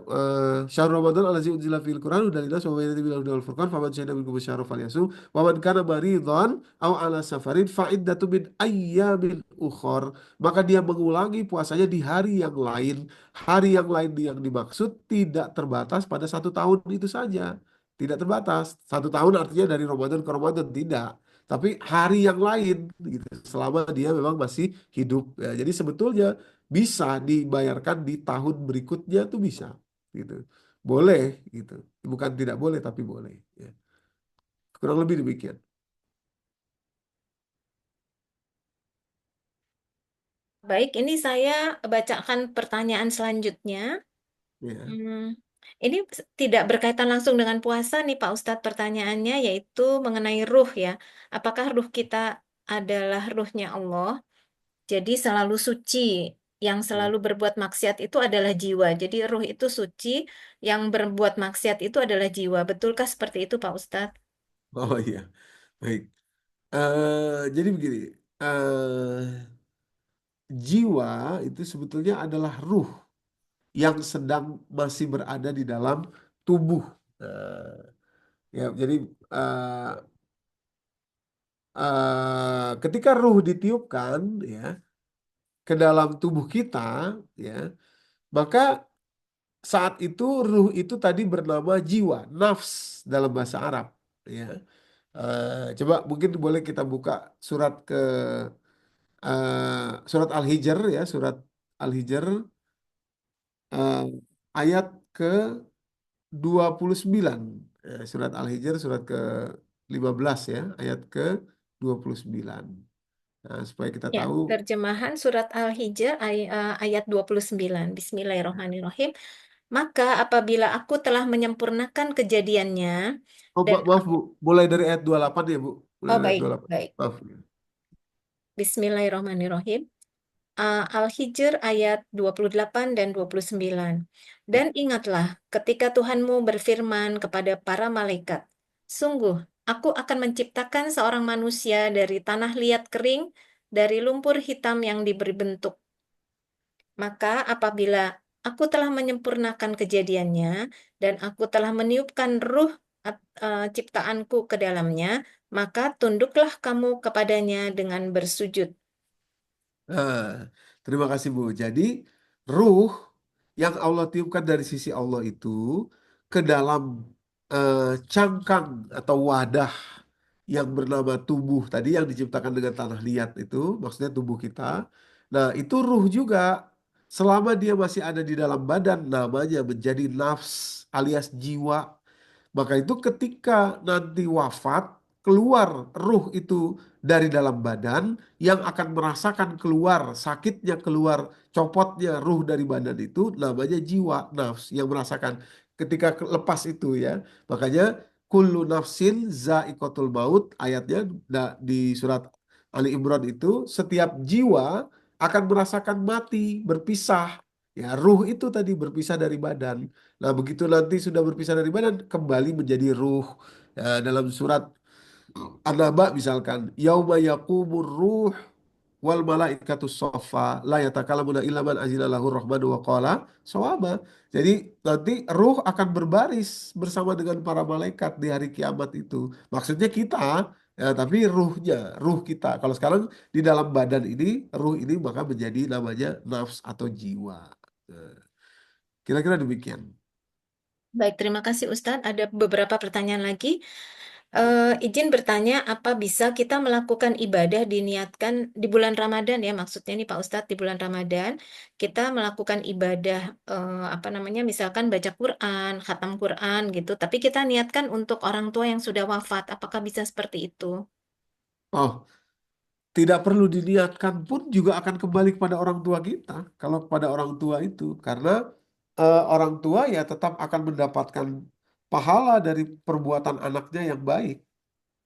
[SPEAKER 2] syahrul Ramadan allazi unzila fil Qur'an hudan linnas wa bayyinatin minal huda wal furqan faman syahida minkum asyhara falyasum wa man kana maridhan aw ala safarin fa iddatun min ayyamin ukhor, maka dia mengulangi puasanya di hari yang lain. Hari yang lain yang dimaksud tidak terbatas pada 1 tahun itu saja, tidak terbatas 1 tahun artinya dari Ramadan ke Ramadan, tidak, tapi hari yang lain gitu selama dia memang masih hidup ya. Jadi sebetulnya bisa dibayarkan di tahun berikutnya tuh bisa gitu, boleh gitu, bukan tidak boleh tapi boleh ya. Kurang lebih demikian
[SPEAKER 1] Baik, ini saya bacakan pertanyaan selanjutnya.
[SPEAKER 2] ya.
[SPEAKER 1] Hmm, ini tidak berkaitan langsung dengan puasa nih Pak Ustadz, pertanyaannya yaitu mengenai ruh ya. Apakah ruh kita adalah ruhnya Allah? Jadi selalu suci, yang selalu berbuat maksiat itu adalah jiwa. Jadi ruh itu suci, yang berbuat maksiat itu adalah jiwa. Betulkah seperti itu Pak Ustadz?
[SPEAKER 2] Oh iya, baik. Jadi begini, jiwa itu sebetulnya adalah ruh yang sedang masih berada di dalam tubuh. Ya, jadi eh, ketika ruh ditiupkan ya ke dalam tubuh kita, ya, maka saat itu ruh itu tadi bernama jiwa, nafs dalam bahasa Arab. Ya, coba mungkin boleh kita buka surat surat Al-Hijr ya, surat Al-Hijr eh, ayat ke 29. Surat Al-Hijr surat ke 15 ya, ayat ke 29. Nah, supaya kita
[SPEAKER 1] Ya,
[SPEAKER 2] tahu.
[SPEAKER 1] terjemahan surat Al-Hijr ayat 29. Bismillahirrahmanirrahim. Maka apabila aku telah menyempurnakan kejadiannya
[SPEAKER 2] Oh,
[SPEAKER 1] dan
[SPEAKER 2] maaf Bu, mulai dari ayat 28 ya Bu. Mulai
[SPEAKER 1] oh
[SPEAKER 2] dari ayat
[SPEAKER 1] baik,
[SPEAKER 2] 28.
[SPEAKER 1] baik.
[SPEAKER 2] Maaf.
[SPEAKER 1] Bismillahirrahmanirrahim. Al-Hijr ayat 28 dan 29. Dan ingatlah ketika Tuhanmu berfirman kepada para malaikat, sungguh Aku akan menciptakan seorang manusia dari tanah liat kering, dari lumpur hitam yang diberi bentuk. Maka apabila aku telah menyempurnakan kejadiannya dan aku telah meniupkan ruh ciptaanku ke dalamnya, maka tunduklah kamu kepadanya dengan bersujud.
[SPEAKER 2] Nah, terima kasih Bu. Jadi ruh yang Allah tiupkan dari sisi Allah itu ke dalam eh, cangkang atau wadah yang bernama tubuh tadi yang diciptakan dengan tanah liat itu, maksudnya tubuh kita. Nah, itu ruh juga selama dia masih ada di dalam badan namanya menjadi nafs alias jiwa. Maka itu ketika nanti wafat, keluar ruh itu dari dalam badan yang akan merasakan keluar sakitnya, keluar copotnya ruh dari badan itu namanya jiwa, nafs yang merasakan ketika lepas itu ya. Makanya kullu nafsin za'iqatul maut ayatnya di surat Ali Imran itu setiap jiwa akan merasakan mati, berpisah. Ya, ruh itu tadi berpisah dari badan. Nah, begitu nanti sudah berpisah dari badan, kembali menjadi ruh. Ya, dalam surat An-Naba misalkan, yauma yaqumur ruh wal malaikatu soffa la yatakalamuna illa man azina lahu rahmanu wa qala shawaba. Jadi nanti ruh akan berbaris bersama dengan para malaikat di hari kiamat itu. Maksudnya kita, ya, tapi ruhnya, ruh kita. Kalau sekarang di dalam badan ini, ruh ini maka menjadi namanya nafs atau jiwa. Nah, kira-kira demikian.
[SPEAKER 1] Baik, terima kasih Ustadz. Ada beberapa pertanyaan lagi. Izin bertanya, apa bisa kita melakukan ibadah diniatkan di bulan Ramadan ya? Maksudnya nih Pak Ustadz, di bulan Ramadan kita melakukan ibadah apa namanya? Misalkan baca Quran, khatam Quran gitu. Tapi kita niatkan untuk orang tua yang sudah wafat. Apakah bisa seperti itu?
[SPEAKER 2] Oh, tidak perlu diniatkan pun juga akan kembali kepada orang tua kita kalau kepada orang tua itu karena orang tua ya tetap akan mendapatkan pahala dari perbuatan anaknya yang baik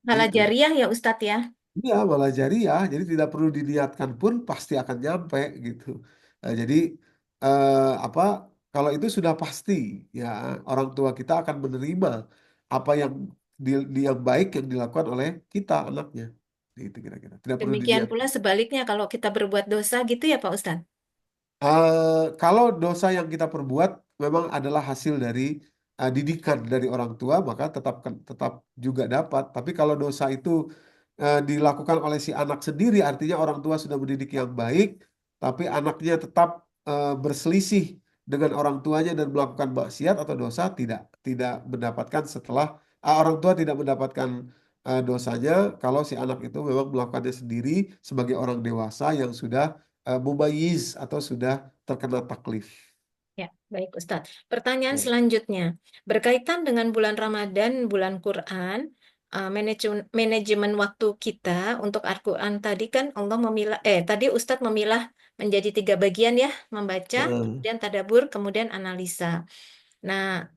[SPEAKER 1] Halal
[SPEAKER 2] gitu.
[SPEAKER 1] jariah ya Ustadz ya?
[SPEAKER 2] Iya, malah jariah, jadi tidak perlu diniatkan pun pasti akan nyampe gitu. Jadi apa kalau itu sudah pasti ya orang tua kita akan menerima apa yang yang baik yang dilakukan oleh kita anaknya. Itu kira-kira. Tidak perlu
[SPEAKER 1] Demikian
[SPEAKER 2] diniat.
[SPEAKER 1] pula sebaliknya kalau kita berbuat dosa gitu ya Pak Ustadz?
[SPEAKER 2] Kalau dosa yang kita perbuat memang adalah hasil dari didikan dari orang tua, maka tetap juga dapat. Tapi kalau dosa itu dilakukan oleh si anak sendiri, artinya orang tua sudah mendidik yang baik, tapi anaknya tetap berselisih dengan orang tuanya dan melakukan maksiat atau dosa, tidak mendapatkan setelah orang tua tidak mendapatkan dosanya kalau si anak itu memang melakukannya sendiri sebagai orang dewasa yang sudah mumayyiz atau sudah terkena taklif.
[SPEAKER 1] Ya, baik Ustadz. Pertanyaan
[SPEAKER 2] Ya.
[SPEAKER 1] selanjutnya, berkaitan dengan bulan Ramadan, bulan Quran, manajemen waktu kita untuk Al-Quran tadi kan Allah memilah, tadi Ustadz memilah menjadi tiga bagian ya, membaca,
[SPEAKER 2] Heeh.
[SPEAKER 1] kemudian tadabbur, kemudian analisa. Nah,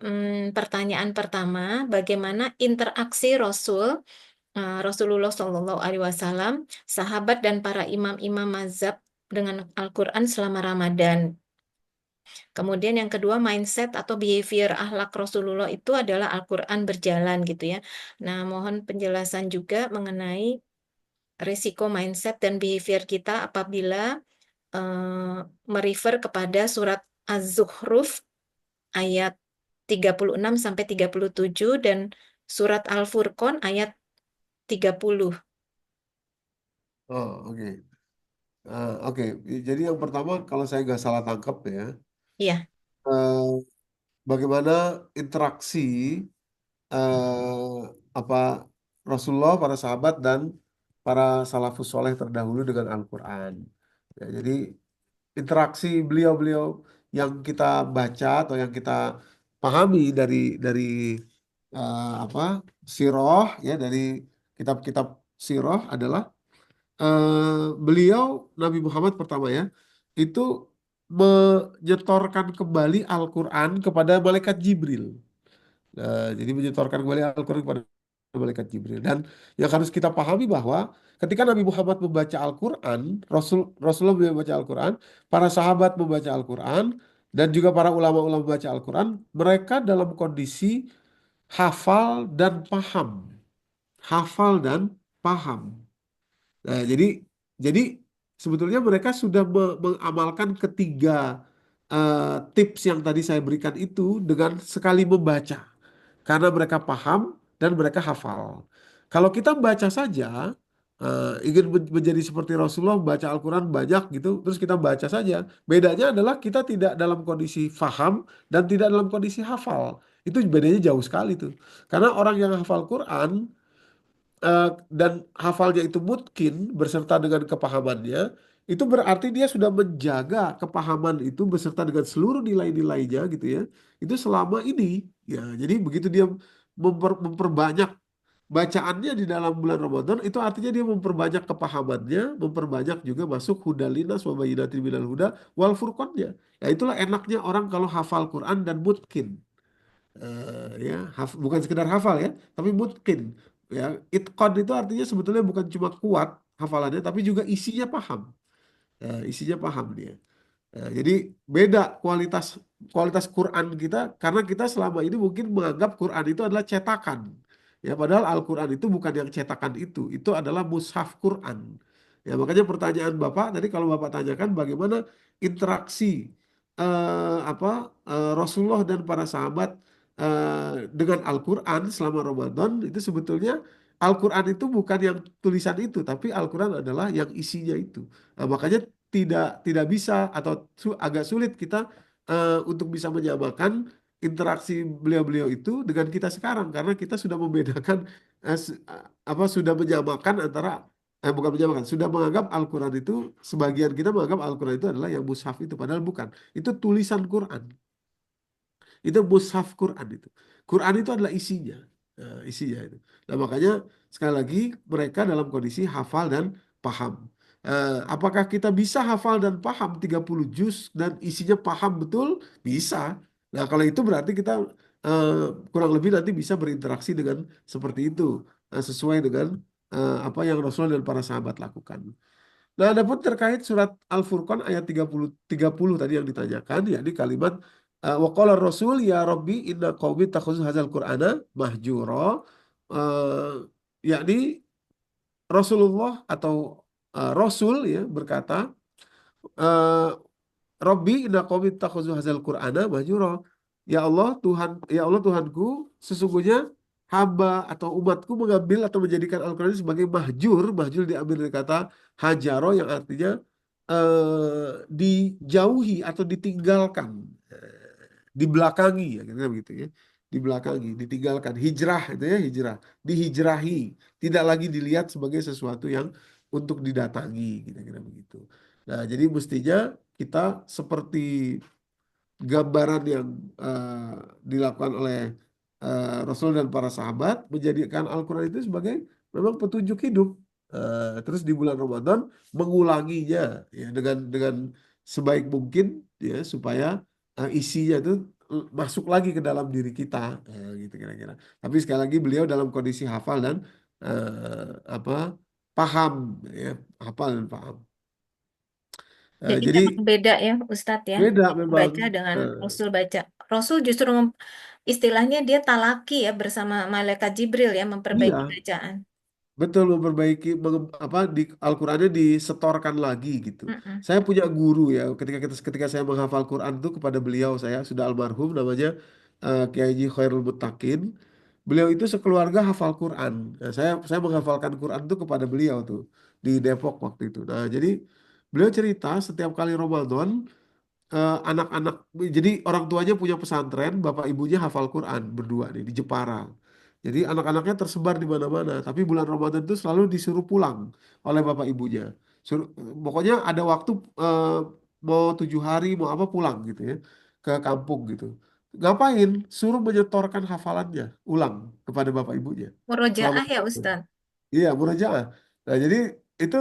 [SPEAKER 1] pertanyaan pertama, bagaimana interaksi Rasulullah Shallallahu Alaihi Wasallam, sahabat dan para imam-imam mazhab dengan Al-Quran selama Ramadan? Kemudian yang kedua mindset atau behavior akhlak Rasulullah itu adalah Al-Quran berjalan gitu ya. Nah, mohon penjelasan juga mengenai risiko mindset dan behavior kita apabila merefer kepada surat Az-Zukhruf ayat 36 sampai 37 dan surat Al-Furqan ayat 30.
[SPEAKER 2] Oh, oke. Oke. Jadi yang pertama kalau saya nggak salah tangkap ya,
[SPEAKER 1] Iya,
[SPEAKER 2] eh, bagaimana interaksi apa Rasulullah, para sahabat dan para salafus soleh terdahulu dengan Al-Quran. Ya, jadi interaksi beliau-beliau yang kita baca atau yang kita pahami dari apa siroh ya dari kitab-kitab siroh adalah beliau Nabi Muhammad pertama ya itu menyetorkan kembali Al-Quran kepada malaikat Jibril. Nah, jadi menyetorkan kembali Al-Quran kepada malaikat Jibril. Dan yang harus kita pahami bahwa ketika Nabi Muhammad membaca Al-Quran, Rasulullah membaca Al-Quran, para sahabat membaca Al-Quran, dan juga para ulama-ulama membaca Al-Quran, mereka dalam kondisi hafal dan paham. hafal dan paham. Nah, jadi sebetulnya mereka sudah mengamalkan ketiga eh, tips yang tadi saya berikan itu dengan sekali membaca, karena mereka paham dan mereka hafal. Kalau kita baca saja, ingin menjadi seperti Rasulullah, baca Al-Quran banyak gitu, terus kita baca saja. Bedanya adalah kita tidak dalam kondisi faham dan tidak dalam kondisi hafal. Itu bedanya jauh sekali tuh. Karena orang yang hafal Quran dan hafalnya itu mungkin berserta dengan kepahamannya, itu berarti dia sudah menjaga kepahaman itu beserta dengan seluruh nilai-nilainya gitu ya. Itu selama ini ya. Jadi begitu dia memperbanyak bacaannya di dalam bulan Ramadan, itu artinya dia memperbanyak kepahamannya, memperbanyak juga masuk hudalinas wa bayyinatin minal huda wal furqannya. Ya itulah enaknya orang kalau hafal Quran dan mungkin. Ya bukan sekedar hafal ya, tapi mungkin ya. Itqan itu artinya sebetulnya bukan cuma kuat hafalannya, tapi juga isinya paham. Isinya paham dia. Jadi beda kualitas kualitas Quran kita, karena kita selama ini mungkin menganggap Quran itu adalah cetakan. Ya, padahal Al-Quran itu bukan yang cetakan itu adalah mushaf Quran. Ya, makanya pertanyaan Bapak tadi, kalau Bapak tanyakan bagaimana interaksi apa Rasulullah dan para sahabat dengan Al-Quran selama Ramadan, itu sebetulnya Al-Quran itu bukan yang tulisan itu, tapi Al-Quran adalah yang isinya itu. Nah, makanya tidak bisa atau agak sulit kita untuk bisa menyamakan interaksi beliau-beliau itu dengan kita sekarang, karena kita sudah membedakan apa sudah menyamakan antara bukan menyamakan, sudah menganggap Al-Quran itu, sebagian kita menganggap Al-Quran itu adalah yang mushaf itu, padahal bukan. Itu tulisan Quran. Itu mushaf Quran itu. Quran itu adalah isinya. Isinya itu. Nah, makanya sekali lagi mereka dalam kondisi hafal dan paham. Apakah kita bisa hafal dan paham 30 juz dan isinya paham betul? Bisa. Nah, kalau itu berarti kita eh, kurang lebih nanti bisa berinteraksi dengan seperti itu. Sesuai dengan apa yang Rasulullah dan para sahabat lakukan. Nah, adapun terkait surat Al-Furqan ayat 30 tadi yang ditanyakan, yakni kalimat wa qala Rasul ya Rabbi inna qaumi takhuzu hadzal Qur'ana mahjura, yakni Rasulullah atau Rasul ya berkata, eh, Rabbi inna qaumi takhuzu hadzal Qur'ana mahjura. Ya Allah Tuhan, ya Allah Tuhanku, sesungguhnya hamba atau umatku mengambil atau menjadikan Al-Quran ini sebagai mahjur. Mahjur diambil dari kata hajaro yang artinya dijauhi atau ditinggalkan, dibelakangi ya kira begitu ya. Dibelakangi, ditinggalkan, hijrah itu ya, hijrah, dihijrahi, tidak lagi dilihat sebagai sesuatu yang untuk didatangi, kira-kira begitu. Nah, jadi mestinya kita seperti gambaran yang dilakukan oleh Rasul dan para sahabat, menjadikan Al-Quran itu sebagai memang petunjuk hidup. Terus di bulan Ramadan mengulanginya ya dengan sebaik mungkin ya, supaya isinya itu masuk lagi ke dalam diri kita, gitu kira-kira. Tapi sekali lagi beliau dalam kondisi hafal dan apa paham ya, hafal dan paham.
[SPEAKER 1] Jadi
[SPEAKER 2] Jadi
[SPEAKER 1] memang beda ya Ustadz ya,
[SPEAKER 2] beda memang.
[SPEAKER 1] baca dengan
[SPEAKER 2] eh,
[SPEAKER 1] Rasul baca. Rasul justru istilahnya dia talaki ya bersama malaikat Jibril ya memperbaiki
[SPEAKER 2] iya.
[SPEAKER 1] bacaan.
[SPEAKER 2] Betul, memperbaiki apa di Al-Qur'annya disetorkan lagi gitu.
[SPEAKER 1] Mm-mm.
[SPEAKER 2] Saya punya guru ya, ketika saya menghafal Quran tuh kepada beliau, saya sudah almarhum namanya Kiai Haji Khairul Muttaqin. Beliau itu sekeluarga hafal Quran. Nah, saya menghafalkan Quran tuh kepada beliau tuh di Depok waktu itu. Nah, jadi beliau cerita setiap kali Ramadan anak-anak, jadi orang tuanya punya pesantren, bapak ibunya hafal Quran berdua nih di Jepara. Jadi anak-anaknya tersebar di mana-mana, tapi bulan Ramadan itu selalu disuruh pulang oleh bapak ibunya. Pokoknya ada waktu mau 7 hari mau apa pulang gitu ya ke kampung gitu. Ngapain? Suruh menyetorkan hafalannya ulang kepada bapak ibunya selama
[SPEAKER 1] Murojaah ya
[SPEAKER 2] Ramadan.
[SPEAKER 1] Ustadz.
[SPEAKER 2] Iya, murojaah. Nah, jadi itu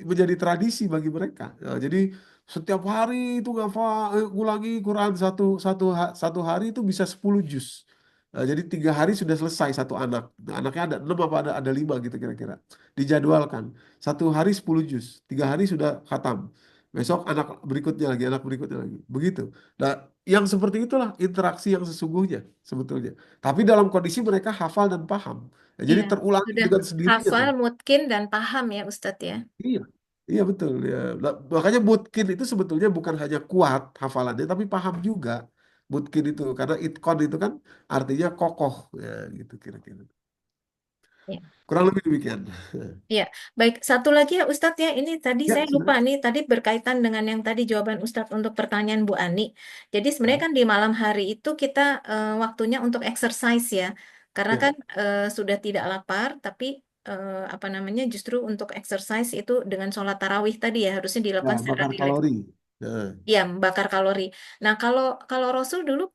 [SPEAKER 2] menjadi tradisi bagi mereka. Nah, jadi setiap hari itu ngulangi Quran satu hari itu bisa 10 juz. Nah, jadi 3 hari sudah selesai satu anak. Nah, anaknya ada 6 apa ada 5 gitu kira-kira. Dijadwalkan. 1 hari 10 juz. 3 hari sudah khatam. besok anak berikutnya lagi, anak berikutnya lagi. Begitu. Nah, yang seperti itulah interaksi yang sesungguhnya sebetulnya. Tapi dalam kondisi mereka hafal dan paham. Ya, jadi
[SPEAKER 1] Iya,
[SPEAKER 2] terulang
[SPEAKER 1] sudah
[SPEAKER 2] dengan sendirinya
[SPEAKER 1] hafal,
[SPEAKER 2] tuh.
[SPEAKER 1] mungkin dan paham ya Ustadz ya.
[SPEAKER 2] Iya, iya betul ya. Nah, makanya mungkin itu sebetulnya bukan hanya kuat hafalannya, tapi paham juga. Mungkin itu karena itkon itu kan artinya kokoh ya gitu kira-kira.
[SPEAKER 1] Ya.
[SPEAKER 2] Kurang lebih demikian.
[SPEAKER 1] Ya, baik. Satu lagi ya Ustadz ya, ini tadi
[SPEAKER 2] Ya,
[SPEAKER 1] saya lupa
[SPEAKER 2] sudah.
[SPEAKER 1] nih, tadi berkaitan dengan yang tadi jawaban Ustadz untuk pertanyaan Bu Ani. Jadi sebenarnya kan di malam hari itu kita waktunya untuk exercise ya, karena kan
[SPEAKER 2] Ya,
[SPEAKER 1] sudah tidak lapar, tapi apa namanya justru untuk exercise itu dengan sholat tarawih tadi ya harusnya
[SPEAKER 2] ya
[SPEAKER 1] dilakukan secara
[SPEAKER 2] bakar
[SPEAKER 1] rileks.
[SPEAKER 2] kalori. Nah,
[SPEAKER 1] Ya, bakar kalori. Nah, kalau kalau Rasul dulu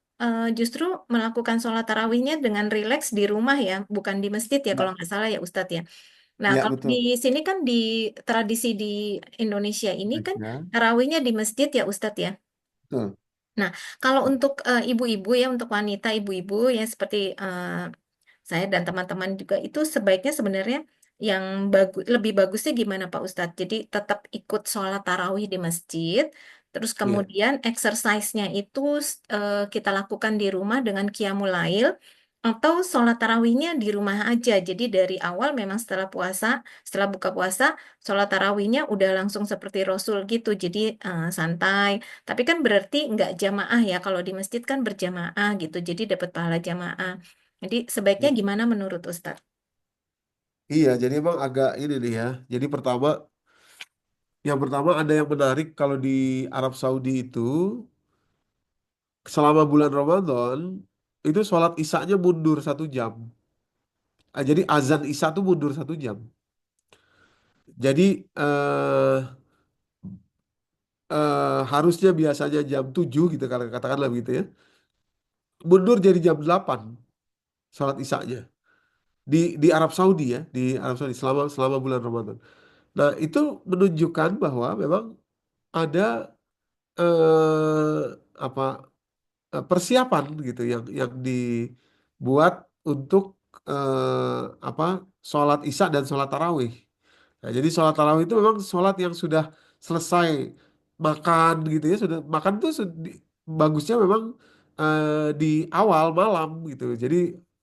[SPEAKER 1] justru melakukan sholat tarawihnya dengan rileks di rumah ya, bukan di masjid ya kalau
[SPEAKER 2] ya,
[SPEAKER 1] nggak salah ya Ustadz ya. Nah,
[SPEAKER 2] ya
[SPEAKER 1] kalau di
[SPEAKER 2] betul.
[SPEAKER 1] sini kan di tradisi di Indonesia ini kan
[SPEAKER 2] Ya,
[SPEAKER 1] tarawihnya di masjid ya Ustadz ya.
[SPEAKER 2] betul.
[SPEAKER 1] Nah, kalau untuk ibu-ibu ya, untuk wanita ibu-ibu ya seperti saya dan teman-teman juga itu sebaiknya sebenarnya yang lebih bagusnya gimana Pak Ustadz? Jadi tetap ikut sholat tarawih di masjid, terus
[SPEAKER 2] Ya.
[SPEAKER 1] kemudian exercise-nya itu kita lakukan di rumah dengan qiyamul lail, atau sholat tarawihnya di rumah aja. Jadi dari awal memang setelah puasa, setelah buka puasa, sholat tarawihnya udah langsung seperti Rasul gitu. Jadi santai. Tapi kan berarti nggak jamaah ya. Kalau di masjid kan berjamaah gitu. Jadi dapat pahala jamaah. Jadi sebaiknya
[SPEAKER 2] Ya.
[SPEAKER 1] gimana menurut Ustadz?
[SPEAKER 2] Iya, jadi emang agak ini nih ya. Jadi yang pertama ada yang menarik kalau di Arab Saudi itu selama bulan Ramadan itu sholat isya-nya mundur 1 jam. Jadi azan isya tuh mundur 1 jam. Jadi harusnya biasanya jam 7 gitu kalau katakanlah begitu ya. Mundur jadi jam 8 sholat isya-nya di Arab Saudi ya, di Arab Saudi selama selama bulan Ramadan. Nah, itu menunjukkan bahwa memang ada apa persiapan gitu yang dibuat untuk apa sholat isya dan sholat tarawih. Nah, jadi sholat tarawih itu memang sholat yang sudah selesai makan gitu ya, sudah makan tuh bagusnya memang di awal malam gitu. Jadi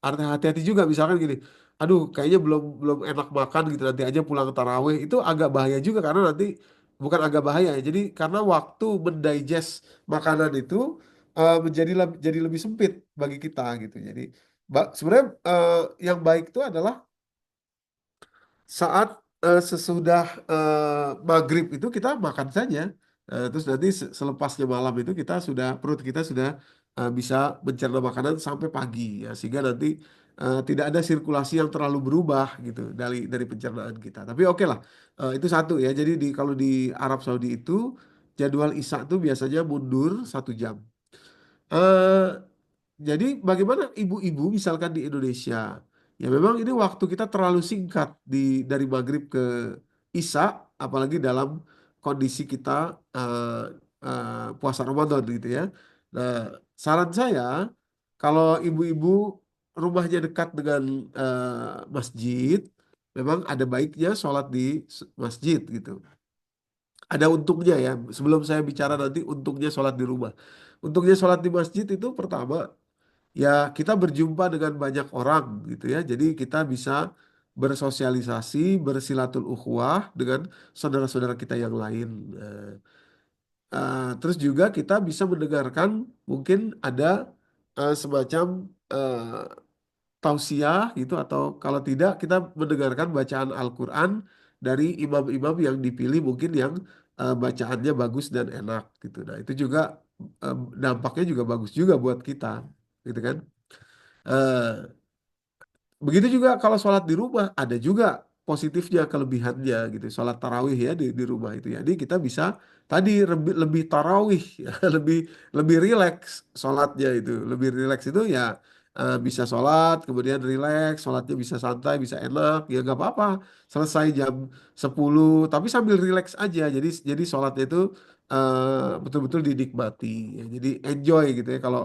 [SPEAKER 2] hati-hati juga misalkan gini, aduh kayaknya belum belum enak makan gitu nanti aja pulang tarawih itu agak bahaya juga karena nanti bukan agak bahaya ya. Jadi karena waktu mendigest makanan itu jadi lebih sempit bagi kita gitu. Jadi sebenarnya yang baik itu adalah saat sesudah maghrib itu kita makan saja. Terus nanti selepasnya malam itu kita sudah perut kita sudah bisa mencerna makanan sampai pagi ya sehingga nanti tidak ada sirkulasi yang terlalu berubah gitu dari pencernaan kita. Tapi oke lah, itu satu ya. Jadi kalau di Arab Saudi itu jadwal isya itu biasanya mundur 1 jam. Eh, jadi bagaimana ibu-ibu misalkan di Indonesia? Ya memang ini waktu kita terlalu singkat dari maghrib ke isya, apalagi dalam kondisi kita puasa Ramadan gitu ya. Nah, saran saya kalau ibu-ibu rumahnya dekat dengan masjid, memang ada baiknya sholat di masjid gitu. Ada untungnya ya. Sebelum saya bicara nanti untungnya sholat di rumah. Untungnya sholat di masjid itu pertama ya kita berjumpa dengan banyak orang gitu ya. Jadi kita bisa bersosialisasi, bersilatul ukhuwah dengan saudara-saudara kita yang lain. Eh, terus juga kita bisa mendengarkan mungkin ada semacam tausiah gitu atau kalau tidak kita mendengarkan bacaan Al-Quran dari imam-imam yang dipilih mungkin yang bacaannya bagus dan enak gitu. Nah itu juga eh, dampaknya juga bagus juga buat kita gitu kan. Eh, Begitu juga kalau sholat di rumah ada juga positifnya kelebihannya gitu. Sholat tarawih ya di rumah itu ya. Jadi kita bisa tadi lebih tarawih ya, lebih lebih rileks sholatnya itu. Lebih rileks itu ya bisa sholat kemudian rileks, sholatnya bisa santai, bisa enak ya nggak apa-apa. Selesai jam 10 tapi sambil rileks aja. Jadi sholatnya itu betul-betul dinikmati. Ya. Jadi enjoy gitu ya kalau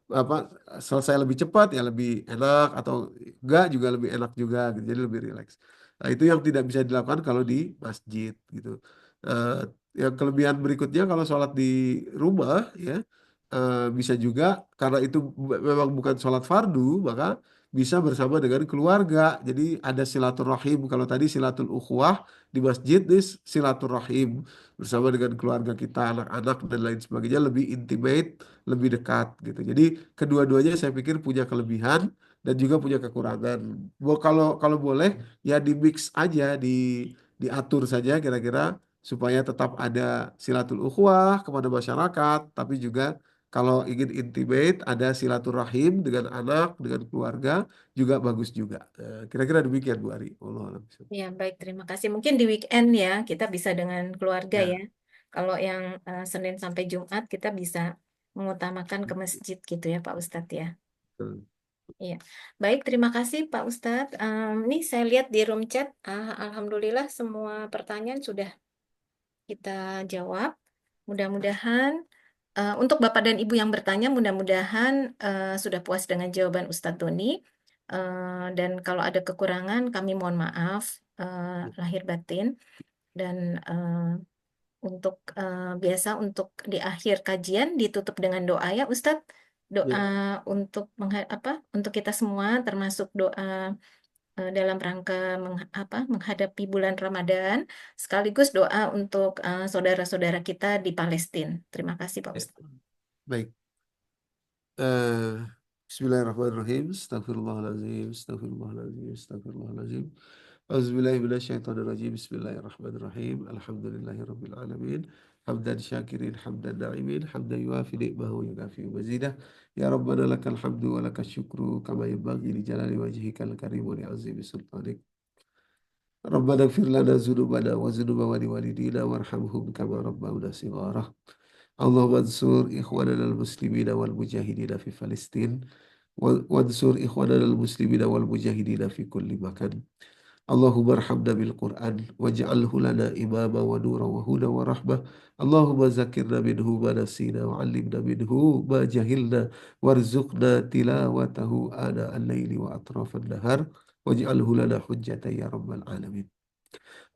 [SPEAKER 2] apa selesai lebih cepat ya lebih enak atau enggak juga lebih enak juga gitu. Jadi lebih rileks. Nah, itu yang tidak bisa dilakukan kalau di masjid gitu. Eh, Yang kelebihan berikutnya kalau sholat di rumah ya bisa juga karena itu memang bukan sholat fardu maka bisa bersama dengan keluarga. Jadi ada silaturahim. Kalau tadi silatul ukhuwah di masjid ini silaturahim bersama dengan keluarga kita, anak-anak dan lain sebagainya lebih intimate, lebih dekat gitu. Jadi kedua-duanya saya pikir punya kelebihan dan juga punya kekurangan. Kalau kalau boleh ya di mix aja, diatur saja kira-kira supaya tetap ada silatul ukhuwah kepada masyarakat, tapi juga kalau ingin intimate ada silaturahim dengan anak, dengan keluarga juga bagus juga. Kira-kira demikian Bu Ari. Wallahu a'lam bishawab.
[SPEAKER 1] Ya, baik, terima kasih. Mungkin di weekend ya, kita bisa dengan keluarga ya.
[SPEAKER 2] Ya,
[SPEAKER 1] Kalau yang Senin sampai Jumat, kita bisa mengutamakan ke masjid gitu ya, Pak Ustadz ya.
[SPEAKER 2] betul.
[SPEAKER 1] Iya, baik, terima kasih Pak Ustadz. Nih saya lihat di room chat, Alhamdulillah semua pertanyaan sudah kita jawab. Mudah-mudahan untuk Bapak dan Ibu yang bertanya, mudah-mudahan sudah puas dengan jawaban Ustadz Doni. Dan kalau ada kekurangan, kami mohon maaf lahir batin. Dan untuk biasa untuk di akhir kajian ditutup dengan doa ya Ustadz. Doa
[SPEAKER 2] Ya.
[SPEAKER 1] untuk untuk kita semua, termasuk doa dalam rangka menghadapi bulan Ramadan, sekaligus doa untuk saudara-saudara kita di Palestina. Terima kasih Pak Ustadz.
[SPEAKER 2] Baik. Eh, Bismillahirrahmanirrahim. Astagfirullahaladzim. Astagfirullahaladzim. Astagfirullahaladzim. Auzubillahiminasyaitonirrajim. Bismillahirrahmanirrahim. Alhamdulillahirabbil alamin. Hamdan syakirin, hamdan na'imin, hamdan yuafi ni'mahu wa yukafi mazidah. Ya Rabbana lakal hamdu wa lakal syukru kama yanbaghi li jalali wajhikal karim wa li'azimi sultanik. Rabbana ighfir lana dzunubana wa dzunuba waliwalidina warhamhum kama rabbawna shighara. اللهم انصر إخواننا المسلمين والمجاهدين في فلسطين وانصر إخواننا المسلمين والمجاهدين في كل مكان اللهم ارحمنا بالقرآن واجعله لنا إماما ونورا وهدى ورحمة اللهم ذكرنا منه ما نسينا وعلمنا منه ما جهلنا وارزقنا تلاوته آناء الليل وأطراف النهار واجعله لنا حجة يا رب العالمين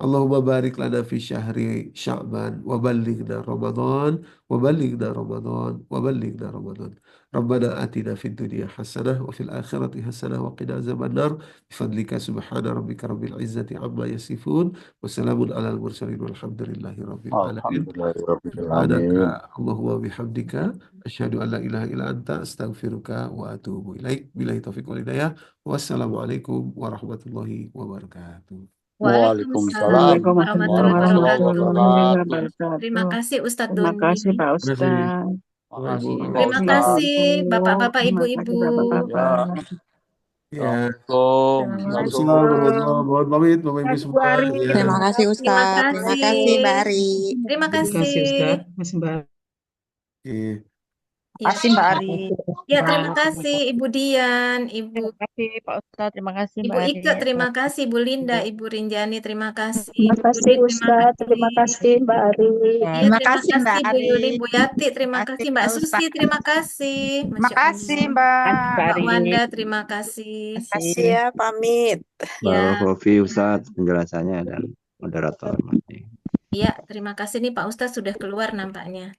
[SPEAKER 2] اللهم بارك لنا في شهر شعبان وبلغنا رمضان وبلغنا رمضان وبلغنا رمضان ربنا آتنا في الدنيا حسنة وفي الآخرة حسنة وقنا عذاب النار بفضلك سبحان ربك رب العزة عما يصفون وسلام على المرسلين والحمد لله رب العالمين سبحانك
[SPEAKER 3] Alhamdulillahirrabbilalamin.
[SPEAKER 2] اللهم وبحمدك أشهد أن لا إله إلا أنت أستغفرك وأتوب إليك بالله التوفيق والهداية والسلام عليكم ورحمة الله وبركاته.
[SPEAKER 3] Waalaikumsalam
[SPEAKER 1] Waalaikumsalam
[SPEAKER 4] Waalaikumsalam
[SPEAKER 1] warahmatullahi
[SPEAKER 3] warahmatullahi
[SPEAKER 1] wabarakatuh.
[SPEAKER 4] warahmatullahi
[SPEAKER 3] wabarakatuh.
[SPEAKER 1] Terima
[SPEAKER 4] wabarakatuh.
[SPEAKER 1] kasih Ustadz
[SPEAKER 4] Terima
[SPEAKER 1] Doni.
[SPEAKER 4] kasih Pak
[SPEAKER 2] Terima kasih.
[SPEAKER 4] Ustaz.
[SPEAKER 3] Makasih
[SPEAKER 2] Waalaikumsalam.
[SPEAKER 3] Pak
[SPEAKER 1] Terima
[SPEAKER 3] Ustadz.
[SPEAKER 1] kasih
[SPEAKER 4] Assalamualaikum.
[SPEAKER 1] Bapak-bapak,
[SPEAKER 4] Terima
[SPEAKER 1] Ibu-ibu.
[SPEAKER 4] kasih
[SPEAKER 3] Ya,
[SPEAKER 4] Bapak-bapak.
[SPEAKER 2] Ya.
[SPEAKER 3] Assalamualaikum.
[SPEAKER 2] Waalaikumsalam
[SPEAKER 1] Assalamualaikum.
[SPEAKER 2] warahmatullahi wabarakatuh. Mohon pamit Bapak Ibu
[SPEAKER 4] Kasih Bu
[SPEAKER 2] semua.
[SPEAKER 4] Ari.
[SPEAKER 2] Ya.
[SPEAKER 5] Terima kasih
[SPEAKER 1] Terima
[SPEAKER 5] Ustadz. Terima
[SPEAKER 1] kasih.
[SPEAKER 5] kasih Mbak Ari.
[SPEAKER 1] Terima
[SPEAKER 4] Terima kasih
[SPEAKER 1] kasih.
[SPEAKER 4] Ustaz. Terima kasih Mbak.
[SPEAKER 2] Oke.
[SPEAKER 1] Ya,
[SPEAKER 5] Kasih Mbak Ari.
[SPEAKER 1] ya terima
[SPEAKER 4] Mbak.
[SPEAKER 1] kasih Ibu Dian, Ibu
[SPEAKER 5] Terima kasih Pak Ustadz. Terima kasih
[SPEAKER 1] Ibu
[SPEAKER 5] Mbak Ari.
[SPEAKER 1] Ike, terima kasih Ibu Linda, Ibu Rinjani, terima kasih
[SPEAKER 6] Terima
[SPEAKER 1] Ibu
[SPEAKER 6] kasih
[SPEAKER 1] Yuni, terima
[SPEAKER 6] Ustadz,
[SPEAKER 1] kasih.
[SPEAKER 6] terima kasih Mbak Ari.
[SPEAKER 1] Iya,
[SPEAKER 5] Terima
[SPEAKER 1] terima
[SPEAKER 5] kasih
[SPEAKER 1] kasih
[SPEAKER 5] Mbak
[SPEAKER 1] Bu
[SPEAKER 5] Ari.
[SPEAKER 1] Yuli, Bu Yati, terima
[SPEAKER 5] Terima kasih
[SPEAKER 1] kasih Mbak
[SPEAKER 5] Pak
[SPEAKER 1] Susi,
[SPEAKER 5] Ustadz.
[SPEAKER 1] terima kasih.
[SPEAKER 5] Terima
[SPEAKER 1] Masya
[SPEAKER 5] kasih
[SPEAKER 1] Allah.
[SPEAKER 5] Mbak.
[SPEAKER 1] Mbak Wanda, terima kasih.
[SPEAKER 5] Terima
[SPEAKER 6] Kasih
[SPEAKER 5] kasih.
[SPEAKER 6] ya, pamit.
[SPEAKER 1] Ya,
[SPEAKER 3] Barakallahu Ustadz penjelasannya dan moderator.
[SPEAKER 1] iya, terima kasih nih Pak Ustadz sudah keluar nampaknya.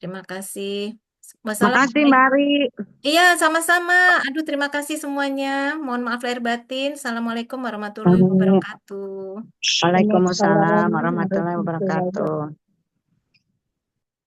[SPEAKER 1] Terima kasih.
[SPEAKER 5] Makasih Mbak
[SPEAKER 1] Wassalamualaikum.
[SPEAKER 5] Ari.
[SPEAKER 1] Iya, sama-sama. Aduh, terima kasih semuanya. Mohon maaf lahir batin. Assalamualaikum warahmatullahi
[SPEAKER 6] Amin.
[SPEAKER 1] wabarakatuh.
[SPEAKER 5] Waalaikumsalam
[SPEAKER 6] Waalaikumsalam
[SPEAKER 5] warahmatullahi
[SPEAKER 6] warahmatullahi wabarakatuh.
[SPEAKER 5] wabarakatuh.